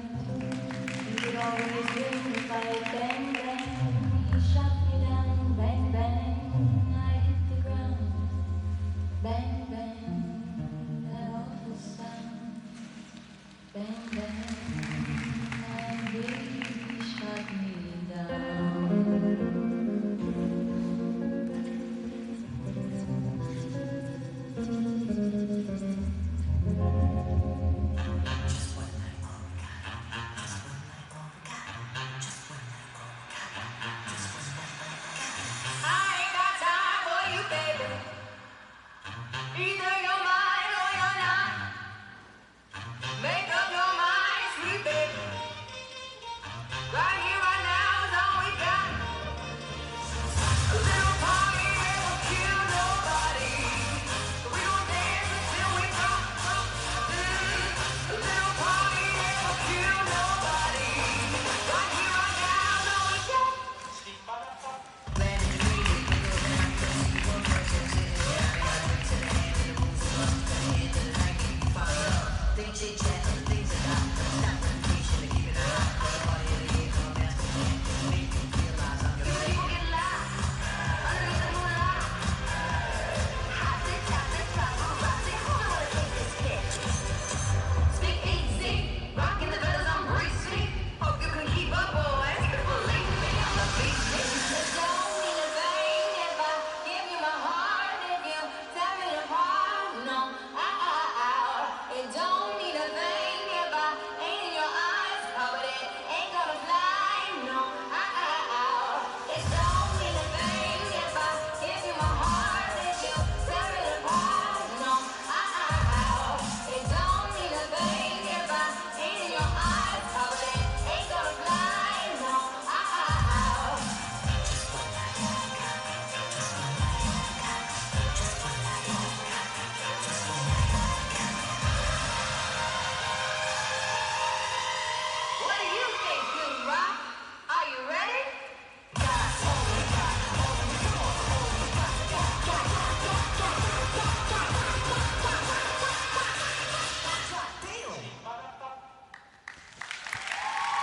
He would always win the fight. Bang, bang. He shot me down. Bang, bang. I hit the ground. Bang, bang. That awful sound. Bang, bang. And baby shot me down.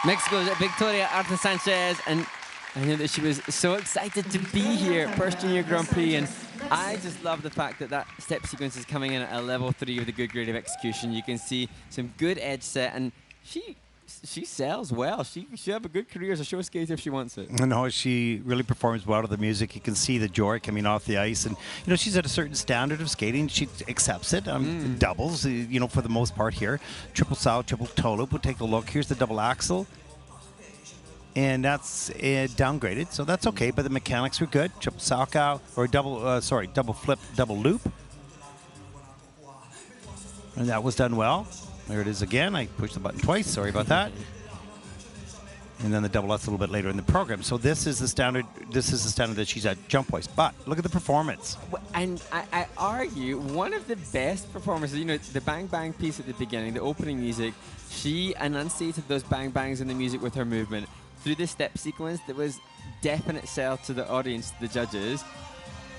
Mexico's Victoria Arta Sanchez, and I know that she was so excited to be here, first Junior Grand Prix, and I just love the fact that that step sequence is coming in at a level 3 with a good grade of execution. You can see some good edge set, and she sells well. She have a good career as a show skater if she wants it. No, she really performs well to the music. You can see the joy coming off the ice, and you know she's at a certain standard of skating. She accepts it. Doubles, you know, for the most part here. Triple sow, triple toe loop. We'll take a look. Here's the double axel, and that's downgraded, so that's okay. But the mechanics were good. Triple sow cow or double flip, double loop, and that was done well. There it is again. I pushed the button twice. Sorry about that. And then the double Lutz a little bit later in the program. So this is the standard. This is the standard that she's at jump wise. But look at the performance. And I argue one of the best performances. You know, the bang bang piece at the beginning, the opening music. She enunciated those bang bangs in the music with her movement through the step sequence. That was definite sell to the audience, the judges.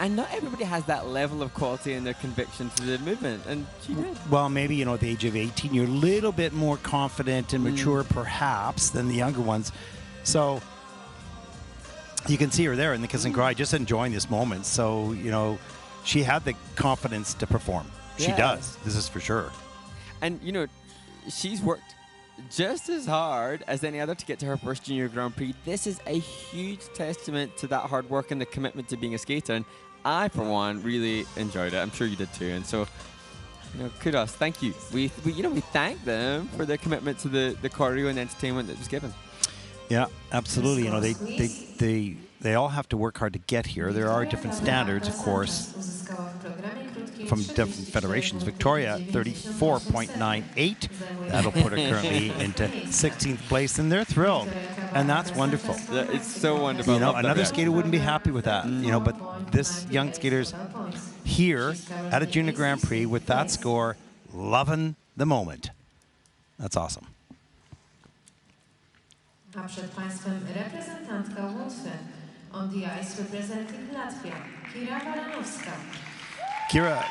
And not everybody has that level of quality in their conviction to the movement, and she did. Well, maybe, you know, at the age of 18, you're a little bit more confident and mature, perhaps, than the younger ones. So you can see her there in the kiss and cry, just enjoying this moment. So, you know, she had the confidence to perform. She does. This is for sure. And, you know, she's worked just as hard as any other to get to her first Junior Grand Prix. This is a huge testament to that hard work and the commitment to being a skater. And I, for one, really enjoyed it. I'm sure you did too. And so, you know, kudos. Thank you. We thank them for their commitment to the choreo and entertainment that was given. Yeah, absolutely. You know, they all have to work hard to get here. There are different standards, of course, from different federations. Victoria, 34.98. That'll put her currently into 16th place, and they're thrilled, and that's wonderful. Yeah, it's so wonderful. You know, another skater wouldn't be happy with that. You know, but this young skater's here at a Junior Grand Prix with that score, loving the moment. That's awesome. A przed Państwem reprezentantka Łotwy. On the ice representing Latvia, Kira Baranowska. Kira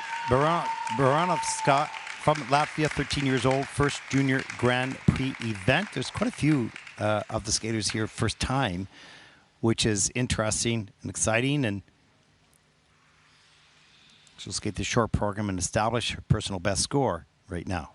Baranowska from Latvia, 13 years old, first Junior Grand Prix event. There's quite a few of the skaters here first time, which is interesting and exciting. And she'll skate the short program and establish her personal best score right now.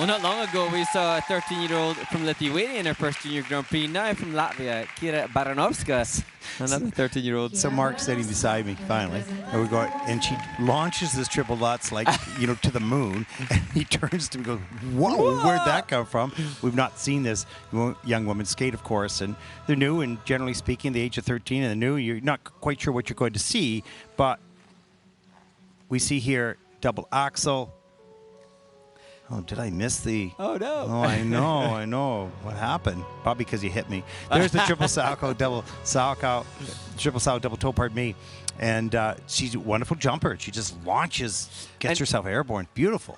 Well, not long ago, we saw a 13-year-old from Lithuania in her first Junior Grand Prix. Now from Latvia, Kira Baranovska, another 13-year-old. So Mark's sitting beside me, finally. And we go, and she launches this triple Lutz like, to the moon. And he turns to me and goes, whoa, where'd that come from? We've not seen this young woman skate, of course. And they're new, and generally speaking, the age of 13 and the new, you're not quite sure what you're going to see. But we see here double axel. Oh, did I miss the... Oh, no. Oh, I know. What happened? Probably because you hit me. There's the triple salchow, triple salchow, double toe, pardon me. And she's a wonderful jumper. She just launches, gets herself airborne. Beautiful.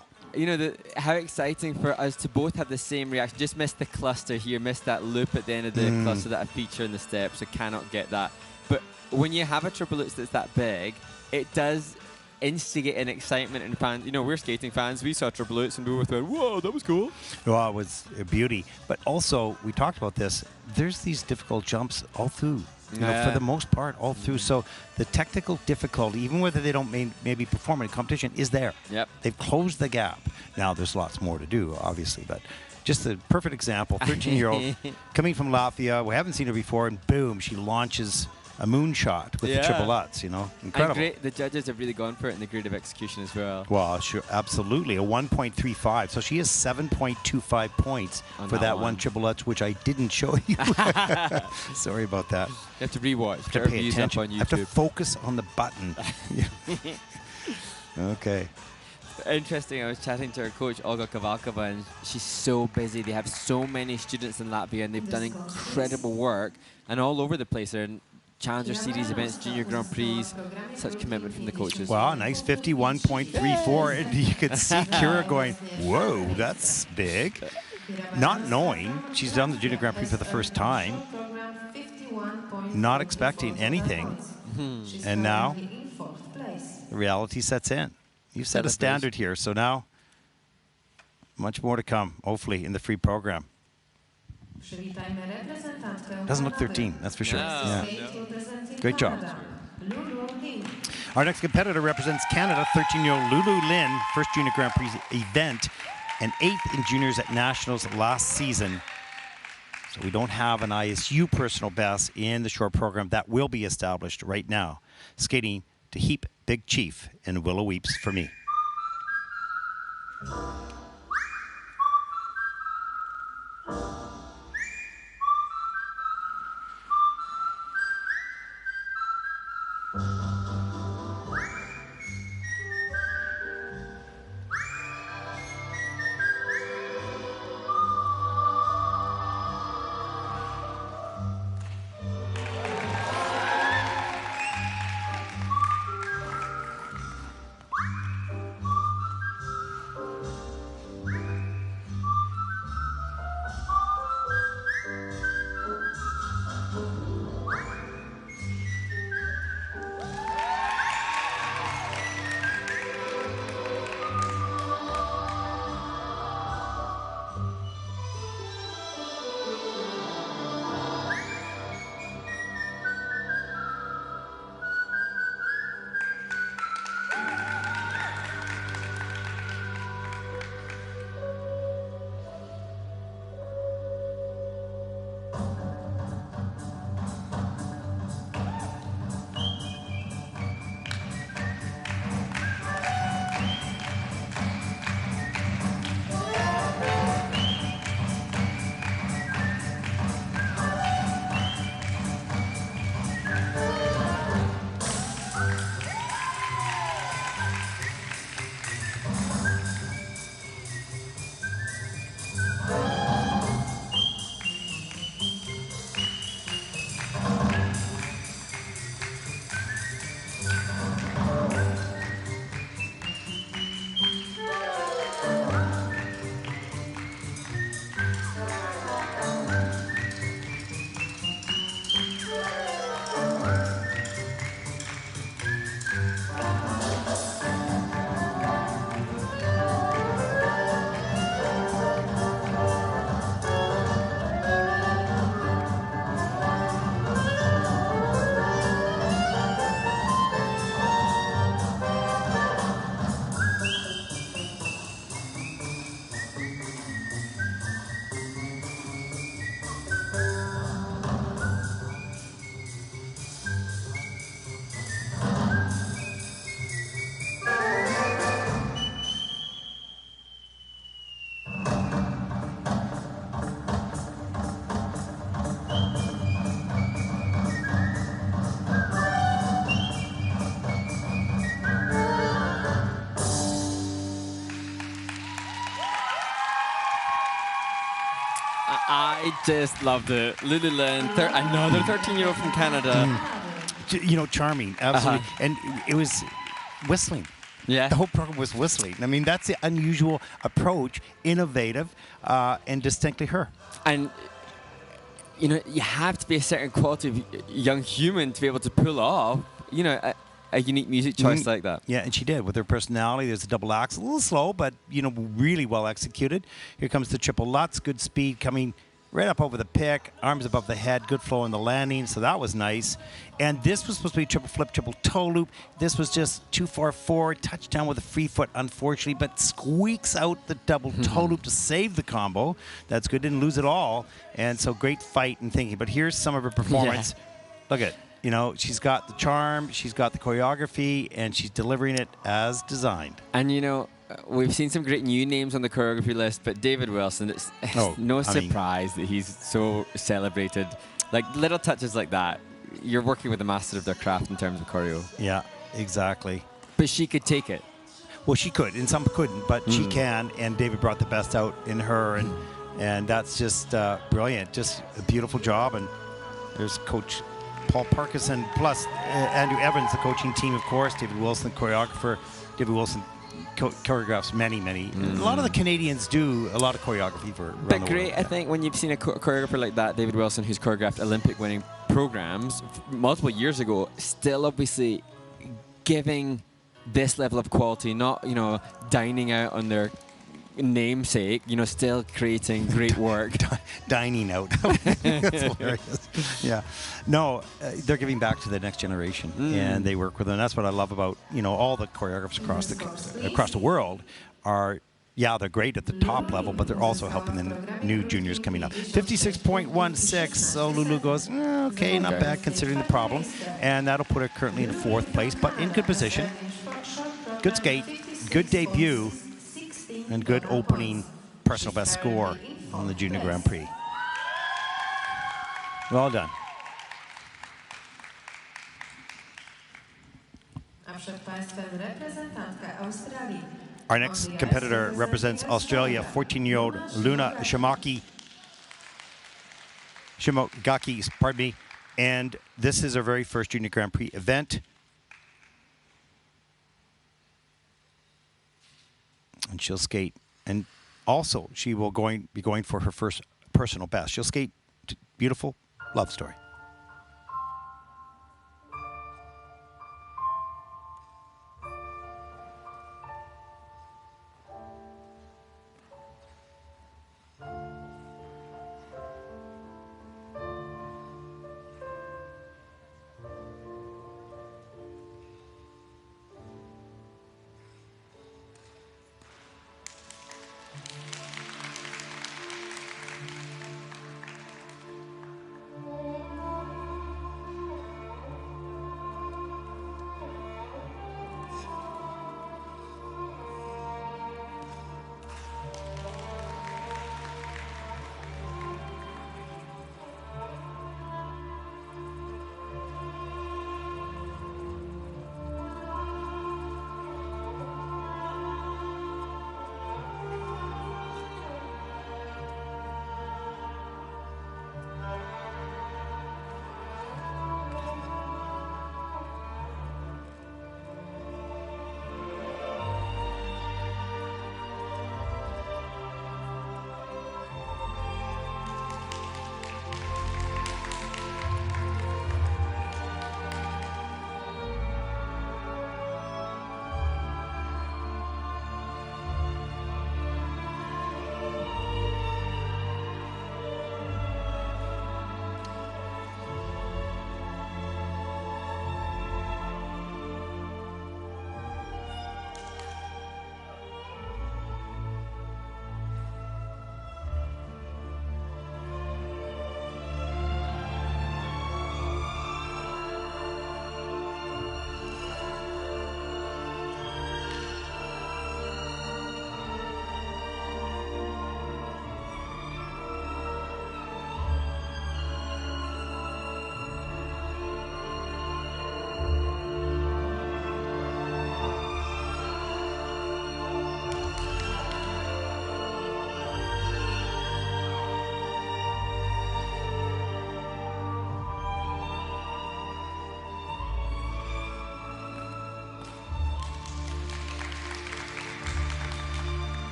How exciting for us to both have the same reaction. Just missed the cluster here, missed that loop at the end of the cluster that I feature in the steps, so cannot get that. But when you have a triple lutz that's that big, it does instigate an excitement in fans. We're skating fans. We saw triple lutz and we were like, whoa, that was cool. Well, it was a beauty. But also, we talked about this, there's these difficult jumps all through. For the most part, all through. So the technical difficulty, even whether they don't maybe perform in a competition, is there. Yep. They've closed the gap. Now, there's lots more to do, obviously, but just a perfect example. 13-year-old coming from Latvia. We haven't seen her before, and boom, she launches a moonshot with the triple Lutz, Incredible. And the judges have really gone for it in the grade of execution as well. Well, sure, absolutely. A 1.35. So she has 7.25 points for that one triple Lutz, which I didn't show you. Sorry about that. You have to rewatch. Have to pay attention. Up on YouTube. I have to focus on the button. Okay. Interesting. I was chatting to her coach, Olga Kavalkova, and she's so busy. They have so many students in Latvia, and they've done incredible work and all over the place. They're in Challenger Series events, Junior Grand Prix, such commitment from the coaches. Wow, nice 51.34. And you could see Kira going, whoa, that's big. Not knowing she's done the Junior Grand Prix for the first time, not expecting anything. And now the reality sets in. You've set a standard here, so now much more to come, hopefully, in the free program. Doesn't look 13, that's for sure. No. Great job. Our next competitor represents Canada, 13-year-old Lulu Lynn, first Junior Grand Prix event, and 8th in juniors at Nationals last season. So we don't have an ISU personal best in the short program. That will be established right now. Skating to Heap Big Chief in Willow Weeps for me. I just loved it. Lulu Lynn, another 13-year-old from Canada. You know, charming, absolutely. And it was whistling. Yeah. The whole program was whistling. I mean, that's the unusual approach, innovative, and distinctly her. And, you know, you have to be a certain quality of young human to be able to pull off, you know, a unique music choice like that. Yeah, and she did with her personality. There's a double axe, a little slow, but, you know, really well executed. Here comes the triple Lutz, good speed coming right up over the pick, arms above the head, good flow in the landing, so that was nice. And this was supposed to be triple flip, triple toe loop. This was just 2-4-4, touchdown with a free foot, unfortunately, but squeaks out the double toe loop to save the combo. That's good, didn't lose it all. And so great fight and thinking. But here's some of her performance. Look at it. You know, she's got the charm, she's got the choreography, and she's delivering it as designed. And, you know, we've seen some great new names on the choreography list, but David Wilson, it's no surprise that he's so celebrated. Like, little touches like that, you're working with a master of their craft in terms of choreo. Yeah, exactly. But she could take it. Well, she could, and some couldn't, but she can, and David brought the best out in her, and that's just brilliant. Just a beautiful job, and there's Coach Paul Parkinson, plus Andrew Evans, the coaching team, of course, David Wilson, choreographer. David Wilson choreographs many. A lot of the Canadians do a lot of choreography for around But the great, world. I think, when you've seen a choreographer like that, David Wilson, who's choreographed Olympic-winning programs multiple years ago, still obviously giving this level of quality, not, you know, dining out on their namesake, you know, still creating great work. Dining out. That's hilarious. Yeah. No, they're giving back to the next generation, and they work with them. That's what I love about, you know, all the choreographers across the world are, yeah, they're great at the top level, but they're also helping the new juniors coming up. 56.16, so Lulu goes, okay, not bad considering the problem, and that'll put her currently in 4th place, but in good position. Good skate, good debut, and good opening personal best score on the Junior Grand Prix. Well done. Our next competitor represents Australia, 14-year-old Luna Shimogaki, pardon me, and this is her very first Junior Grand Prix event. And she'll skate, and also she will be going for her first personal best. She'll skate beautiful love story.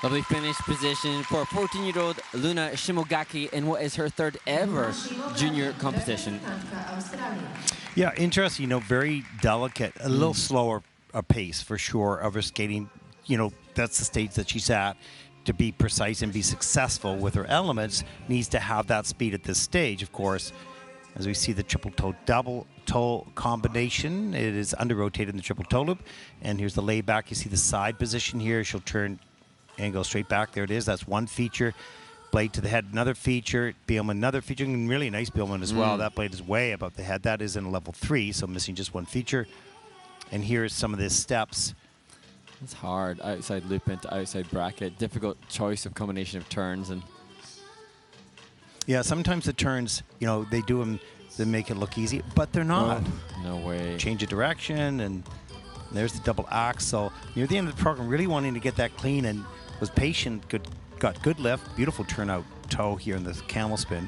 Lovely finish position for 14-year-old Luna Shimogaki in what is her third ever junior competition. Yeah, interesting. Very delicate, a little slower pace for sure of her skating. That's the stage that she's at. To be precise and be successful with her elements, needs to have that speed at this stage, of course. As we see the triple toe, double toe combination, it is under rotated in the triple toe loop. And here's the layback. You see the side position here. She'll turn and go straight back. There it is. That's one feature. Blade to the head, another feature. Bielman, another feature. And really nice Bielman as well. That blade is way above the head. That is in level 3, so missing just one feature. And here's some of the steps. It's hard. Outside loop into outside bracket. Difficult choice of combination of turns. And yeah, sometimes the turns, they do them to make it look easy, but they're not. Oh, no way. Change of direction, and there's the double axel. Near the end of the program, really wanting to get that clean and was patient. Got good lift. Beautiful turnout toe here in the camel spin.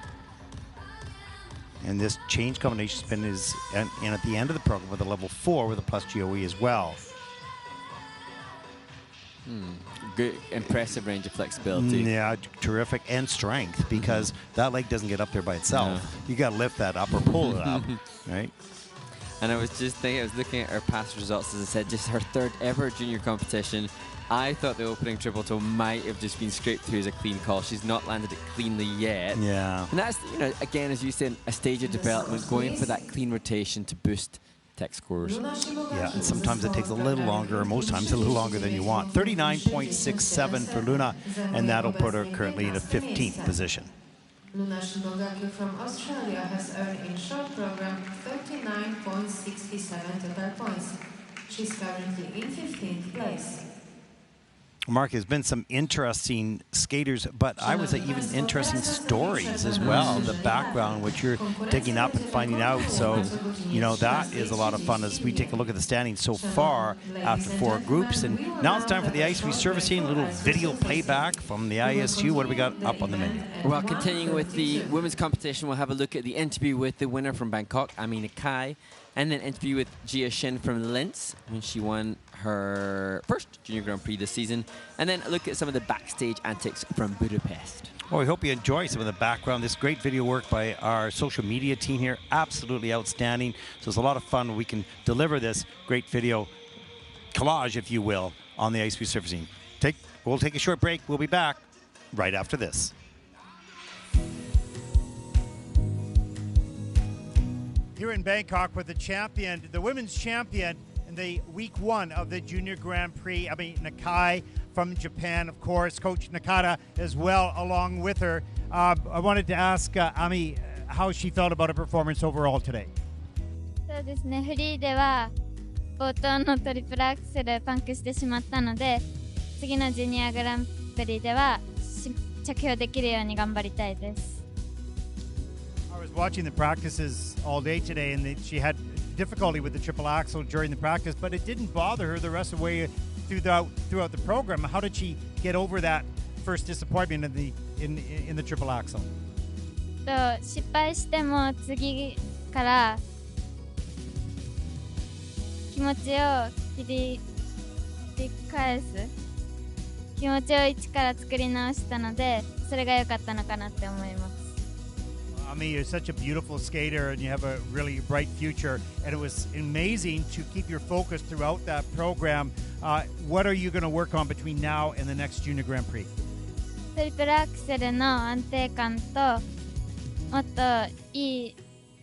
And this change combination spin is and at the end of the program with a level 4 with a plus GOE as well. Good, impressive range of flexibility. Yeah, terrific, and strength, because that leg doesn't get up there by itself. No. You got to lift that up or pull it up, right? And I was just thinking, I was looking at her past results, as I said, just her third ever junior competition. I thought the opening triple toe might have just been scraped through as a clean call. She's not landed it cleanly yet. Yeah. And that's, again, as you said, a stage of development, going for that clean rotation to boost tech scores. Yeah, and sometimes it takes a little longer, or most times a little longer than you want. 39.67 for Luna, and that'll put her currently in a 15th position. Luna Shimogaki from Australia has earned in short program 39.67 total points. She's currently in 15th place. Mark, there's been some interesting skaters, but I would say even interesting stories as well, the background, which you're digging up and finding out. So, that is a lot of fun as we take a look at the standings so far after 4 groups. And now it's time for the ice resurfacing, a little video playback from the ISU. What do we got up on the menu? Well, continuing with the women's competition, we'll have a look at the interview with the winner from Bangkok, Amina Kai, and then interview with Cio Jen from Linz, when she won her first Junior Grand Prix this season, and then a look at some of the backstage antics from Budapest. Well, we hope you enjoy some of the background. This great video work by our social media team here, absolutely outstanding. So it's a lot of fun when we can deliver this great video collage, if you will, on the ice resurfacing. We'll take a short break. We'll be back right after this. Here in Bangkok with the women's champion in the week 1 of the Junior Grand Prix, Ami Nakai from Japan, of course, Coach Nakata as well along with her. I wanted to ask Ami how she felt about her performance overall today. そうですね、フリーでは冒頭のトリプルアクセルパンクしてしまったので、次のジュニアグランプリでは着氷できるように頑張りたいです。I was watching the practices all day today, and she had difficulty with the triple axel during the practice, but it didn't bother her the rest of the way throughout the program. How did she get over that first disappointment in the triple axel? 失敗しても次から気持ちを切り返す気持ちを一から作り直したので、それが良かったのかなって思います。Ami, you're such a beautiful skater, and you have a really bright future, and it was amazing to keep your focus throughout that program. What are you going to work on between now and the next Junior Grand Prix? トリプルアクセルの安定感ともっといい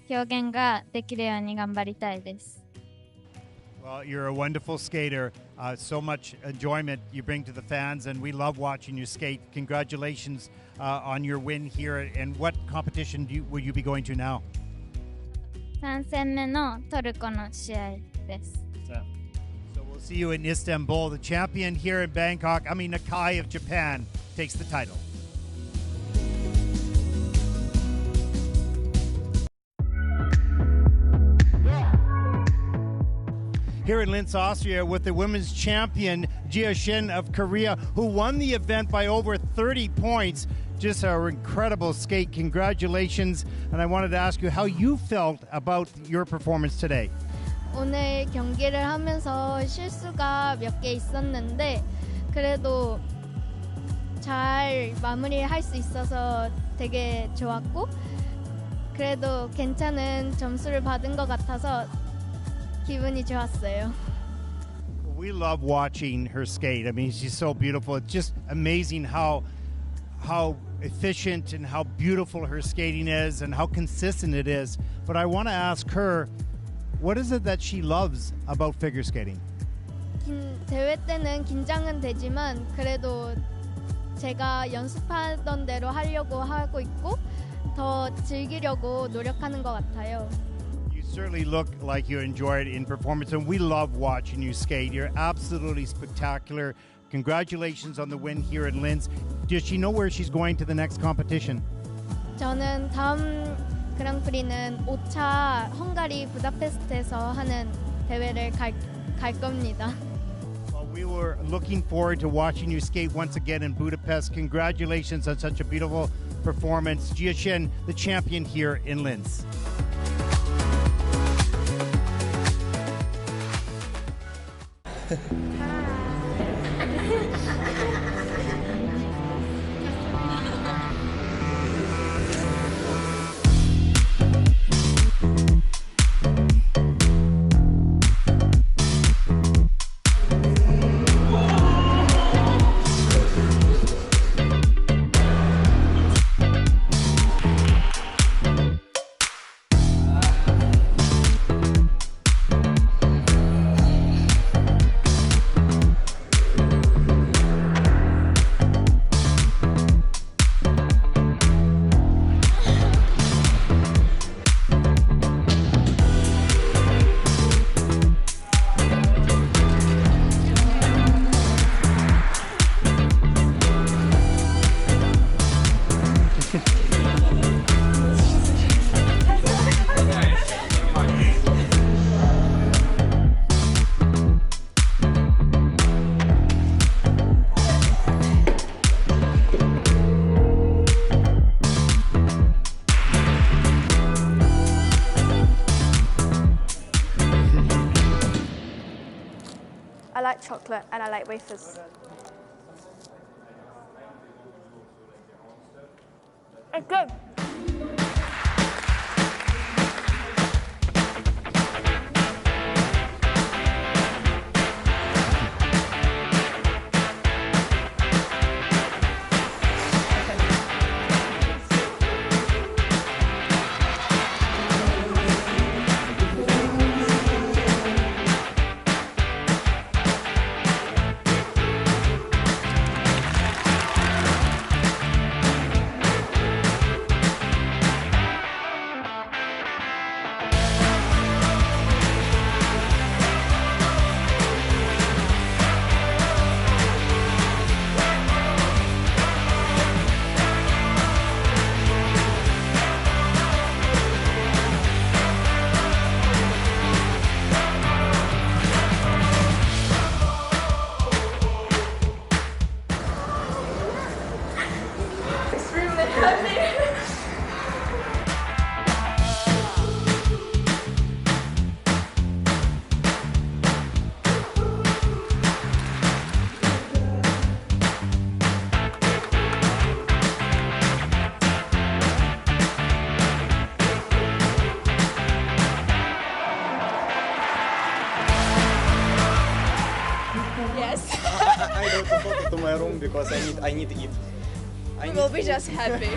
表現ができるように頑張りたいです。Well, you're a wonderful skater. So much enjoyment you bring to the fans, and we love watching you skate. Congratulations on your win here. And what competition will you be going to now? 3戦目のトルコの試合です。So we'll see you in Istanbul. The champion here in Bangkok, Ami Nakai of Japan, takes the title. Here in Linz, Austria, with the women's champion, Cio Jen of Korea, who won the event by over 30 points. Just an incredible skate. Congratulations. And I wanted to ask you how you felt about your performance today. 오늘 경기를 하면서 실수가 몇 개 있었는데 그래도 잘 마무리할 수 있어서 되게 좋았고 그래도 괜찮은 점수를 받은 것 같아서 기분이 좋았어요. We love watching her skate. I mean, she's so beautiful. It's just amazing how efficient and how beautiful her skating is and how consistent it is. But I want to ask her, what is it that she loves about figure skating? 대회 때는 긴장은 되지만 그래도 제가 연습하던 대로 하려고 하고 있고 더 즐기려고 노력하는 것 같아요. You certainly look like you enjoyed in performance, and we love watching you skate. You're absolutely spectacular. Congratulations on the win here in Linz. Does she know where she's going to the next competition? 저는 다음 그랑프리는 5차 헝가리 부다페스트에서 하는 대회를 갈 겁니다. Well, we were looking forward to watching you skate once again in Budapest. Congratulations on such a beautiful performance. Cio Jen, the champion here in Linz. I like chocolate and I like wafers. It's good. I don't go to my room because I need to eat. We will be just happy.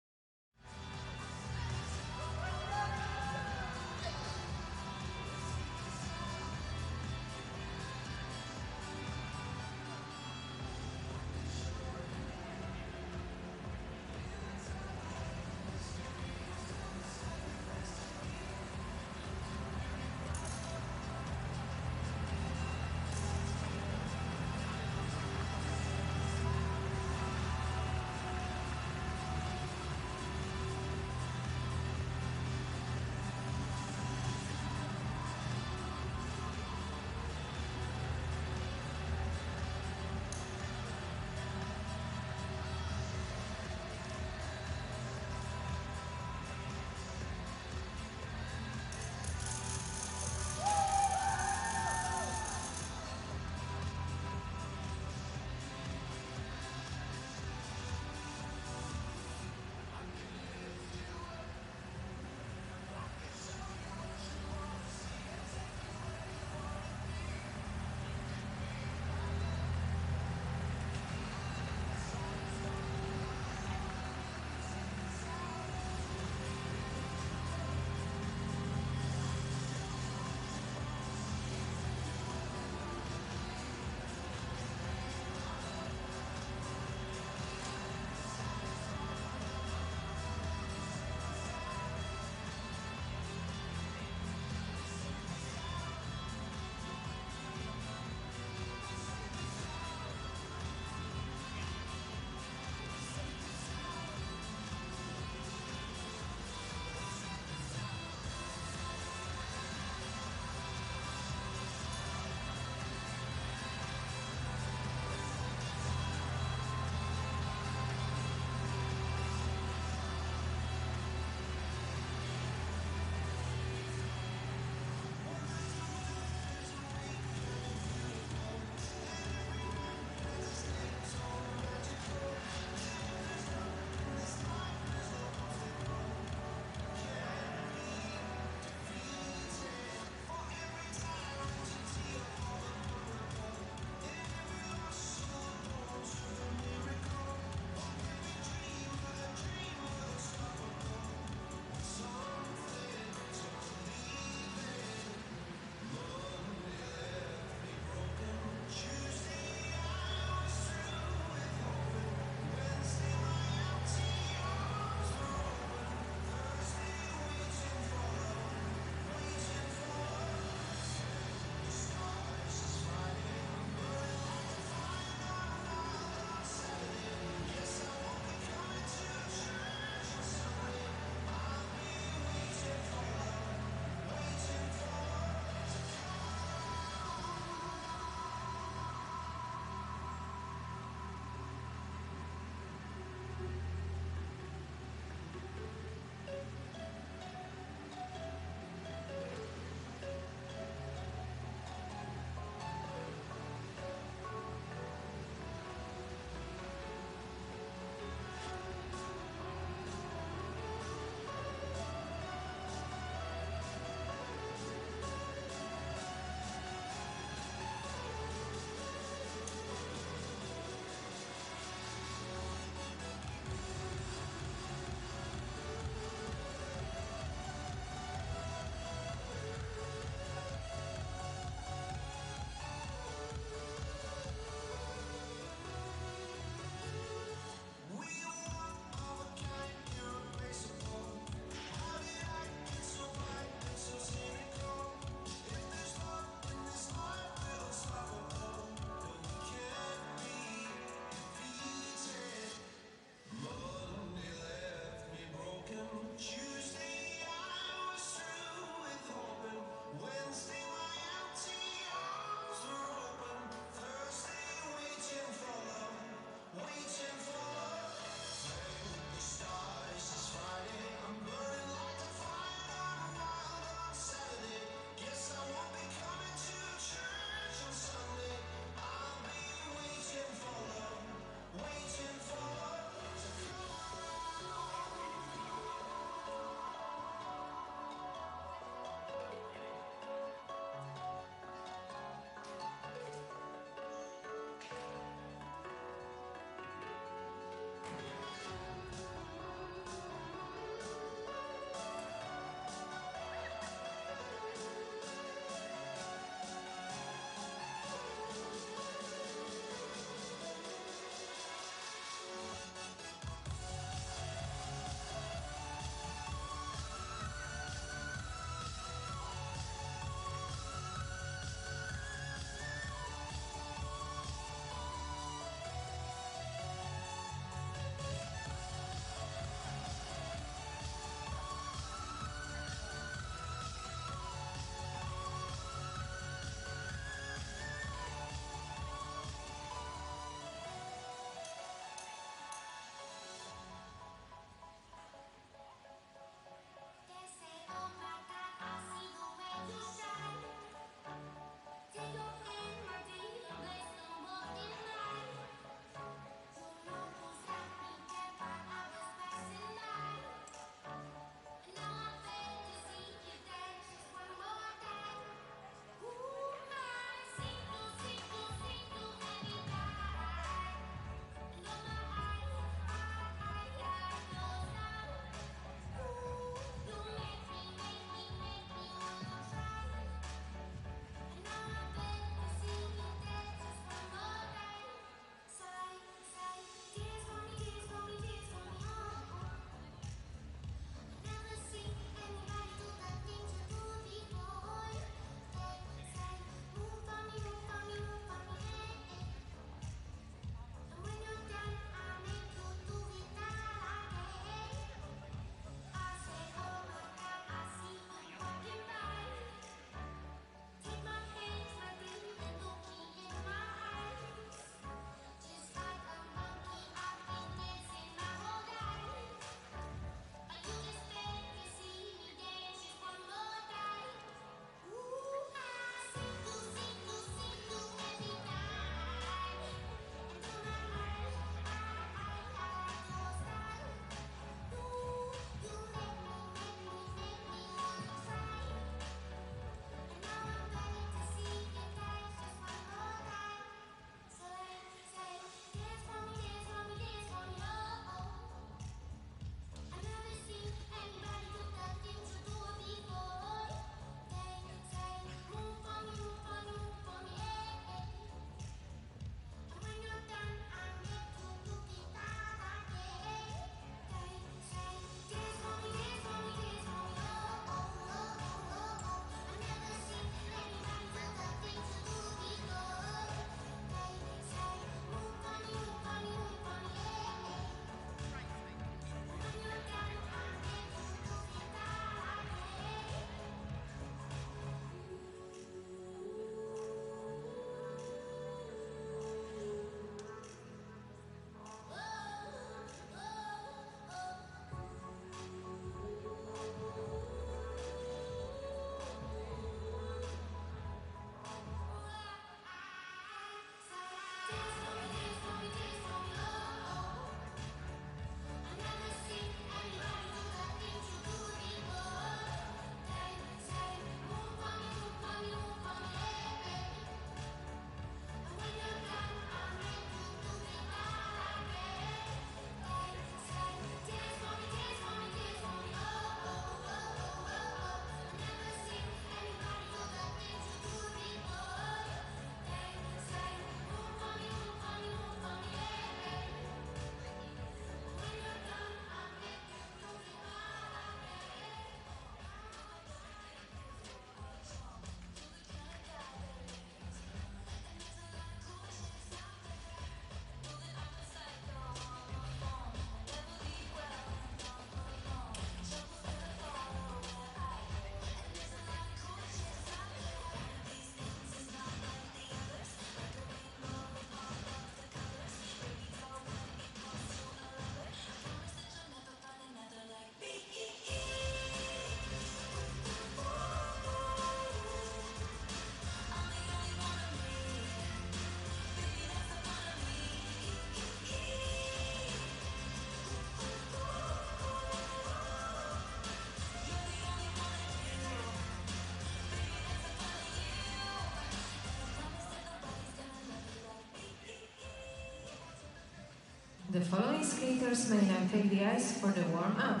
The following skaters may now take the ice for the warm-up.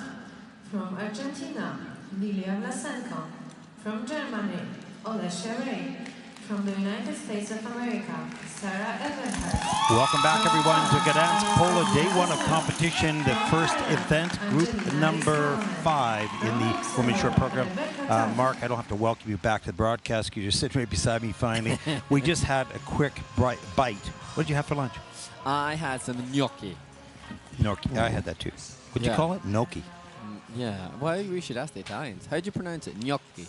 From Argentina, Lilia Blenko. From Germany, Olivia Lova. From the United States of America, Sarah Everhart. Welcome back, everyone, to Gdansk Polo Day 1 of competition, the first event, group number 5 in the women's short program. Mark, I don't have to welcome you back to the broadcast because you're sitting right beside me finally. We just had a quick bite. What did you have for lunch? I had some gnocchi. Gnocchi. I had that too. What'd you call it? Gnocchi. Yeah. Well, we should ask the Italians. How do you pronounce it? Gnocchi.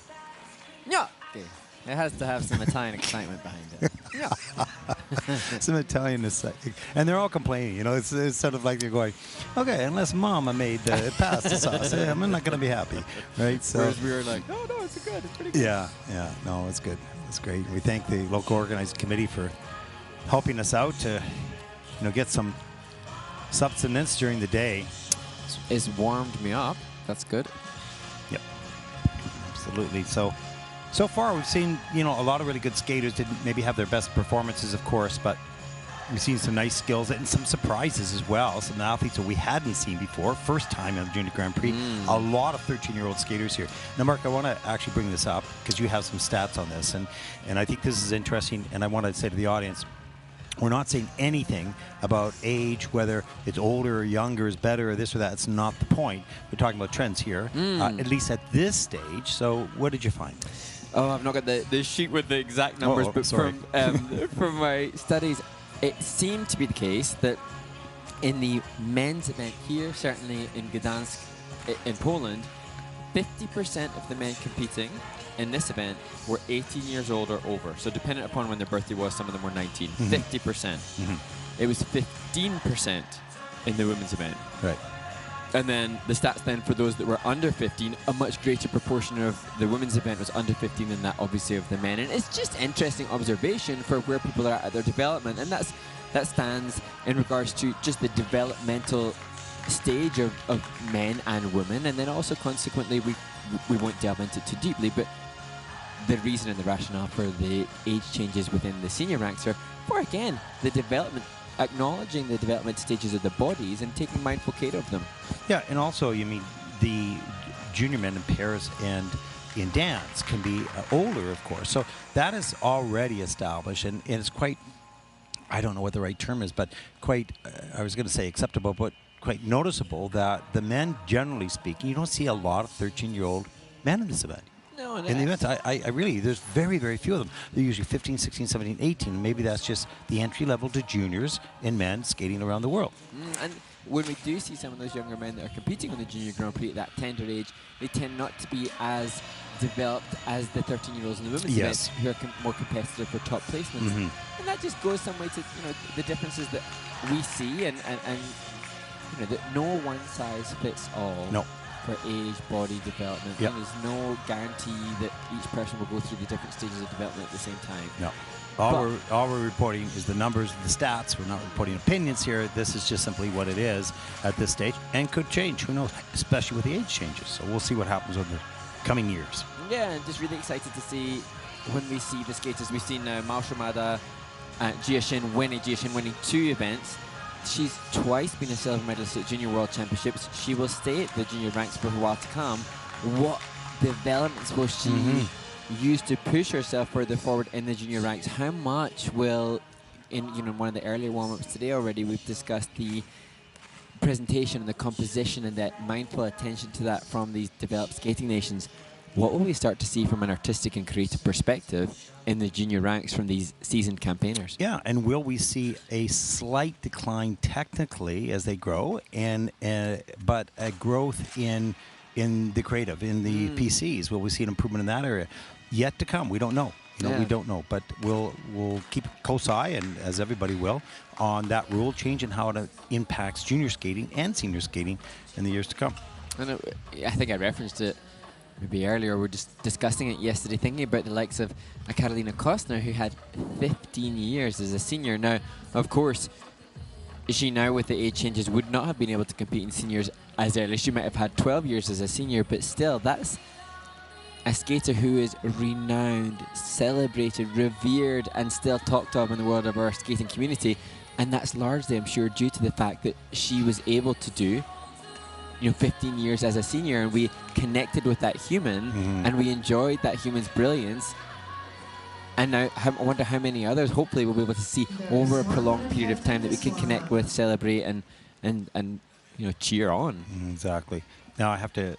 Gnocchi. It has to have some Italian excitement behind it. Yeah. Some Italian excitement. And they're all complaining. You know, it's sort of like they're going, okay, unless Mama made the pasta sauce, I'm not going to be happy. Right? So, whereas we were like, oh, no, it's good. It's pretty good. Yeah. No, it's good. It's great. We thank the local organizing committee for helping us out to, get some substance during the day. It's warmed me up. That's good. Yep. Absolutely. So far, we've seen, a lot of really good skaters didn't maybe have their best performances, of course, but we've seen some nice skills and some surprises as well. Some athletes that we hadn't seen before, first time in the Junior Grand Prix. A lot of 13-year-old skaters here. Now, Mark, I want to actually bring this up because you have some stats on this, and I think this is interesting, and I want to say to the audience, we're not saying anything about age, whether it's older or younger is better or this or that. It's not the point. We're talking about trends here, at least at this stage. So what did you find? Oh, I've not got the sheet with the exact numbers, but sorry. from my studies, it seemed to be the case that in the men's event here, certainly in Gdansk, in Poland, 50% of the men competing in this event were 18 years old or over. So dependent upon when their birthday was, some of them were 19. 50%. It was 15% in the women's event. Right. And then the stats then for those that were under 15, a much greater proportion of the women's event was under 15 than that, obviously, of the men. And it's just interesting observation for where people are at their development. And that stands in regards to just the developmental stage of men and women. And then also, consequently, we won't delve into it too deeply, but the reason and the rationale for the age changes within the senior ranks are for, again, the development, acknowledging the development stages of the bodies and taking mindful care of them. Yeah, and also, the junior men in pairs and in dance can be older, of course. So that is already established, and it's quite, I don't know what the right term is, but quite, I was going to say acceptable, but quite noticeable that the men, generally speaking, you don't see a lot of 13-year-old men in this event. No, in the events, I really, there's very, very few of them. They're usually 15, 16, 17, 18. Maybe that's just the entry level to juniors in men skating around the world. And when we do see some of those younger men that are competing on the Junior Grand Prix at that tender age, they tend not to be as developed as the 13-year-olds in the women's event who are more competitive for top placements. And that just goes some way to the differences that we see, and that no one size fits all. No. For age, body development. Yep. And there's no guarantee that each person will go through the different stages of development at the same time. No. All we're reporting is the numbers, the stats. We're not reporting opinions here. This is just simply what it is at this stage, and could change. Who knows? Especially with the age changes. So we'll see what happens over the coming years. Yeah, and just really excited to see when we see the skaters. We've seen Mao Shimada and Cio Jen winning 2 events. She's twice been a silver medalist at Junior World Championships. She will stay at the junior ranks for a while to come. What developments will she use to push herself further forward in the junior ranks? How much will, in one of the earlier warm-ups today already, we've discussed the presentation and the composition and that mindful attention to that from these developed skating nations. What will we start to see from an artistic and creative perspective in the junior ranks from these seasoned campaigners? Yeah, and will we see a slight decline technically as they grow, but a growth in the creative, in the PCs? Will we see an improvement in that area? Yet to come. We don't know. We don't know, but we'll keep a close eye, and as everybody will, on that rule change and how it impacts junior skating and senior skating in the years to come. And I think I referenced it maybe earlier. We were just discussing it yesterday, thinking about the likes of Karolina Kostner, who had 15 years as a senior. Now, of course, she now with the age changes would not have been able to compete in seniors as early. She might have had 12 years as a senior, but still, that's a skater who is renowned, celebrated, revered, and still talked of in the world of our skating community. And that's largely, I'm sure, due to the fact that she was able to do 15 years as a senior, and we connected with that human, and we enjoyed that human's brilliance. And now I wonder how many others, hopefully, we'll be able to see over a prolonged period of time that we can connect with, celebrate, and cheer on. Exactly. Now I have to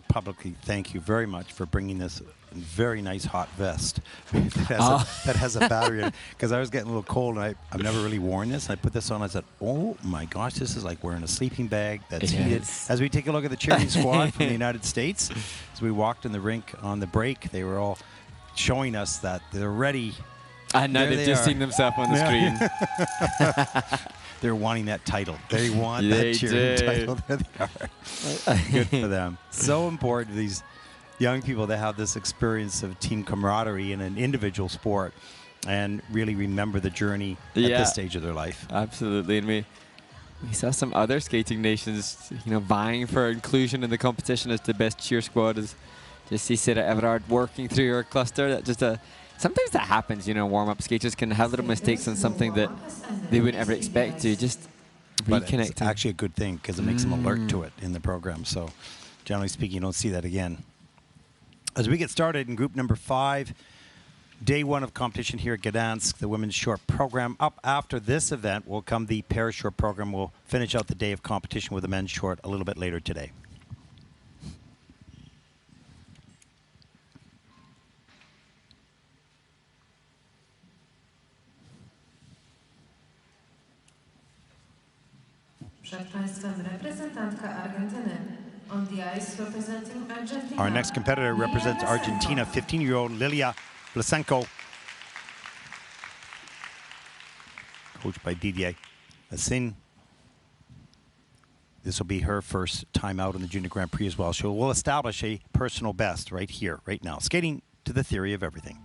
publicly thank you very much for bringing this very nice hot vest that has a battery in it, because I was getting a little cold, and I've never really worn this. I put this on, I said, oh my gosh, this is like wearing a sleeping bag that's heated. As we take a look at the cheering squad from the United States, as we walked in the rink on the break, they were all showing us that they're ready. And now they've just seen themselves on the screen. They're wanting that title. They want that cheering title. There they are. Good for them. So important, these young people, that have this experience of team camaraderie in an individual sport and really remember the journey at this stage of their life. Absolutely. And we saw some other skating nations, vying for inclusion in the competition as the best cheer squad. As just see Sarah Everard working through her cluster. That just sometimes that happens, warm-up skaters can have little mistakes on something that they wouldn't ever expect to. Just reconnect. It's actually a good thing, because it makes them alert to it in the program. So generally speaking, you don't see that again. As we get started in group number 5, day 1 of competition here at Gdansk, the women's short program. Up after this event will come the pair short program. We'll finish out the day of competition with the men's short a little bit later today. Przed Państwem reprezentantka Argentyny. On the ice representing Argentina. Our next competitor represents Argentina, 15-year-old Lilia Blenko, coached by Didier Assin. This will be her first time out in the Junior Grand Prix as well. She will establish a personal best right here, right now, skating to the theory of everything.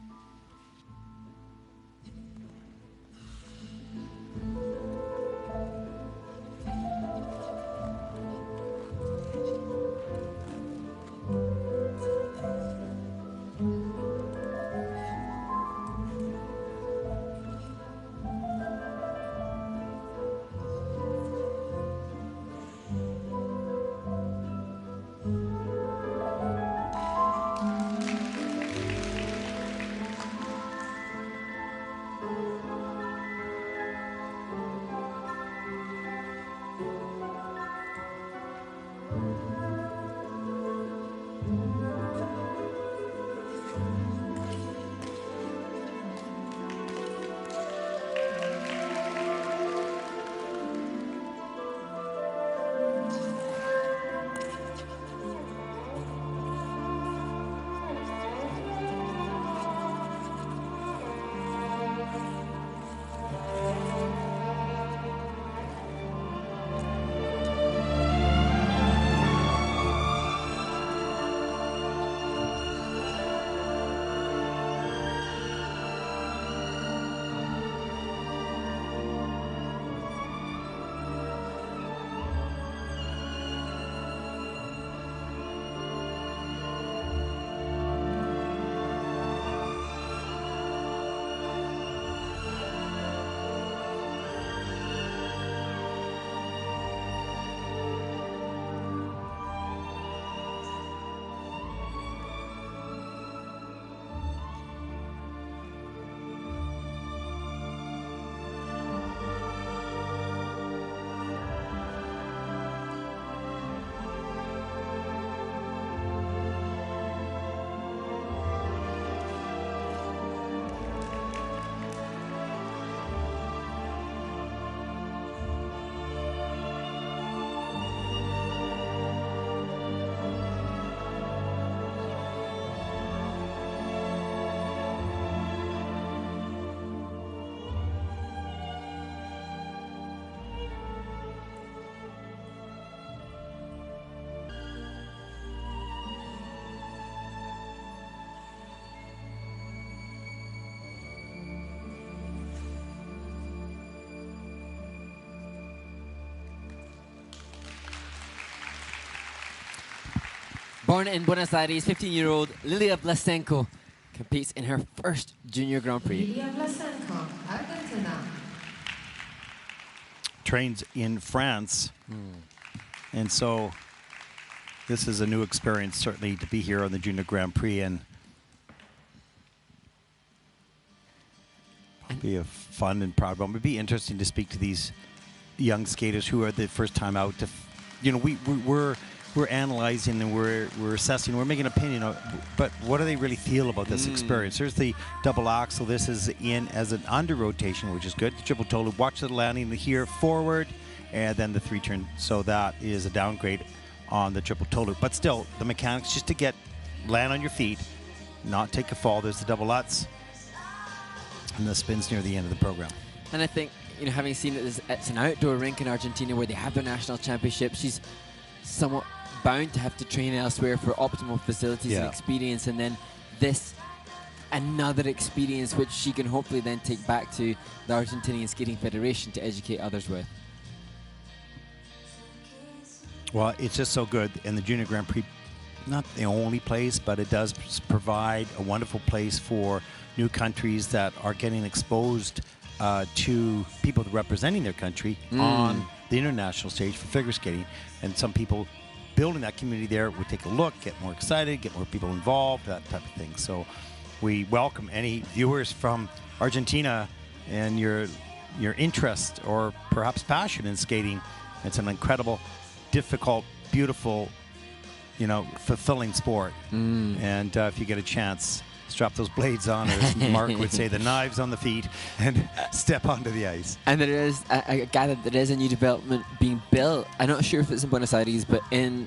Born in Buenos Aires, 15-year-old Lilia Blenko competes in her first Junior Grand Prix. Lilia Blenko, Argentina. Trains in France. And so this is a new experience, certainly, to be here on the Junior Grand Prix. And it'll be a fun and proud moment. It'd be interesting to speak to these young skaters who are the first time out. To, you know, we're analyzing and we're assessing, we're making an opinion of, but what do they really feel about this experience? There's the double axel. This is in as an under rotation, which is good. The triple toe loop. Watch the landing here forward, and then the 3-turn. So that is a downgrade on the triple toe loop. But still, the mechanics just to land on your feet, not take a fall. There's the double lutz, and the spins near the end of the program. And I think, you know, having seen it, it's an outdoor rink in Argentina where they have their national championship. She's somewhat bound to have to train elsewhere for optimal facilities and experience, and then this another experience which she can hopefully then take back to the Argentinian Skating Federation to educate others with. Well, it's just so good, and the Junior Grand Prix, not the only place, but it does provide a wonderful place for new countries that are getting exposed to people representing their country on the international stage for figure skating. And some people building that community there would take a look, get more excited, get more people involved, that type of thing. So we welcome any viewers from Argentina and your interest or perhaps passion in skating. It's an incredible, difficult, beautiful, you know, fulfilling sport. And if you get a chance, strap those blades on, or as Mark would say, the knives on the feet, and step onto the ice. And there is, I gather there is a new development being built. I'm not sure if it's in Buenos Aires, but in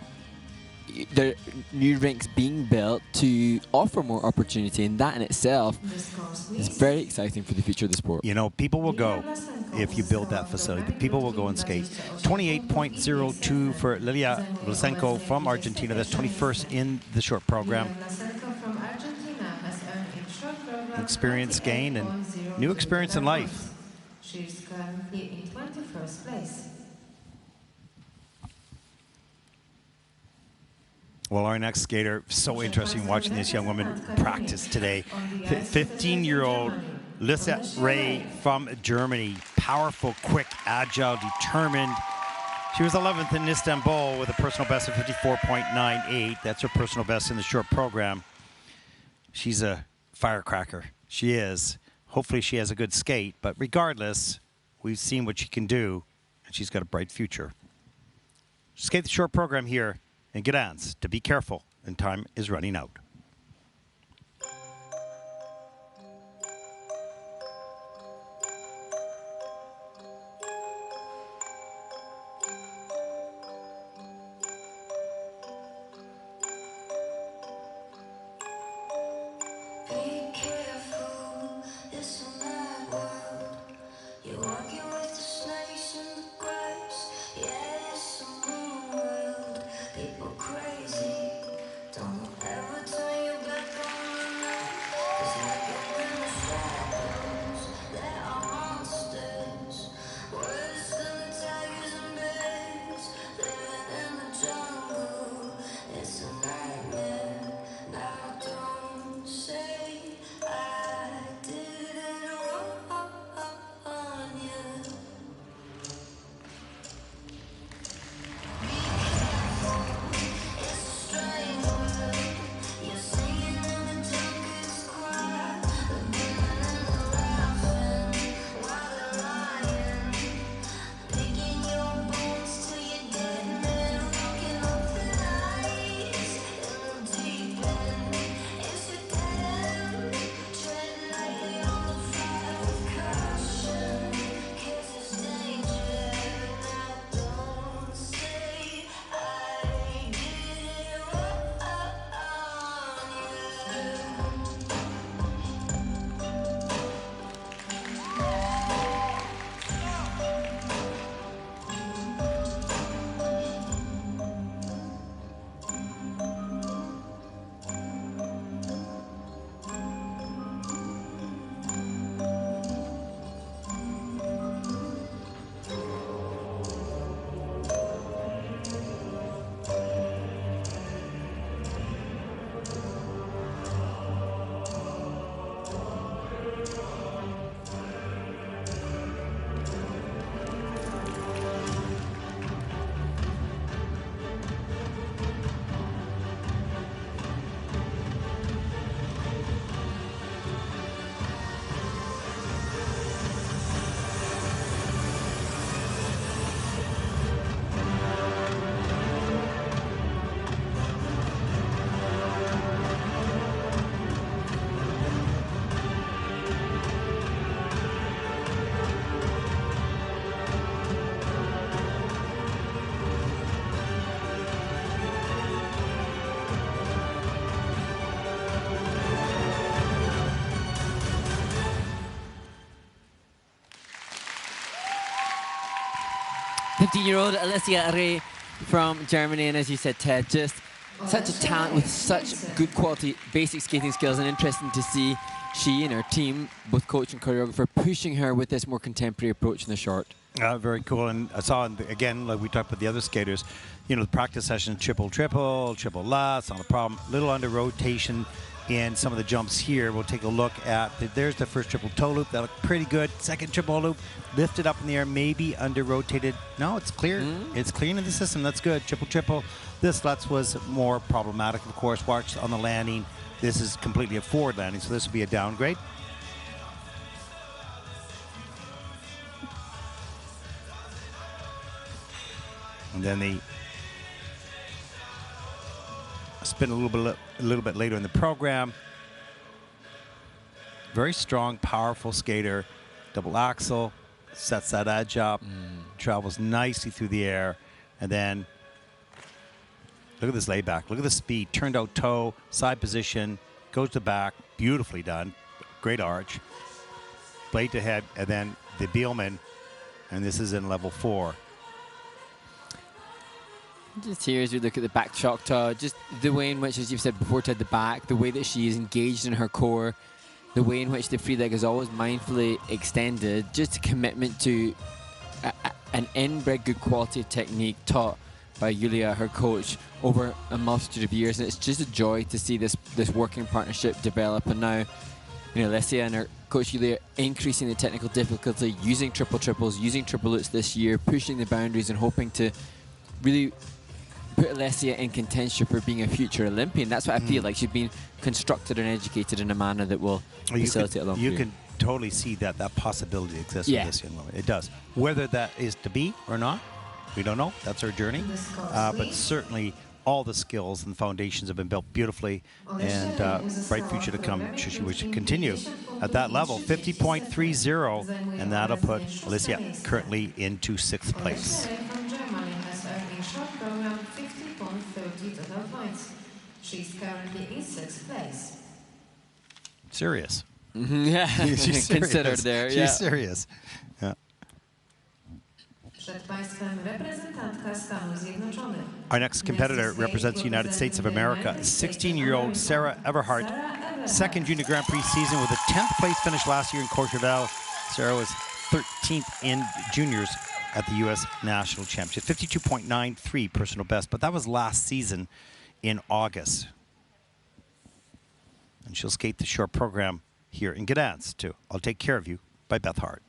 there new rinks being built to offer more opportunity, and that in itself is very exciting for the future of the sport. You know, people will go if you build that facility. People will go and skate. 28.02 for Lilia Blenko from Argentina. That's 21st in the short program. Experience gain and new experience in life. She's currently in 21st place. Well, our next skater, so interesting watching this young woman practice today. 15-year-old Lisa Ray from Germany. Powerful, quick, agile, determined. She was 11th in Istanbul with a personal best of 54.98. That's her personal best in the short program. She's a firecracker. She is. Hopefully she has a good skate, but regardless, we've seen what she can do, and she's got a bright future. Skate the short program here in Gdansk. To be careful, and time is running out. Crazy, don't ever 15-year-old Alicia Ray from Germany, and as you said, Ted, just such a talent with such good quality basic skating skills, and interesting to see she and her team, both coach and choreographer, pushing her with this more contemporary approach in the short. Very cool. And I saw, again, like we talked about the other skaters, you know, the practice session, triple lats, not a problem. Little under rotation in some of the jumps here. We'll take a look at, there's the first triple toe loop. That looked pretty good. Second triple loop, lifted up in the air, maybe under rotated. No, it's clear. It's clean in the system. That's good. Triple. This lats was more problematic, of course. Watch on the landing. This is completely a forward landing, so this will be a downgrade. And then the spin a little bit later in the program. Very strong, powerful skater. Double axel, sets that edge up, travels nicely through the air, and then look at this layback. Look at the speed. Turned out toe, side position, goes to back. Beautifully done. Great arch. Blade to head, and then the Bielman, and this is in level 4. Just here as we look at the back Choctaw, just the way in which, as you've said before, Ted, the back, the way that she is engaged in her core, the way in which the free leg is always mindfully extended, just a commitment to an inbred good quality of technique taught by Yulia, her coach, over a multitude of years. And it's just a joy to see this working partnership develop. And now, you know, Alicia and her coach Yulia increasing the technical difficulty, using triples, using triple loops this year, pushing the boundaries and hoping to really put Alicia in contention for being a future Olympian. That's what I feel like. She's been constructed and educated in a manner that will facilitate a long career. You can totally see that possibility exists with this young woman. It does. Whether that is to be or not, we don't know. That's her journey. But certainly all the skills and foundations have been built beautifully, and bright future to come. We should continue at that level. 50.30, and that'll put Alicia currently into 6th place. Program 50.30 total points. She's currently in 6th place. Serious. Yeah, she's considered there. She's serious. Yeah. Przed państwem reprezentantka Stanów Zjednoczonych. Our next competitor represents the United States of America, 16-year-old Sarah Everhart. Second junior Grand Prix season with a 10th place finish last year in Courchevel. Sarah was 13th in juniors at the U.S. National Championship. 52.93 personal best, but that was last season in August. And she'll skate the short program here in Gdansk to I'll Take Care of You by Beth Hart.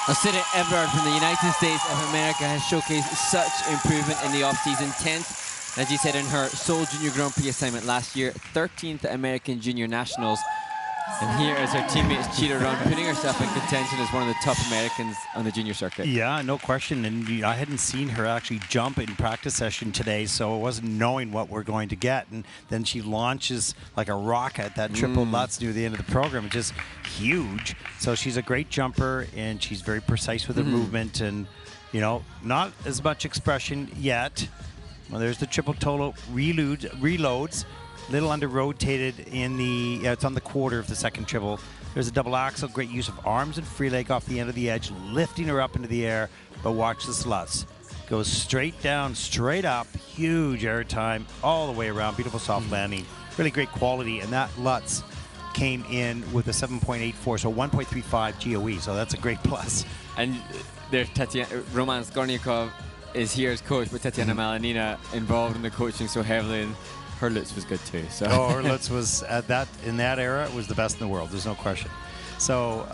Selia Everard from the United States of America has showcased such improvement in the off-season. 10th, as you said, in her sole Junior Grand Prix assignment last year, 13th at American Junior Nationals. And here is her teammates cheered on, putting herself in contention as one of the top Americans on the junior circuit. Yeah, no question. And I hadn't seen her actually jump in practice session today, so I wasn't knowing what we're going to get. And then she launches like a rocket, that triple Lutz near the end of the program, just huge. So she's a great jumper, and she's very precise with her movement, and not as much expression yet. Well, there's the triple toe reloads. Little under rotated in the, it's on the quarter of the second triple. There's a double axel, great use of arms and free leg off the end of the edge, lifting her up into the air, but watch the sluts. Goes straight down, straight up, huge air time all the way around, beautiful soft landing, really great quality, and that Lutz came in with a 7.84, so 1.35 GOE, so that's a great plus. And there's Roman Skornikov is here as coach, but Tatiana Malinina involved in the coaching so heavily, and her Lutz was good too. So. Oh, her Lutz was in that era, it was the best in the world. There's no question. So,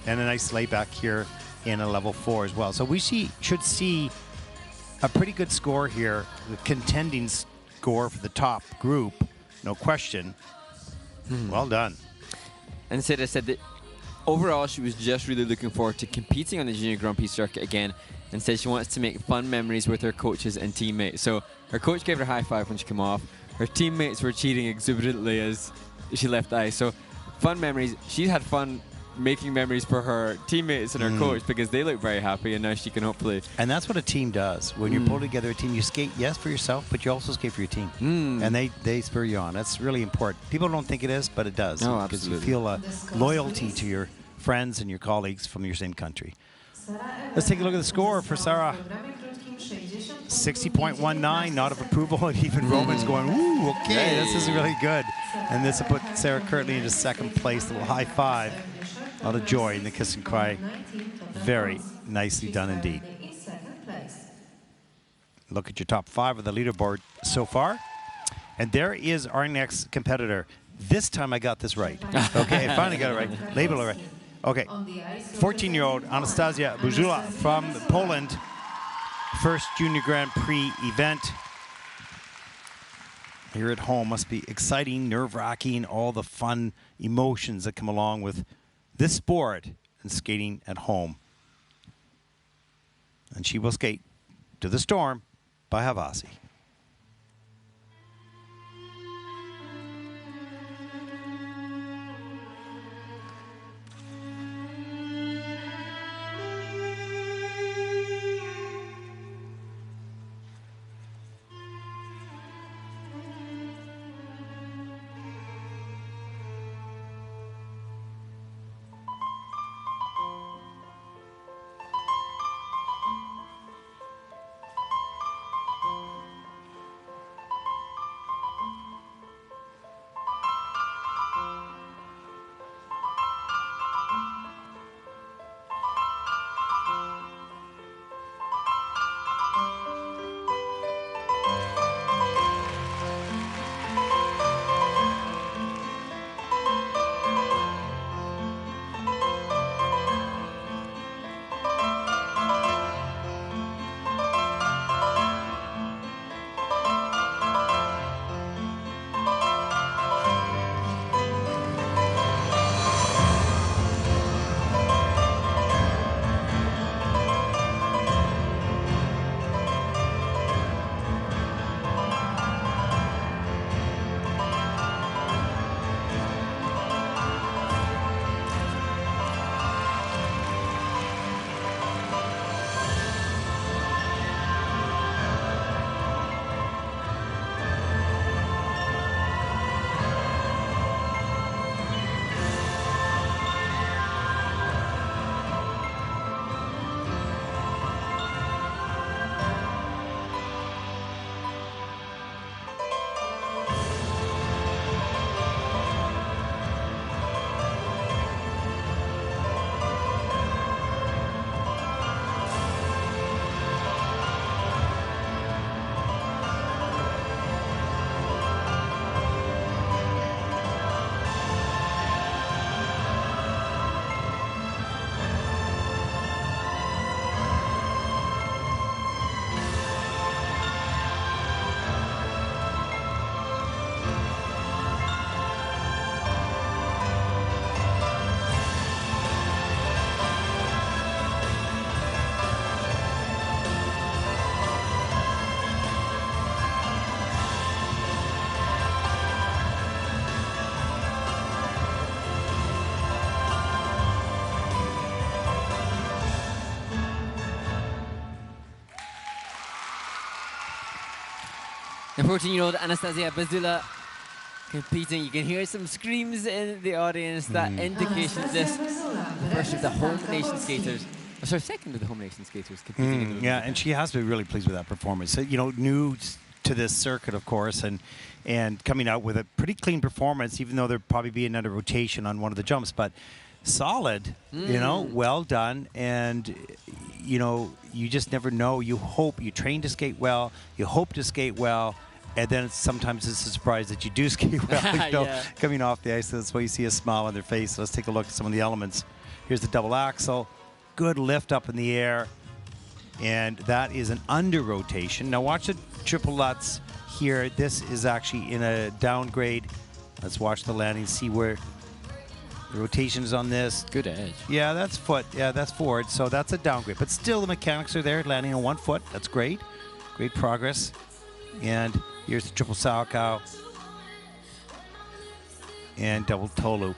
and a nice layback here in a level 4 as well. So we should see a pretty good score here, the contending score for the top group, no question. Well done. And Selia said that overall she was just really looking forward to competing on the Junior Grand Prix circuit again, and said she wants to make fun memories with her coaches and teammates. So her coach gave her a high five when she came off. Her teammates were cheating exuberantly as she left the ice. So fun memories. She's had fun making memories for her teammates and her coach, because they look very happy, and now she can hopefully. And that's what a team does. When you pull together a team, you skate, yes, for yourself, but you also skate for your team. And they spur you on. That's really important. People don't think it is, but it does. Oh, because you feel a loyalty to your friends and your colleagues from your same country. Let's take a look at the score for Sarah. 60.19, not of approval, and even Roman's going, ooh, okay, this is really good. And this will put Sarah currently into second place. A little high five. A lot of joy in the kiss and cry. Very nicely done indeed. Look at your top 5 of the leaderboard so far. And there is our next competitor. This time I got this right. Okay, I finally got it right. Label it right. Okay, 14-year-old Anastasia Buzula from Poland. First Junior Grand Prix event. Here at home must be exciting, nerve-wracking, all the fun emotions that come along with this sport and skating at home. And she will skate to the Storm by Havasi. 14-year-old Anastasia Buzula competing. You can hear some screams in the audience. That indicates this first of the home nation skaters. Oh, sorry, second of the home nation skaters competing in the Yeah, and she has to be really pleased with that performance. So, you know, new to this circuit, of course, and coming out with a pretty clean performance, even though there'd probably be another rotation on one of the jumps. But solid, you know, well done. And, you know, you just never know. You hope, you train to skate well, you hope to skate well, and then sometimes it's a surprise that you do skate well, you know, coming off the ice. That's why you see a smile on their face. So let's take a look at some of the elements. Here's the double axel. Good lift up in the air. And that is an under rotation. Now watch the triple Lutz here. This is actually in a downgrade. Let's watch the landing, see where the rotation is on this. Good edge. Yeah, that's foot. Yeah, that's forward. So that's a downgrade. But still the mechanics are there, landing on 1 foot. That's great. Great progress. And here's the triple Salchow. And double toe loop.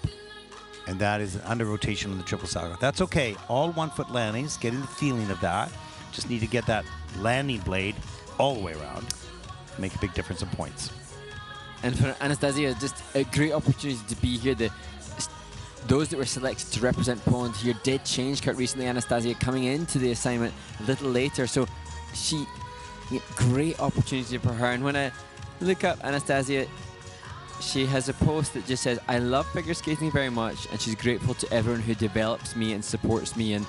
And that is an under rotation on the triple Salchow. That's okay. All 1 foot landings, getting the feeling of that. Just need to get that landing blade all the way around. Make a big difference in points. And for Anastasia, just a great opportunity to be here. Those that were selected to represent Poland here did change quite recently. Anastasia coming into the assignment a little later, so great opportunity for her. And when I look up Anastasia, she has a post that just says, "I love figure skating very much, and she's grateful to everyone who develops me and supports me." And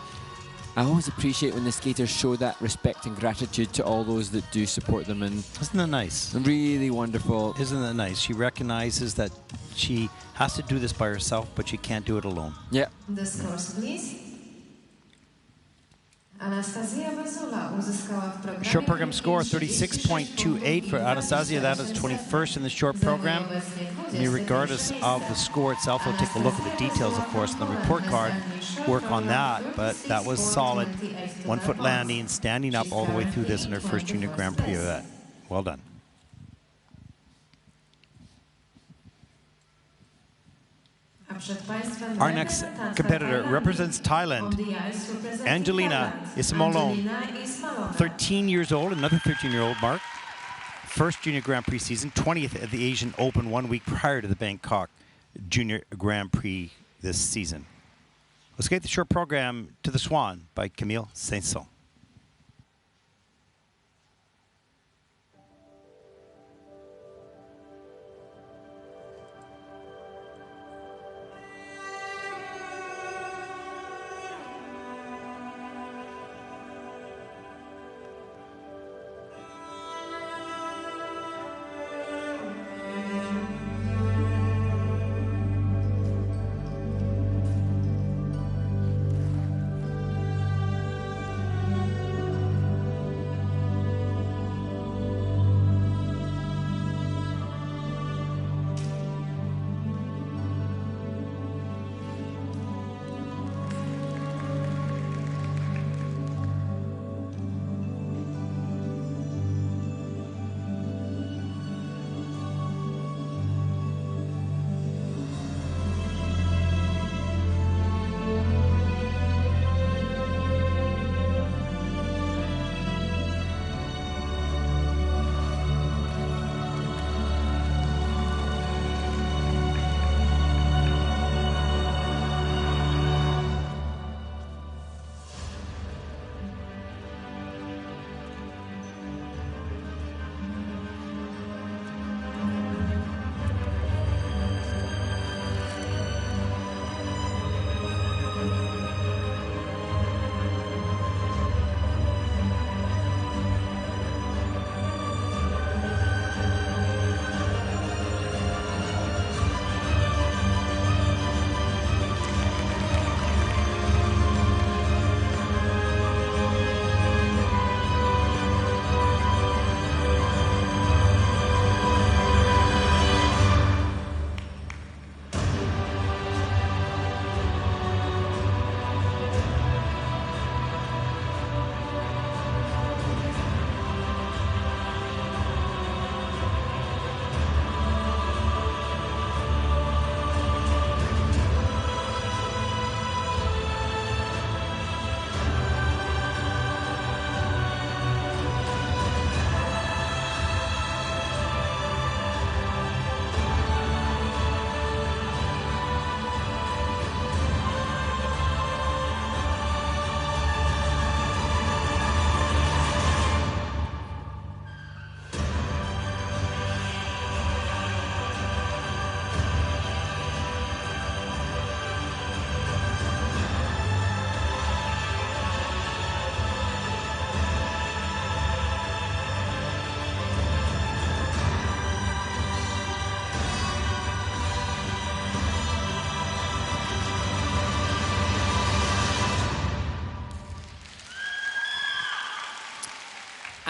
I always appreciate when the skaters show that respect and gratitude to all those that do support them. And isn't that nice? Really wonderful. Isn't that nice? She recognizes that she has to do this by herself, but she can't do it alone. Yeah. The scores, please. Anastasia Buzula uzyskała w programie Short program score 36.28 for Anastasia. That is 21st in the short program. And regardless of the score itself, we'll take a look at the details, of course, on the report card. Work on that, but that was solid. 1 foot landing, standing up all the way through this in her first Junior Grand Prix of that. Well done. Our next competitor represents Thailand, Angelina Ismon, 13 years old, another 13-year-old mark. First Junior Grand Prix season, 20th at the Asian Open 1 week prior to the Bangkok Junior Grand Prix this season. Let's get the short program To the Swan by Camille Saint-Saëns.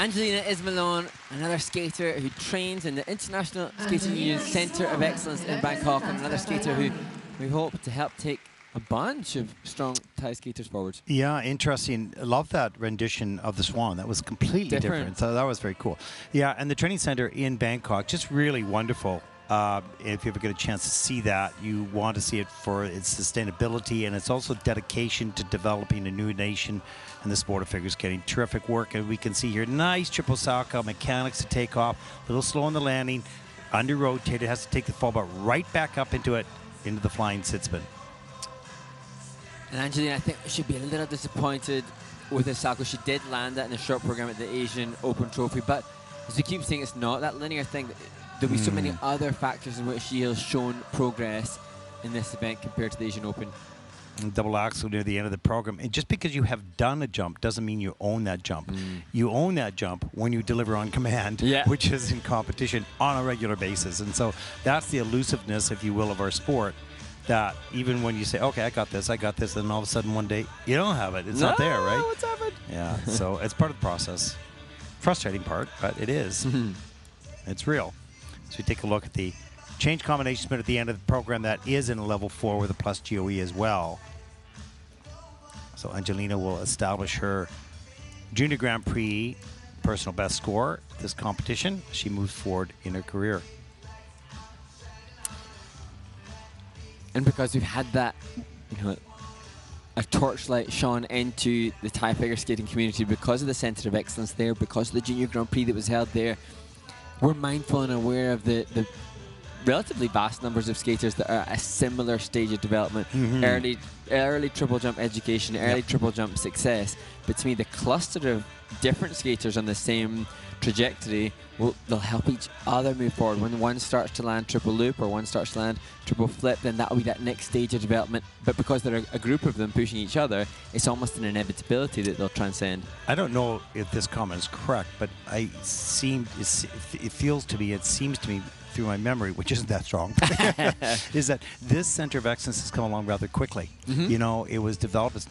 Angelina Ismon, another skater who trains in the International Skating Union Centre of Excellence in Bangkok, and another skater who we hope to help take a bunch of strong Thai skaters forward. Yeah, interesting. I love that rendition of the Swan. That was completely different. So that was very cool. Yeah, and the training center in Bangkok, just really wonderful. If you ever get a chance to see that, you want to see it for its sustainability, and it's also dedication to developing a new nation in the sport of figure skating. Terrific work, and we can see here nice triple Osaka mechanics to take off, a little slow on the landing, under rotated, has to take the fall bar right back up into the flying sit spin. And Angelina, I think, should be a little disappointed with Osaka. She did land that in the short program at the Asian Open Trophy, but as we keep saying, it's not that linear thing. There'll be so many other factors in which she has shown progress in this event compared to the Asian Open. And double axel near the end of the program. And just because you have done a jump doesn't mean you own that jump. You own that jump when you deliver on command, which is in competition on a regular basis. And so that's the elusiveness, if you will, of our sport. That even when you say, okay, I got this, then all of a sudden one day you don't have it. It's not there, right? What's happened? Yeah, so it's part of the process. Frustrating part, but it is. It's real. So we take a look at the change combination spin at the end of the program. That is in a level 4 with a plus GOE as well. So Angelina will establish her Junior Grand Prix personal best score at this competition. She moves forward in her career. And because we've had that, a torchlight shone into the Thai figure skating community because of the Centre of Excellence there, because of the Junior Grand Prix that was held there, we're mindful and aware of the relatively vast numbers of skaters that are at a similar stage of development, early triple jump education, early triple jump success. But to me, the cluster of different skaters on the same trajectory, they'll help each other move forward. When one starts to land triple loop or one starts to land triple flip, then that'll be that next stage of development. But because there are a group of them pushing each other, it's almost an inevitability that they'll transcend. I don't know if this comment is correct, but it seems to me through my memory, which isn't that strong, is that this Center of Excellence has come along rather quickly. It was developed.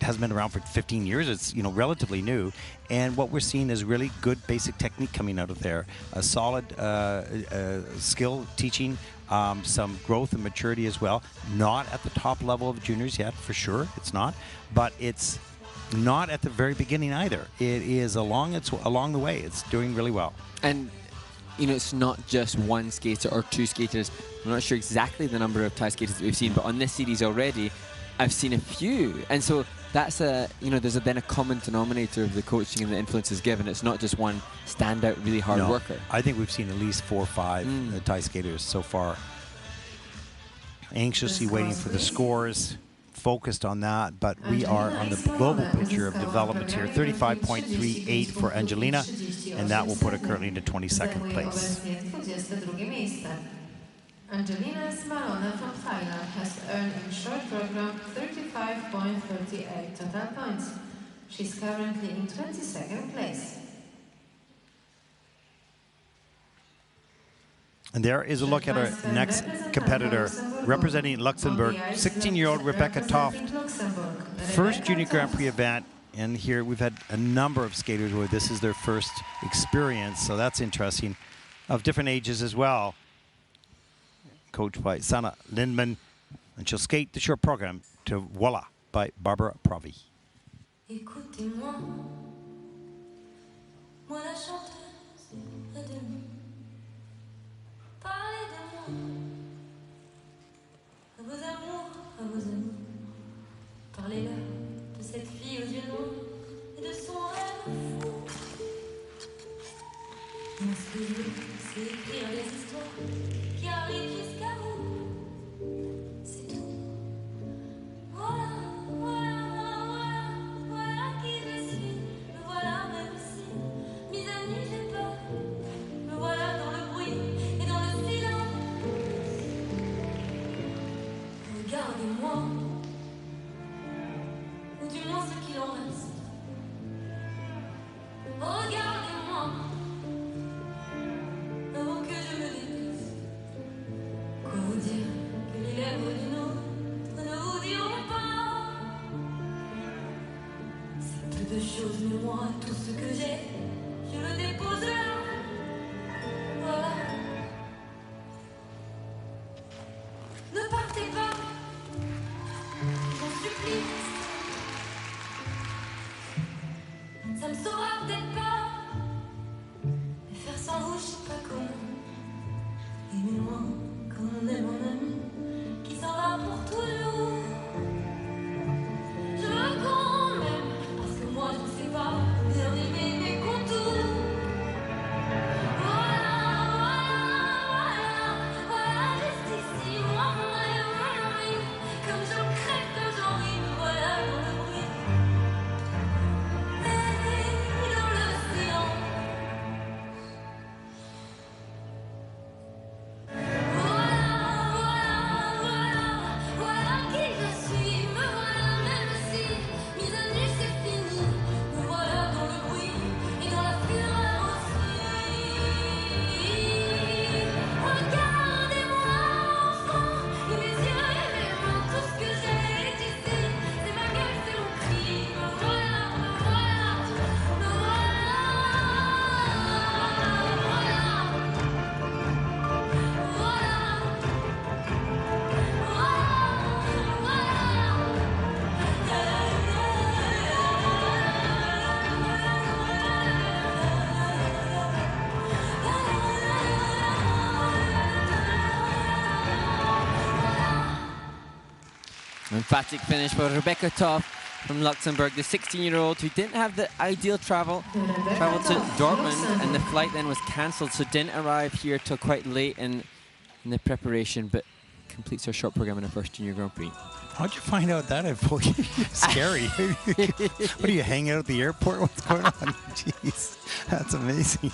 Hasn't been around for 15 years. It's relatively new, and what we're seeing is really good basic technique coming out of there. A solid skill teaching, some growth and maturity as well. Not at the top level of juniors yet, for sure. It's not, but it's not at the very beginning either. It is along the way. It's doing really well. And it's not just one skater or two skaters. I'm not sure exactly the number of Thai skaters that we've seen, but on this series already, I've seen a few. And so that's there's then a common denominator of the coaching and the influences given. It's not just one standout, really hard worker. I think we've seen at least 4 or 5 Thai skaters so far. Anxiously waiting for the scores, focused on that, but we are on the global picture of development here. 35.38 for Angelina, and that will put her currently into 22nd place. Angelina Ismon from Thailand has earned in short program 35.38 total points. She's currently in 22nd place. And there is a look at our next competitor, representing Luxembourg, 16-year-old Rebecca Toft. First Junior Grand Prix event, and here we've had a number of skaters where this is their first experience, so that's interesting, of different ages as well. Coached by Sana Lindman, and she'll skate the short program to Voila by Barbara Pravi. Écoutez-moi, moi la chanteuse près de nous. Parlez de moi, à vos amours, à vos amis. Parlez-leur de cette fille aux yeux noirs et de son rêve fou. Moi, ce que je veux, c'est écrire des histoires qui arrivent jusqu'à vous. C'est tout. Voilà, voilà, voilà, voilà qui je suis. Me voilà même si, mes amis, j'ai peur. Me voilà dans le bruit et dans le silence. Regardez-moi, ou du moins ce qu'il en reste. Regardez-moi, avant que je me déteste. Quoi vous dire que les lèvres d'une autre ne vous diront pas? C'est peu de choses, mais moi, tout ce que j'ai, je Emphatic finish for Rebecca Toff from Luxembourg, the 16-year-old who didn't have the ideal travel to Dortmund, and the flight then was cancelled, so didn't arrive here till quite late in the preparation, but completes her short program in her first Junior Grand Prix. How'd you find out that? Scary. What are you hanging out at the airport? What's going on? Jeez, that's amazing.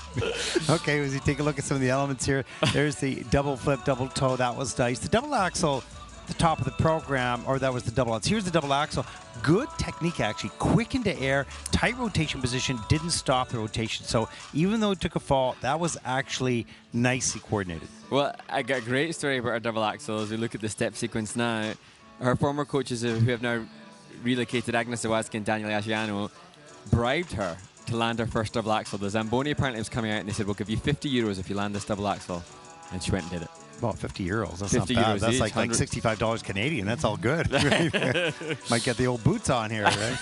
Okay, as you take a look at some of the elements here, there's the double flip, double toe. That was nice. The double axel, the top of the program, or that was the double outs. Here's the double axel. Good technique, actually. Quick into air, tight rotation position, didn't stop the rotation. So even though it took a fall, that was actually nicely coordinated. Well, I got a great story about our double axel as we look at the step sequence now. Her former coaches who have now relocated, Agnes Zawadzki and Daniel Asiano, bribed her to land her first double axel. The Zamboni apparently was coming out and they said, we'll give you 50 euros if you land this double axel. And she went and did it. Well, 50 euros. That's 50 not bad. euros That's each, like $65 Canadian. That's all good. Might get the old boots on here, right?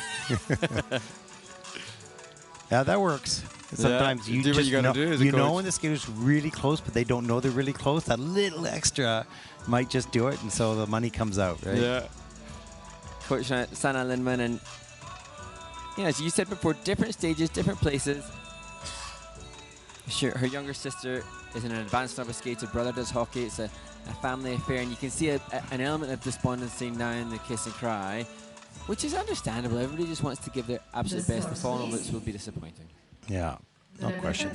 Yeah, that works. Sometimes you do what just you gotta do as a know coach. when the skater's really close, but they don't know they're really close. That little extra might just do it, and so the money comes out, right? Yeah. Coach Sana Lindman, and as you said before, different stages, different places. Sure, her younger sister is an advanced novice skater. Brother does hockey. It's a family affair, and you can see an element of despondency now in the kiss and cry, which is understandable. Everybody just wants to give their absolute best. The fall looks will be disappointing. Yeah, no question.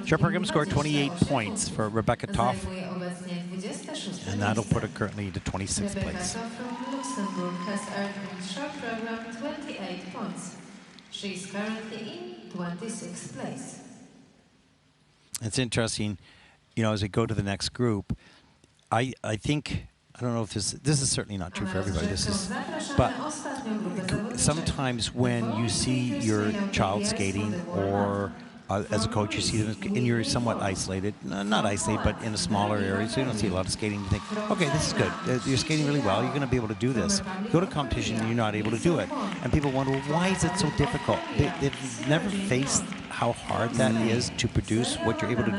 Short program scored 28 points for Rebecca Toff, and that'll put her currently into 26th place. From Luxembourg has earned short program 28 points. She is currently in 26th place. It's interesting, as we go to the next group, I think, I don't know if this is certainly not true for everybody, but sometimes when you see your child skating, or as a coach you see them, and you're somewhat isolated, not isolated, but in a smaller area, so you don't see a lot of skating, you think, okay, this is good, you're skating really well, you're going to be able to do this. You go to competition and you're not able to do it, and people wonder, well, why is it so difficult? They've never faced how hard that is to produce what you're able to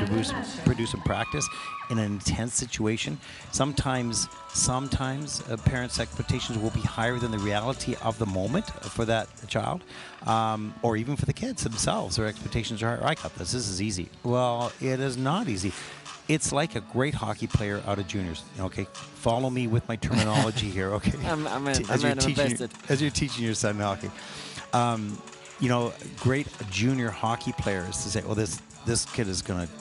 produce in practice in an intense situation. Sometimes parents' expectations will be higher than the reality of the moment for that child, or even for the kids themselves. Their expectations are higher. I got this is easy. Well, it is not easy. It's like a great hockey player out of juniors. Okay, follow me with my terminology here. Okay, as you're teaching your son hockey. Great junior hockey players to say, well, this kid is going to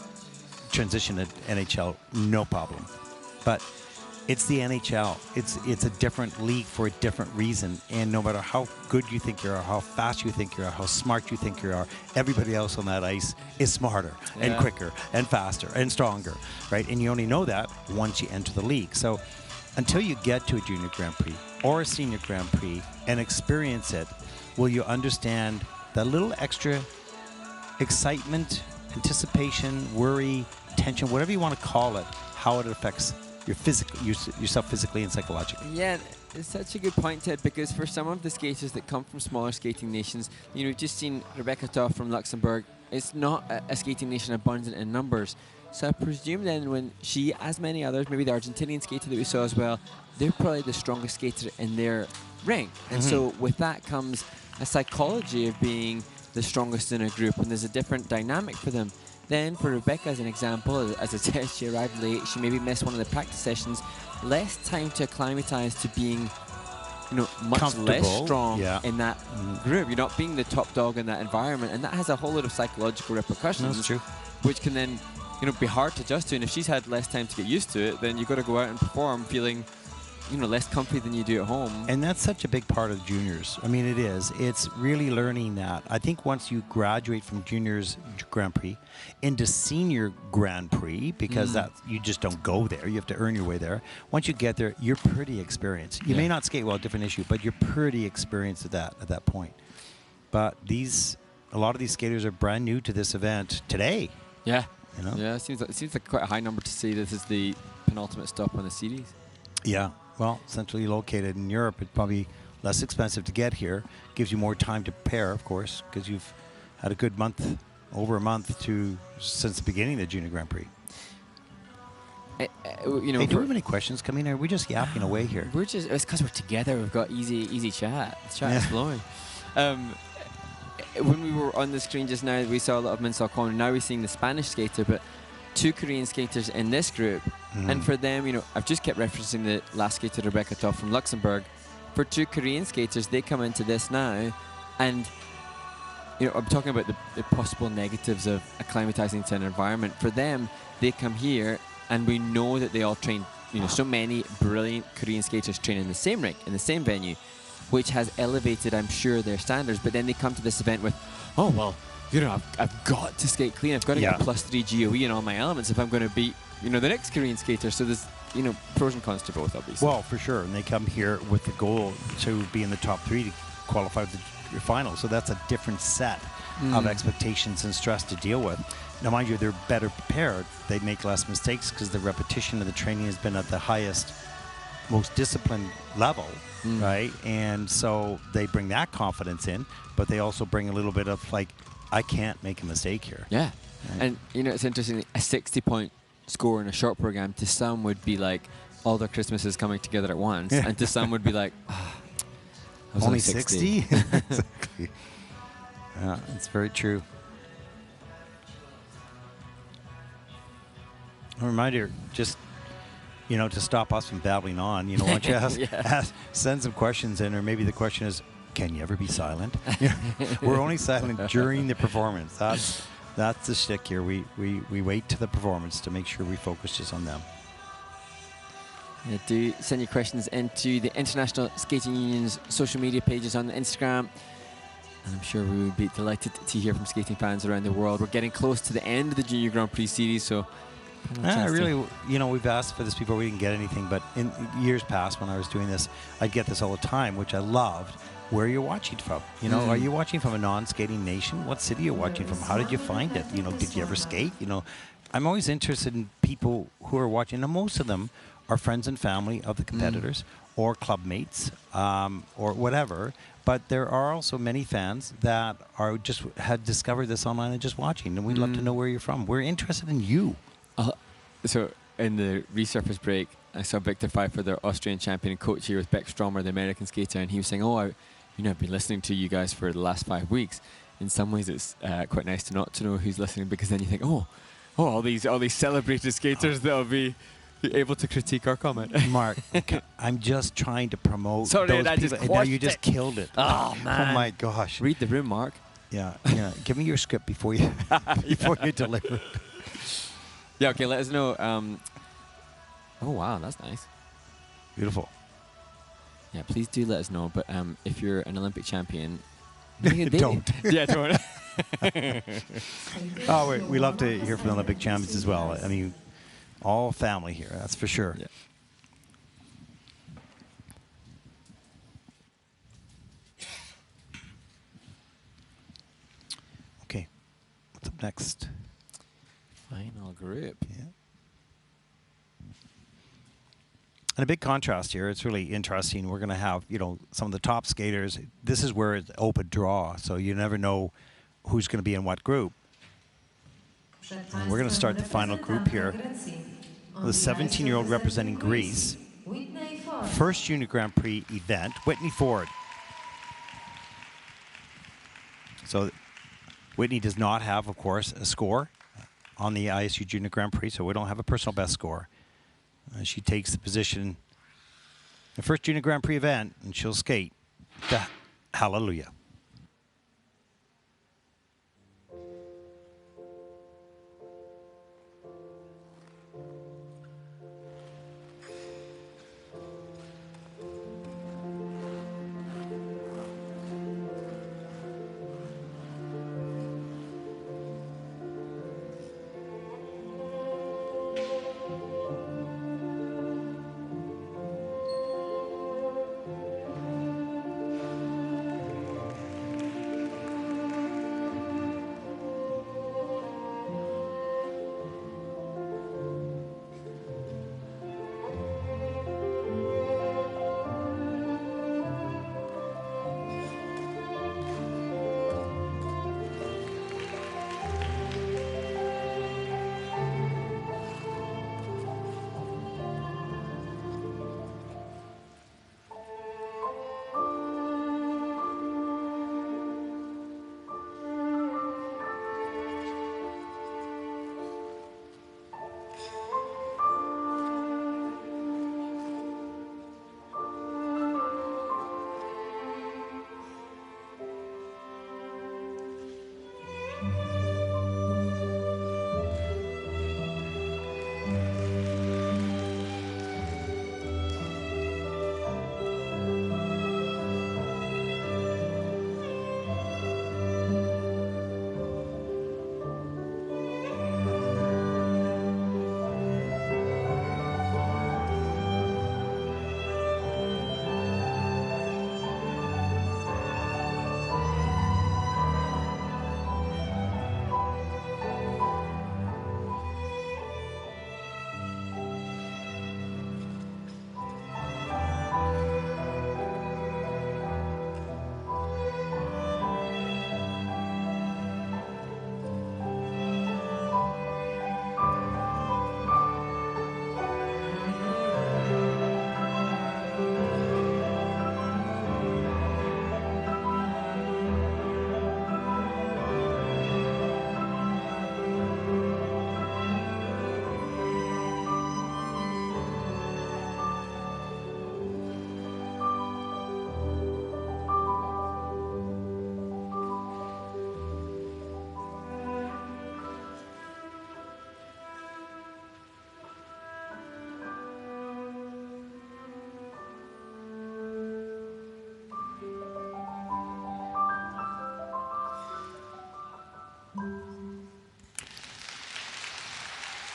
transition to NHL, no problem. But it's the NHL. It's a different league for a different reason. And no matter how good you think you are, how fast you think you are, how smart you think you are, everybody else on that ice is smarter and quicker and faster and stronger, right? And you only know that once you enter the league. So until you get to a junior Grand Prix or a senior Grand Prix and experience it, will you understand that little extra excitement, anticipation, worry, tension, whatever you want to call it, how it affects yourself physically and psychologically? Yeah, it's such a good point, Ted, because for some of the skaters that come from smaller skating nations, we've just seen Rebecca Toff from Luxembourg. It's not a skating nation abundant in numbers. So I presume then when she, as many others, maybe the Argentinian skater that we saw as well, they're probably the strongest skater in their ring. And so with that comes a psychology of being the strongest in a group, and there's a different dynamic for them. Then for Rebecca, as an example, as I said, she arrived late, she maybe missed one of the practice sessions, less time to acclimatise to being much less strong in that group. You're not being the top dog in that environment, and that has a whole lot of psychological repercussions. That's true. Which can then be hard to adjust to, and if she's had less time to get used to it, then you've got to go out and perform feeling less comfy than you do at home. And that's such a big part of juniors. I mean, it is. It's really learning that. I think once you graduate from juniors Grand Prix into senior Grand Prix, because that you just don't go there, you have to earn your way there. Once you get there, you're pretty experienced. You may not skate well, different issue, but you're pretty experienced at that point. But a lot of these skaters are brand new to this event today. Yeah. Yeah, it seems like quite a high number to say this is the penultimate stop on the series. Yeah. Well, centrally located in Europe, it's probably less expensive to get here. Gives you more time to prepare, of course, because you've had a good month, over a month since the beginning of the Junior Grand Prix. You know, Hey, do we have any questions coming in? Or are we just yapping away here? it's because we're together. We've got easy chat. The chat is flowing. When we were on the screen just now, we saw a lot of Minsal Kong. Now we're seeing the Spanish skater, but 2 Korean skaters in this group. And for them, you know, I've just kept referencing the last skater, Rebecca Toff from Luxembourg. For 2 Korean skaters, they come into this now, and you know, I'm talking about the possible negatives of acclimatizing to an environment. For them, they come here, and we know that they all train, you know, so many brilliant Korean skaters train in the same rink, in the same venue, which has elevated, I'm sure, their standards. But then they come to this event with, oh, well, you know, I've got to skate clean. I've got to get a +3 GOE in all my elements if I'm going to beat, you know, the next Korean skater. So there's, you know, pros and cons to both, obviously. Well, for sure. And they come here with the goal to be in the top 3 to qualify for the final. So that's a different set of expectations and stress to deal with. Now, mind you, they're better prepared. They make less mistakes because the repetition of the training has been at the highest, most disciplined level, right? And so they bring that confidence in, but they also bring a little bit of like, I can't make a mistake here. Yeah. Right. And, you know, it's interesting. A 60-point score in a short program to some would be like all their Christmases coming together at once. And to some would be like, I was only 60? Exactly. Yeah, it's very true. A reminder, just, you know, to stop us from babbling on, you know, why don't you send some questions in, or maybe the question is, can you ever be silent? We're only silent during the performance. That's the shtick here. We wait to the performance to make sure we focus just on them. Yeah, do send your questions into the International Skating Union's social media pages on Instagram. And I'm sure we would be delighted to hear from skating fans around the world. We're getting close to the end of the Junior Grand Prix series, so really, you know, we've asked for this before we didn't get anything, but in years past when I was doing this, I'd get this all the time, which I loved. Where are you watching from? You know, are you watching from a non-skating nation? What city are you watching from? How did you find it? You know, did you ever skate? You know, I'm always interested in people who are watching, and most of them are friends and family of the competitors or club mates or whatever. But there are also many fans that are just had discovered this online and just watching, and we'd love to know where you're from. We're interested in you. So in the resurface break, I saw Victor Pfeiffer, their Austrian champion and coach here with Beck Stromer, the American skater, and he was saying, I've been listening to you guys for the last 5 weeks. In some ways, it's quite nice to not to know who's listening, because then you think, all these celebrated skaters that'll be able to critique our comment. Mark, I'm just trying to promote Sorry, those I people. just And now you just killed it. Oh, man. Oh, my gosh. Read the room, Mark. Yeah. Give me your script before you you deliver it. Yeah, okay, let us know. Oh, wow, that's nice. Beautiful. Yeah, please do let us know. But if you're an Olympic champion, don't. Yeah, don't. We love to hear from the Olympic champions as well. I mean, all family here, that's for sure. Yeah. Okay, what's up next? Final group. Yeah. And a big contrast here. It's really interesting. We're going to have, you know, some of the top skaters. This is where it's open draw, so you never know who's going to be in what group. And we're going to start the final group here. The 17-year-old representing Greece. First Junior Grand Prix event, Whitney Ford. So Whitney does not have, of course, a score on the ISU Junior Grand Prix, so we don't have a personal best score. She takes the position, the first Junior Grand Prix event, and she'll skate the Hallelujah.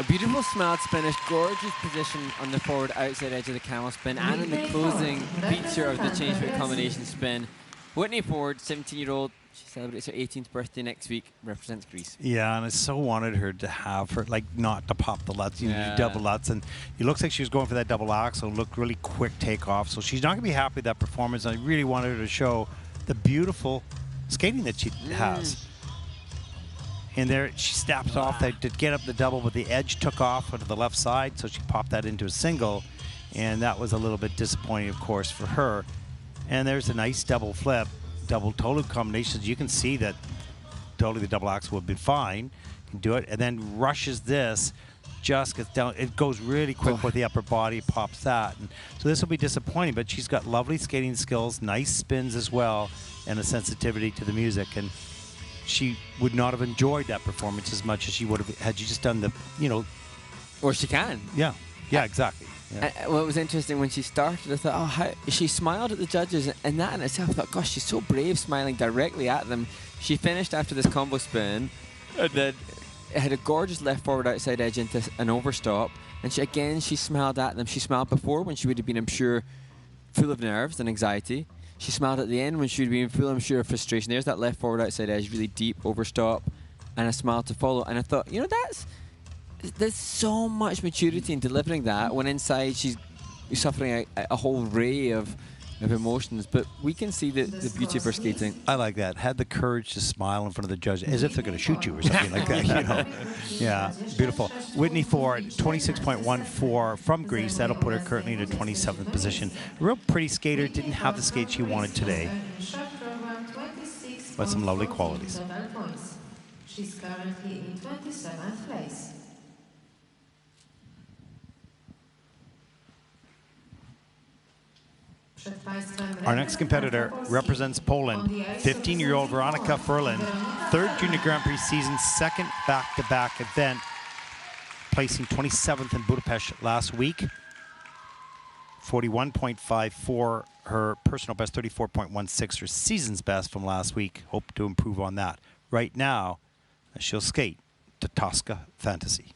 A beautiful smiled spin, gorgeous position on the forward outside edge of the camel spin, and in the closing feature of the change weight combination spin. Whitney Ford, 17-year-old, she celebrates her 18th birthday next week, represents Greece. Yeah, and I so wanted her to have her, like, not to pop the Lutz, you know, do double Lutz. And it looks like she was going for that double axel, looked really quick takeoff. So she's not going to be happy with that performance. I really wanted her to show the beautiful skating that she has. And there, she snaps off that to get up the double, but the edge took off onto the left side, so she popped that into a single. And that was a little bit disappointing, of course, for her. And there's a nice double flip, double total combinations. You can see that totally the double axel would have been fine. You can do it, and then rushes this, just gets down. It goes really quick with the upper body, pops that. And so this will be disappointing, but she's got lovely skating skills, nice spins as well, and a sensitivity to the music. And she would not have enjoyed that performance as much as she would have had she just done the, you know. Or she can. Yeah, yeah, exactly. Yeah. What was interesting when she started, I thought, oh, how she smiled at the judges, and that in itself, I thought, gosh, she's so brave, smiling directly at them. She finished after this combo spin, and then it had a gorgeous left forward outside edge into an overstop, and she smiled at them. She smiled before when she would have been, I'm sure, full of nerves and anxiety. She smiled at the end when she would have been full, I'm sure, of frustration. There's that left forward outside edge, really deep overstop, and a smile to follow. And I thought, you know, there's so much maturity in delivering that when inside she's suffering a whole array of emotions, but we can see the beauty of her skating. I like that. Had the courage to smile in front of the judge as if they're going to shoot you or something like that, you know. Yeah, beautiful. Whitney Ford, 26.14 from Greece. That'll put her currently in a 27th position. Real pretty skater, didn't have the skate she wanted today, but some lovely qualities. She's currently in 27th place. Our next competitor represents Poland, 15-year-old Veronica Furland, third Junior Grand Prix season, second back-to-back event, placing 27th in Budapest last week. 41.54, her personal best, 34.16, her season's best from last week. Hope to improve on that. Right now, she'll skate to Tosca Fantasy.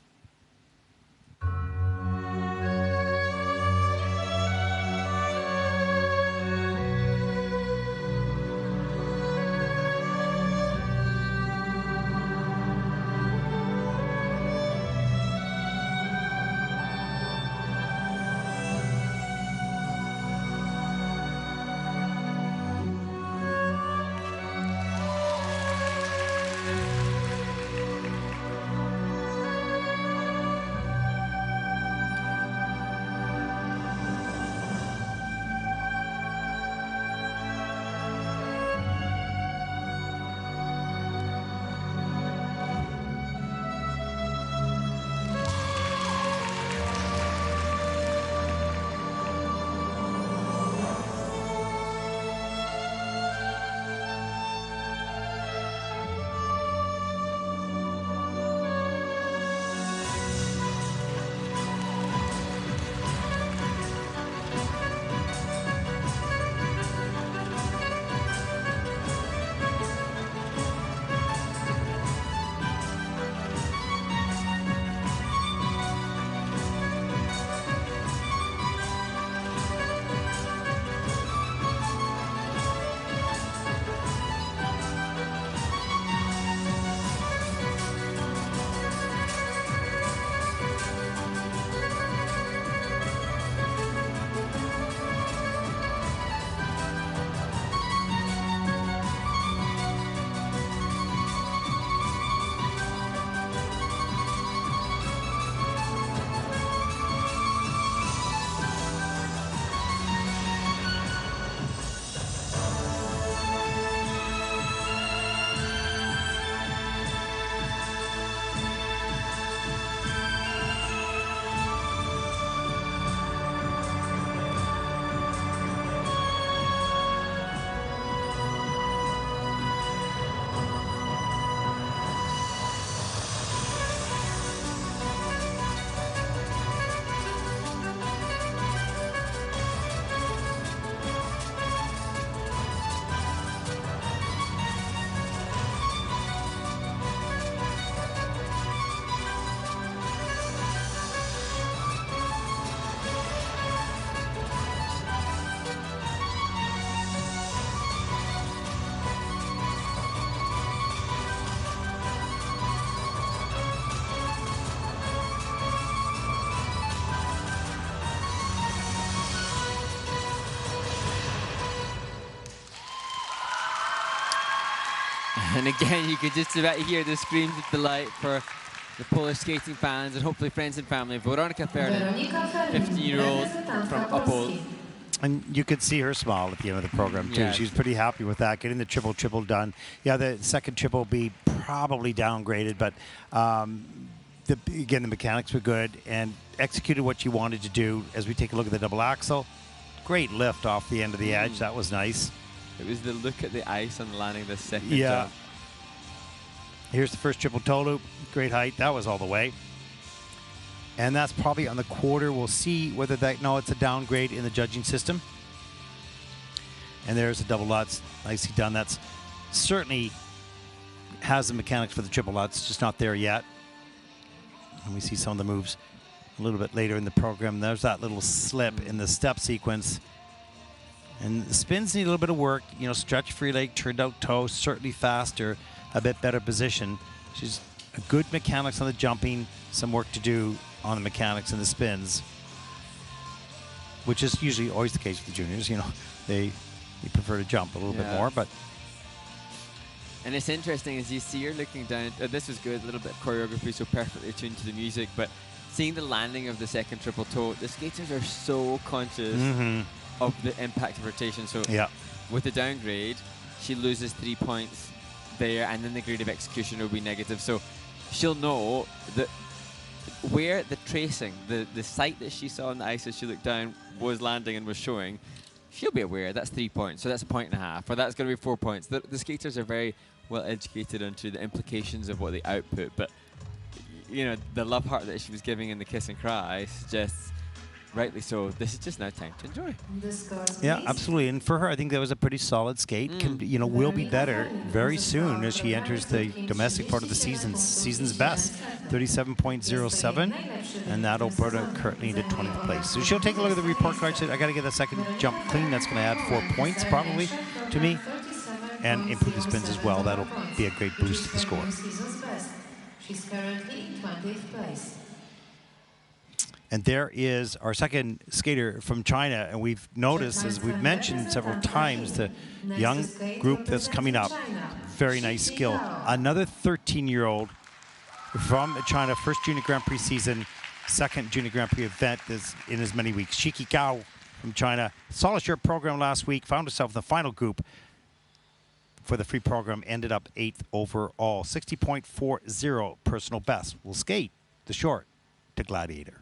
And again, you could just about hear the screams of delight for the Polish skating fans and hopefully friends and family. Veronica Furland, 15-year-old from Opole. And you could see her smile at the end of the program, too. Yeah. She was pretty happy with that, getting the triple done. Yeah, the second triple be probably downgraded, but again, the mechanics were good and executed what she wanted to do. As we take a look at the double axel, great lift off the end of the edge. That was nice. It was the look at the ice on landing the second Yeah. jump. Here's the first triple toe loop. Great height. That was all the way. And that's probably on the quarter. We'll see whether that, no, it's a downgrade in the judging system. And there's the double Lutz. Nicely done. That's certainly has the mechanics for the triple Lutz, just not there yet. And we see some of the moves a little bit later in the program. There's that little slip in the step sequence. And the spins need a little bit of work. You know, stretch free leg, turned out toe, certainly faster, a bit better position. She's a good mechanics on the jumping, some work to do on the mechanics and the spins, which is usually always the case with the juniors. You know, they prefer to jump a little bit more, but. And it's interesting as you see her looking down. This was good, a little bit of choreography, so perfectly tuned to the music. But seeing the landing of the second triple toe, the skaters are so conscious of the impact of rotation. So with the downgrade, she loses 3 points there, and then the grade of execution will be negative. So she'll know that where the tracing, the sight that she saw on the ice as she looked down was landing and was showing, she'll be aware that's 3 points, so that's 1.5 points, or that's going to be 4 points. The skaters are very well educated onto the implications of what they output, but you know, the love heart that she was giving in the kiss and cry suggests, rightly so, this is just now time to enjoy. Yeah, absolutely. And for her, I think that was a pretty solid skate. You know, will be better very soon as she enters the domestic part of the season's best, 37.07, and that'll put her currently into 20th place. So she'll take a look at the report card. She said, I got to get that second jump clean. That's going to add 4 points probably to me, and improve the spins as well. That'll be a great boost to the score. She's currently 20th place. And there is our second skater from China, and we've noticed, as we've mentioned several times, the young group that's coming up. Very nice skill. Another 13-year-old from China, first Junior Grand Prix season, second Junior Grand Prix event is in as many weeks. Shiki G from China, solid shirt program last week, found herself in the final group for the free program, ended up 8th overall. 60.40 personal best. Will skate the short to Gladiator.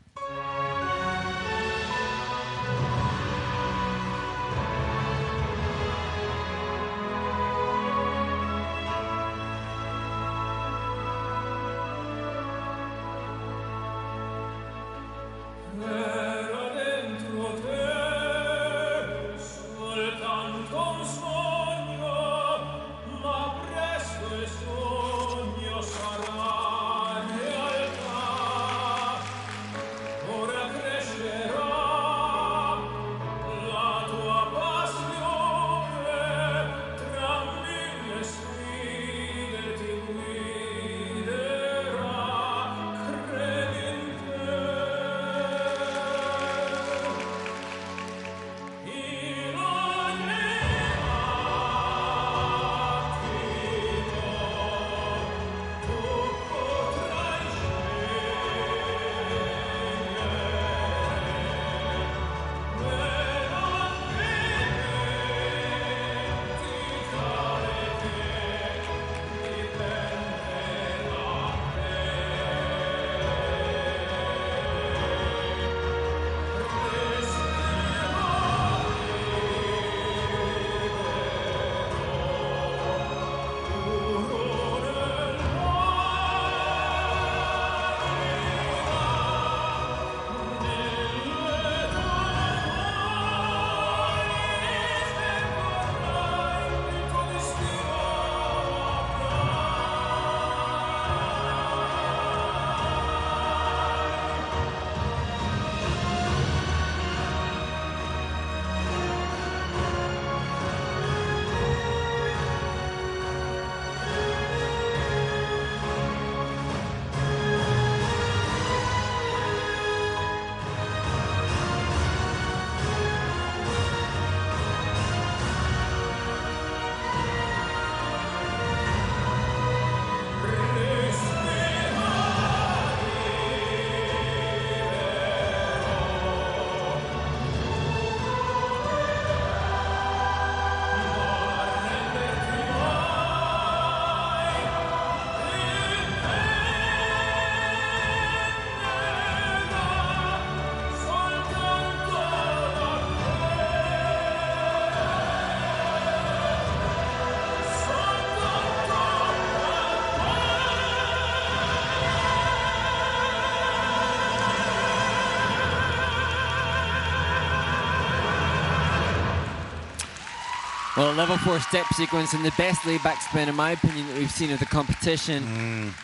Well, a level 4 step sequence and the best laid-back spin, in my opinion, that we've seen of the competition.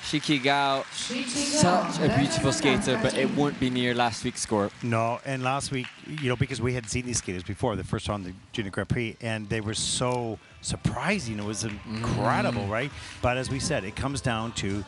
Shiki G, such a beautiful skater, but it won't be near last week's score. No, and last week, because we had seen these skaters before, the first on the Junior Grand Prix, and they were so surprising. It was incredible, right? But as we said, it comes down to,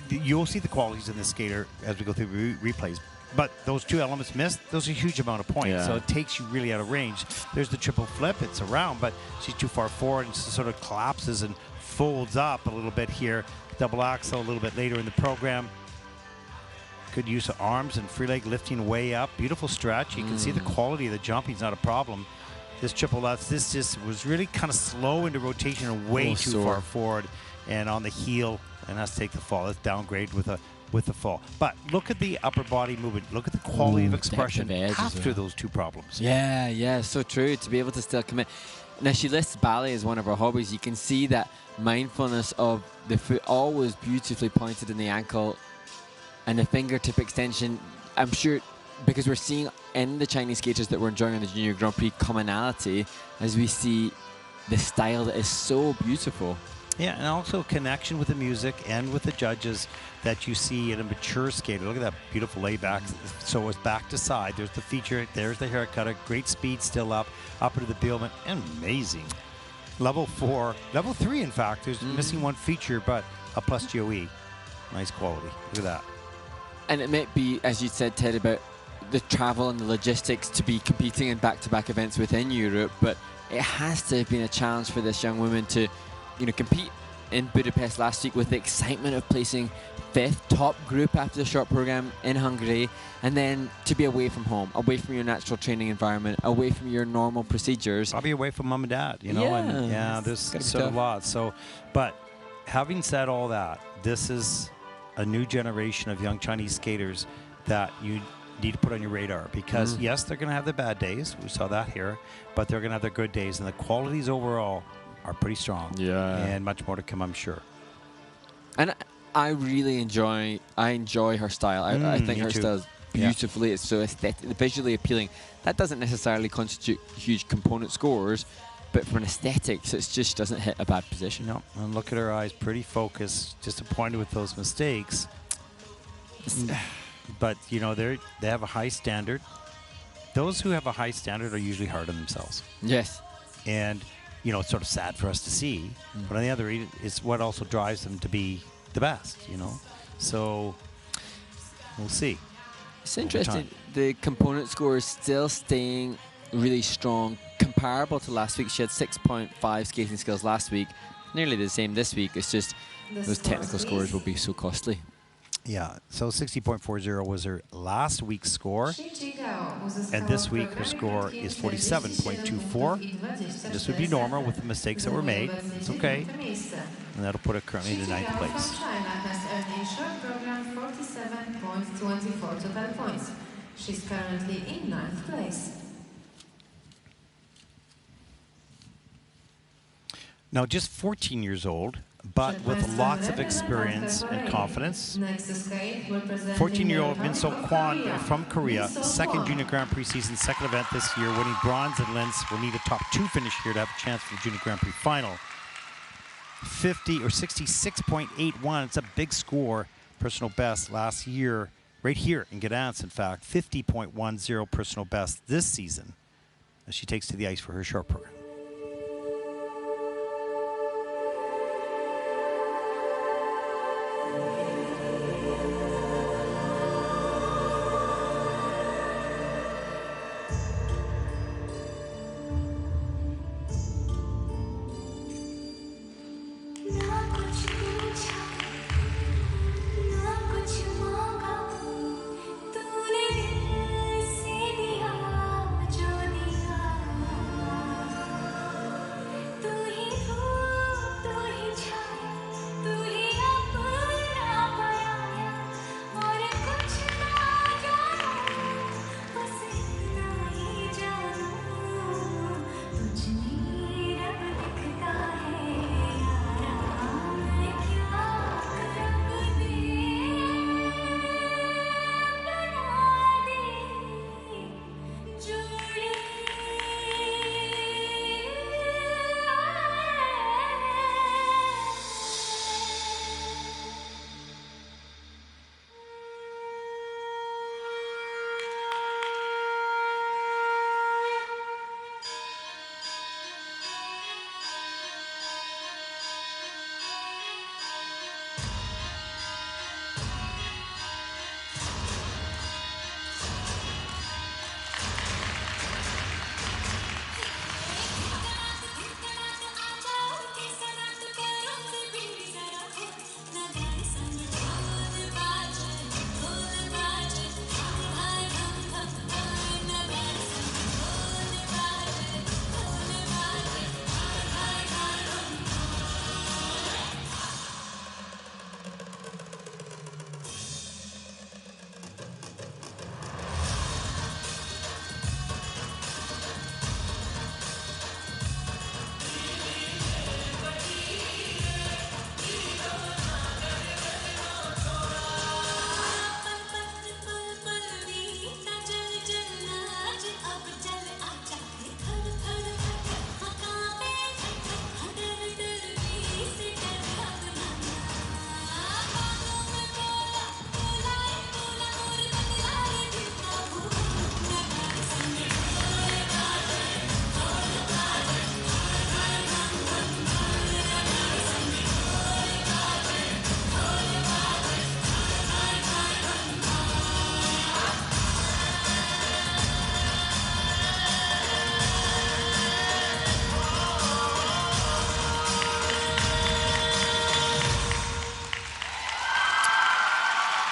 you'll see the qualities in the skater as we go through replays. But those two elements missed, those are a huge amount of points. Yeah. So it takes you really out of range. There's the triple flip, it's around, but she's too far forward and sort of collapses and folds up a little bit here. Double axel a little bit later in the program. Good use of arms and free leg lifting way up. Beautiful stretch. You can see the quality of the jumping is not a problem. This triple lutz, this just was really kind of slow into rotation and way too far forward and on the heel and has to take the fall. Let's downgrade with the fall. But look at the upper body movement. Look at the quality of expression after those two problems. Yeah, so true. To be able to still commit. Now, she lists ballet as one of her hobbies. You can see that mindfulness of the foot always beautifully pointed in the ankle and the fingertip extension. I'm sure because we're seeing in the Chinese skaters that we're enjoying on the Junior Grand Prix commonality as we see the style that is so beautiful. Yeah, and also connection with the music and with the judges that you see in a mature skater. Look at that beautiful layback. So it's back to side. There's the feature. There's the haircut. Great speed still up into the bailment. Amazing. Level 4. Level 3, in fact. There's missing one feature, but a plus GOE. Nice quality. Look at that. And it might be, as you said, Ted, about the travel and the logistics to be competing in back-to-back events within Europe, but it has to have been a challenge for this young woman to compete in Budapest last week with the excitement of placing 5th top group after the short program in Hungary, and then to be away from home, away from your natural training environment, away from your normal procedures. Probably away from mom and dad, Yeah, there's sort of a lot. So, but having said all that, this is a new generation of young Chinese skaters that you need to put on your radar because, yes, they're going to have their bad days. We saw that here, but they're going to have their good days, and the qualities overall are pretty strong. Yeah. And much more to come, I'm sure. And I really enjoy her style. I think her style is beautifully, it's so aesthetic, visually appealing. That doesn't necessarily constitute huge component scores, but for an aesthetics, it just doesn't hit a bad position. No, and look at her eyes, pretty focused, disappointed with those mistakes. But, they have a high standard. Those who have a high standard are usually hard on themselves. Yes. And it's sort of sad for us to see, but on the other end, it's what also drives them to be the best, So we'll see. It's interesting. The component score is still staying really strong, comparable to last week. She had 6.5 skating skills last week, nearly the same this week. It's just those technical scores will be so costly. Yeah, so 60.40 was her last week's score, and this week her score is 47.24. This would be normal with the mistakes that were made. It's okay, and that'll put her currently in 9th place. China has earned a short program 47.24 total points. She's currently in 9th place. Now, just 14 years old, but with lots of experience and confidence. 14-year-old Min-So Kwon from Korea, 2nd Junior Grand Prix season, 2nd event this year, winning bronze in Linz. Will need a top 2 finish here to have a chance for the Junior Grand Prix final. 66.81, it's a big score. Personal best last year, right here in Gdansk, in fact, 50.10 personal best this season as she takes to the ice for her short program.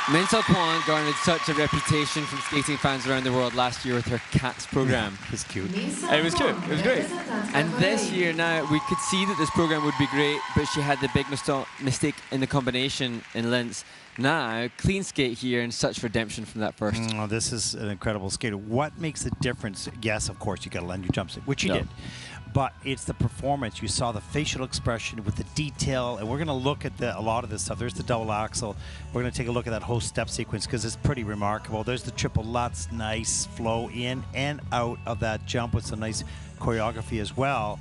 Mensah Kwan garnered such a reputation from skating fans around the world last year with her Cats program. It was cute. It was cute. It was great. And this year now, we could see that this program would be great, but she had the big mistake in the combination in Linz. Now, clean skate here and such redemption from that first. This is an incredible skater. What makes the difference? Yes, of course, you got to land your jump stick, which you did. But it's the performance. You saw the facial expression with the detail, and we're going to look at a lot of this stuff. There's the double axel. We're going to take a look at that whole step sequence because it's pretty remarkable. There's the triple Lutz, nice flow in and out of that jump with some nice choreography as well.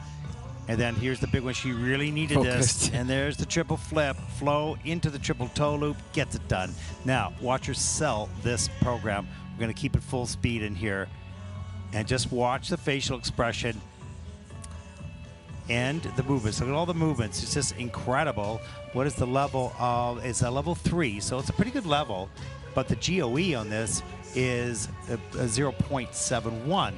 And then here's the big one. She really needed this. And there's the triple flip, flow into the triple toe loop, gets it done. Now, watch her sell this program. We're going to keep it full speed in here. And just watch the facial expression and the movements. Look at all the movements. It's just incredible. What is the level of? It's a level 3, so it's a pretty good level. But the GOE on this is a 0.71.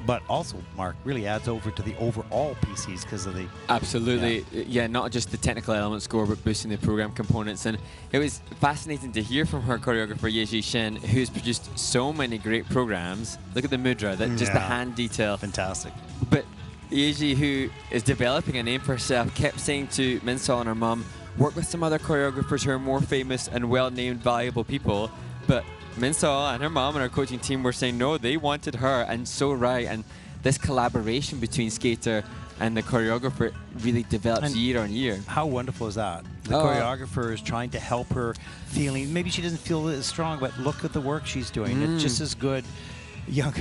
But also, Mark, really adds over to the overall PCs because of the... Absolutely. Yeah, not just the technical element score, but boosting the program components. And it was fascinating to hear from her choreographer, Yeji Shen, who's produced so many great programs. Look at the mudra, just the hand detail. Fantastic. But Yeji, who is developing a name for herself, kept saying to Mensah and her mum, work with some other choreographers who are more famous and well-named, valuable people. But Mensah and her mom and her coaching team were saying no, they wanted her, and so right. And this collaboration between skater and the choreographer really develops year on year. How wonderful is that? The choreographer is trying to help her feeling. Maybe she doesn't feel as strong, but look at the work she's doing. It's just as good. Young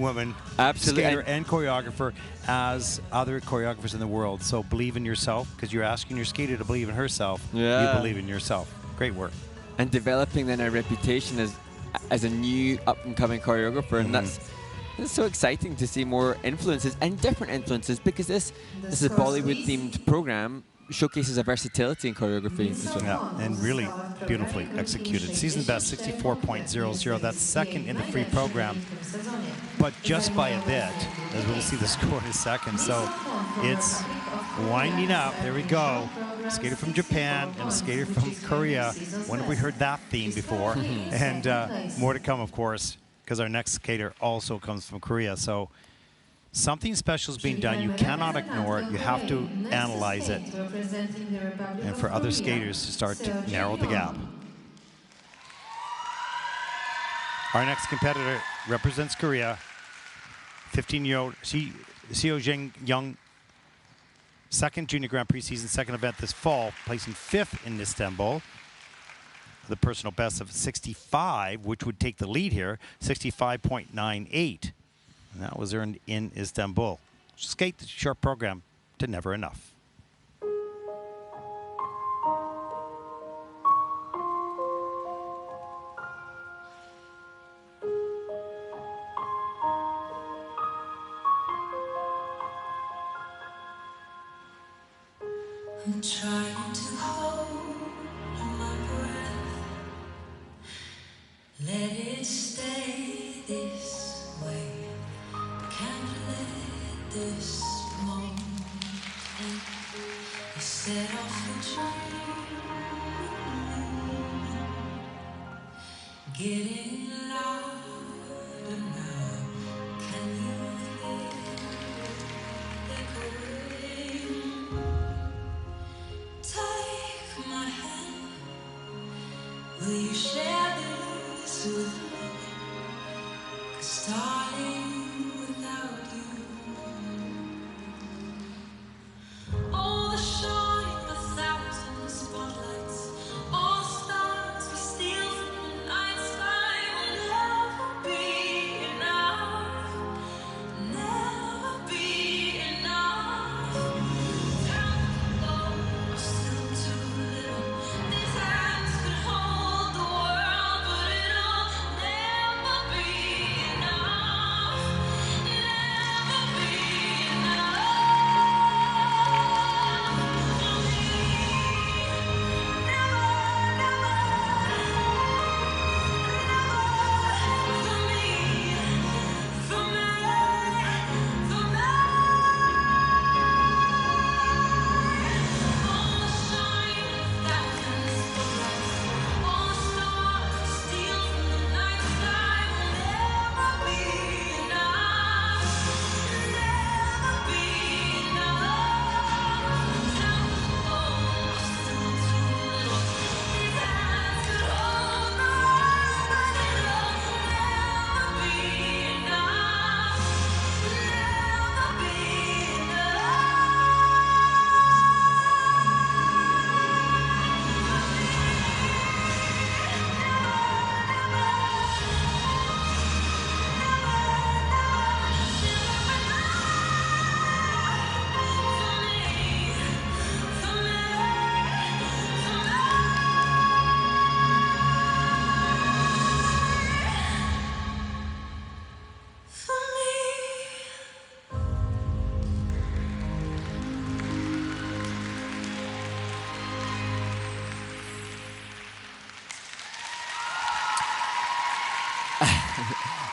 woman, absolutely, skater and choreographer as other choreographers in the world. So believe in yourself because you're asking your skater to believe in herself. Yeah. You believe in yourself. Great work. And developing then a reputation as a new up-and-coming choreographer, and that's so exciting to see more influences and different influences because this is a Bollywood-themed program. Showcases a versatility in choreography. Yeah, and really beautifully executed. Season best 64.00. That's second in the free program, but just by a bit, as we'll see the score in a second. So it's winding up. There we go. A skater from Japan and a skater from Korea. When have we heard that theme before? And more to come, of course, because our next skater also comes from Korea. So something special is being done. You cannot ignore it. You have to analyze it. And for other skaters to start to narrow the gap. Our next competitor represents Korea. 15-year-old Cio Jen Young. Second Junior Grand Prix season, second event this fall, placing 5th in Istanbul. The personal best of 65, which would take the lead here, 65.98. And that was earned in Istanbul. Skate the short program to Never Enough. I'm trying to hold my breath. Let it stay this way. Can't let this moment set off a dream. Getting louder now. Can you hear the echoing? Take my hand. Will you share this with me? 'Cause darling, without you, all the shine, the thousand spotlights, all the stars we steal from the night sky will never be enough, never be enough. Oh, still too little. These hands could hold the world, but it'll never be enough.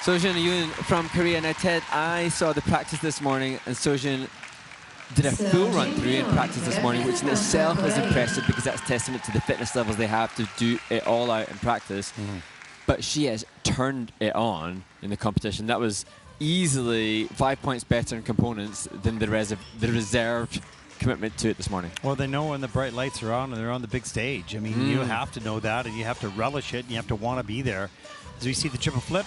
Cio Jen Young from Korea. Now, Ted, I saw the practice this morning, and Cio Jen did a full run through in practice this morning, which in itself is impressive because that's testament to the fitness levels they have to do it all out in practice. But she has turned it on in the competition. That was easily 5 points better in components than the reserved commitment to it this morning. Well, they know when the bright lights are on and they're on the big stage. I mean, you have to know that, and you have to relish it, and you have to want to be there. As we see the triple flip,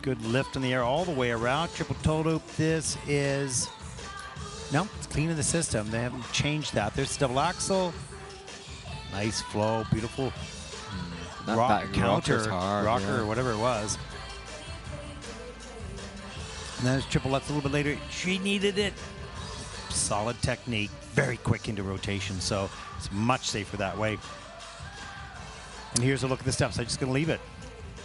good lift in the air all the way around. Triple toe loop. This is... No, it's clean in the system. They haven't changed that. There's double axel. Nice flow, beautiful counter, rocker, or whatever it was. And then there's triple lutz a little bit later. She needed it. Solid technique, very quick into rotation, so it's much safer that way. And here's a look at the steps. I'm just going to leave it.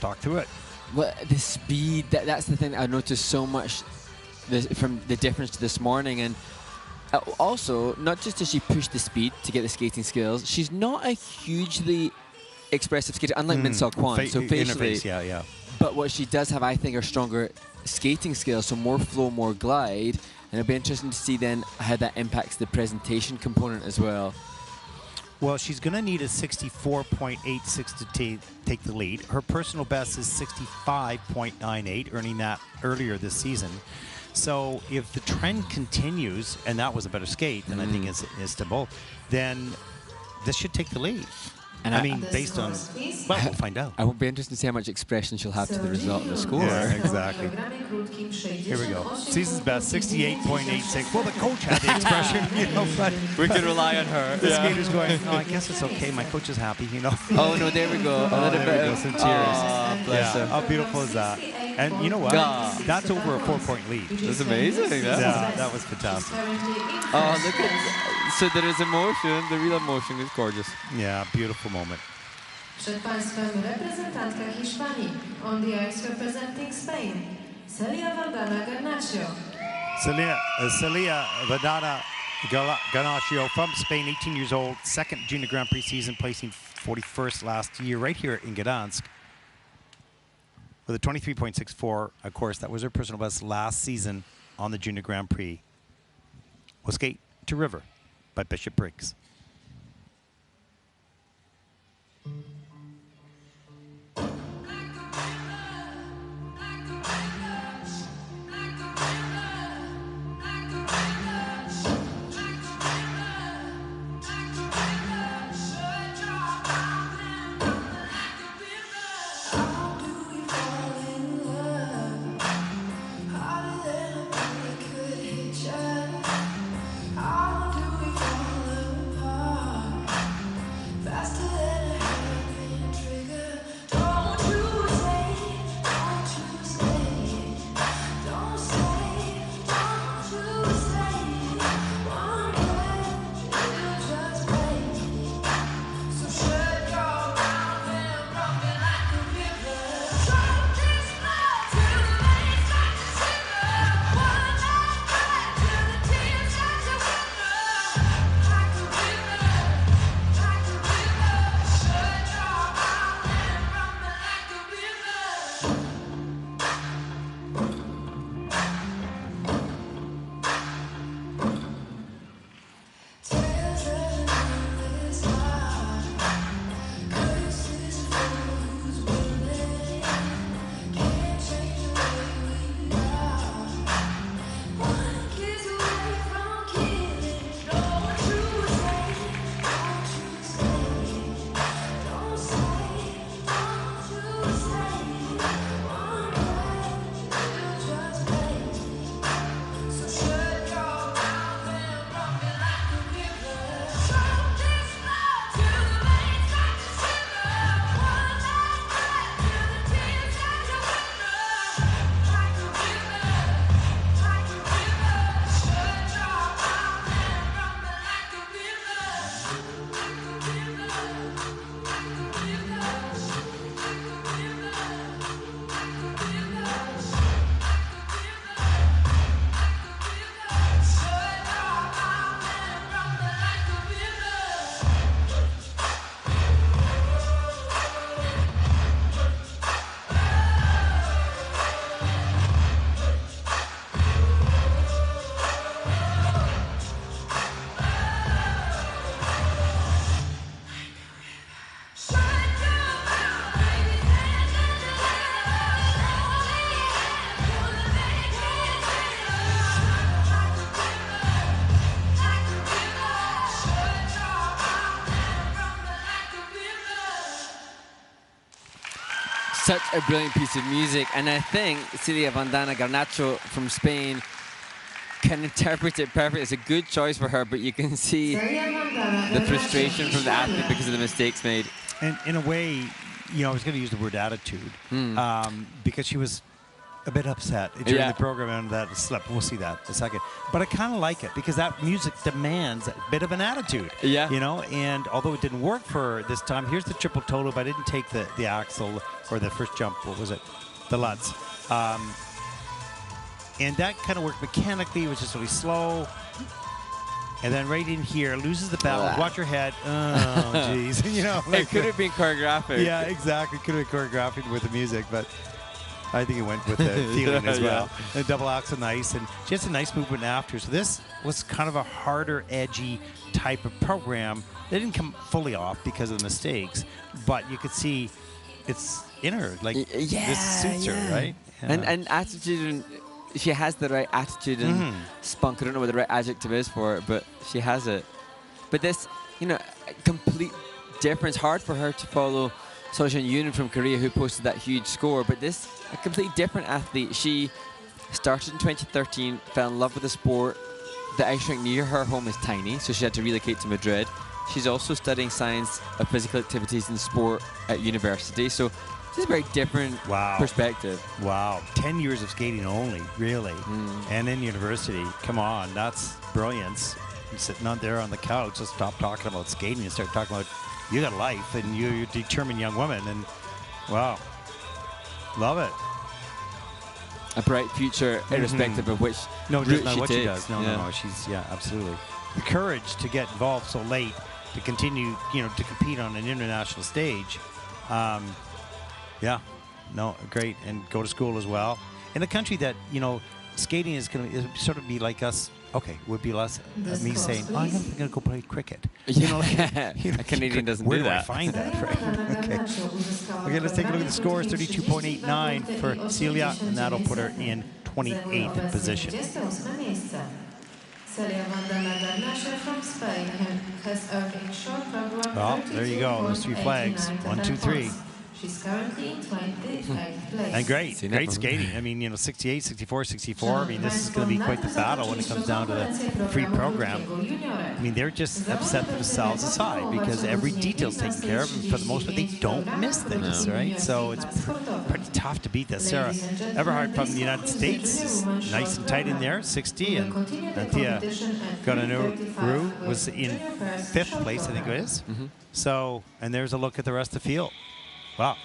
Talk through it. Well, the speed, that's the thing I noticed so much from the difference to this morning. And also, not just does she push the speed to get the skating skills, she's not a hugely expressive skater, unlike Min Seok Kwon. So facially, yeah. But what she does have, I think, are stronger skating skills, so more flow, more glide. And it'll be interesting to see then how that impacts the presentation component as well. Well, she's going to need a 64.86 to take the lead. Her personal best is 65.98, earning that earlier this season. So if the trend continues, and that was a better skate than I think is Istanbul, then this should take the lead. And I mean, based on, well, we'll find out. I will be interested to see how much expression she'll have to the result of the score. Yeah, exactly. Here we go. Season's best, 68.86. Well, the coach had the expression, but we can rely on her. The skater's going, oh, I guess it's okay. My coach is happy, Oh, no, there we go. A little bit of some tears. Oh, bless her. How beautiful is that? And you know what? That's over a 4-point lead. That's amazing. Yeah, that was fantastic. Oh, look at... So there is emotion. The real emotion is gorgeous. Yeah, beautiful moment. Przed Państwem reprezentantka Hiszpanii. On the ice representing Spain, Selia Garnacio. Selia Garnacio from Spain, 18 years old, second Junior Grand Prix season, placing 41st last year right here in Gdansk. With a 23.64, of course, that was her personal best last season on the Junior Grand Prix. We'll skate to River by Bishop Briggs. Such a brilliant piece of music, and I think Celia Vandana Garnacho from Spain can interpret it perfectly. It's a good choice for her, but you can see the frustration from the athlete because of the mistakes made. And in a way, you know, I was going to use the word attitude because she was a bit upset during the program and that slip. We'll see that in a second. But I kind of like it because that music demands a bit of an attitude. Yeah. You know, and although it didn't work for her this time, here's the triple total, but I didn't take the axle or the first jump. What was it? The Lutz. And that kind of worked mechanically. It was just really slow. And then right in here, loses the balance. Watch her head. Oh, jeez. You know, like it could have been choreographic. Yeah, exactly. Could have been choreographed with the music, but I think it went with the feeling as well. And double axel nice, and she has a nice movement after. So this was kind of a harder, edgy type of program. They didn't come fully off because of the mistakes, but you could see it's in her. Like this suits her, right? Yeah. And attitude, and she has the right attitude and spunk. I don't know what the right adjective is for it, but she has it. But this, you know, complete difference. Hard for her to follow Cio Jen Young from Korea, who posted that huge score, but this, a completely different athlete. She started in 2013, fell in love with the sport. The ice rink near her home is tiny, so she had to relocate to Madrid. She's also studying science of physical activities and sport at university, so it's a very different perspective. Wow, 10 years of skating only, really, and in university. Come on, that's brilliance. I'm sitting out there on the couch, just stop talking about skating and start talking about you got a life and you're a determined young woman, and wow, love it. A bright future, irrespective of which route she what takes. she does. No, she's absolutely. The courage to get involved so late, to continue, you know, to compete on an international stage. Great, and go to school as well. In a country that, you know, skating is going to sort of be like us. Okay, would be less me saying, oh, I'm going to go play cricket. You know, like, a Canadian doesn't do that. Where do I find that, right? Okay, let's take a look at the scores. 32.89 for Celia, and that'll put her in 28th position. Well, there you go. Those three flags. 1, 2, 3. She's currently in 28th place. And great skating. I mean, you know, 68, 64, 64. I mean, this is going to be quite the battle when it comes down to the free program. I mean, they're just have set themselves aside because every detail's taken care of, and for the most part, they don't miss things, right? So it's pretty tough to beat this. Sarah Everhart from the United States, nice and tight in there, 60, and Anastasia Ganero was in 5th place, I think it is. So, and there's a look at the rest of the field. Wow,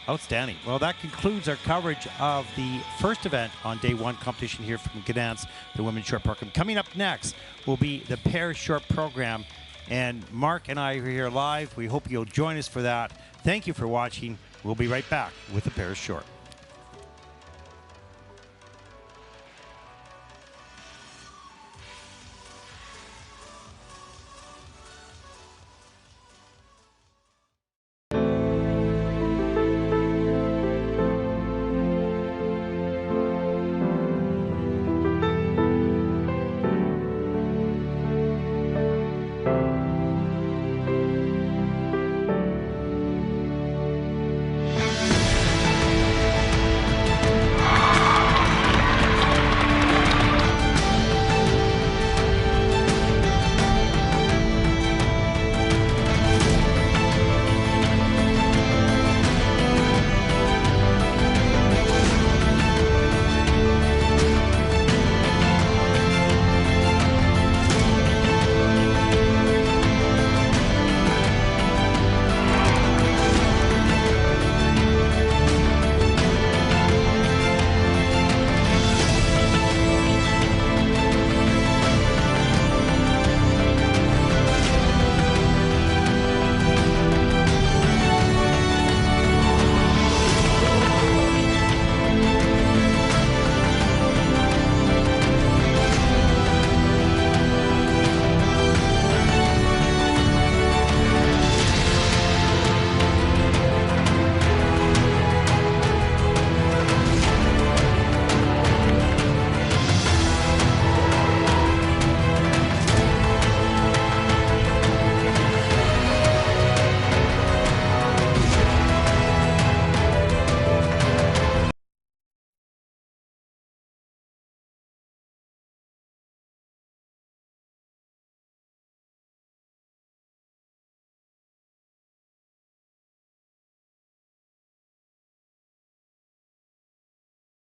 outstanding. Well, that concludes our coverage of the first event on day 1 competition here from Gdansk, the women's short program. Coming up next will be the pairs short program, and Mark and I are here live. We hope you'll join us for that. Thank you for watching. We'll be right back with the pairs short.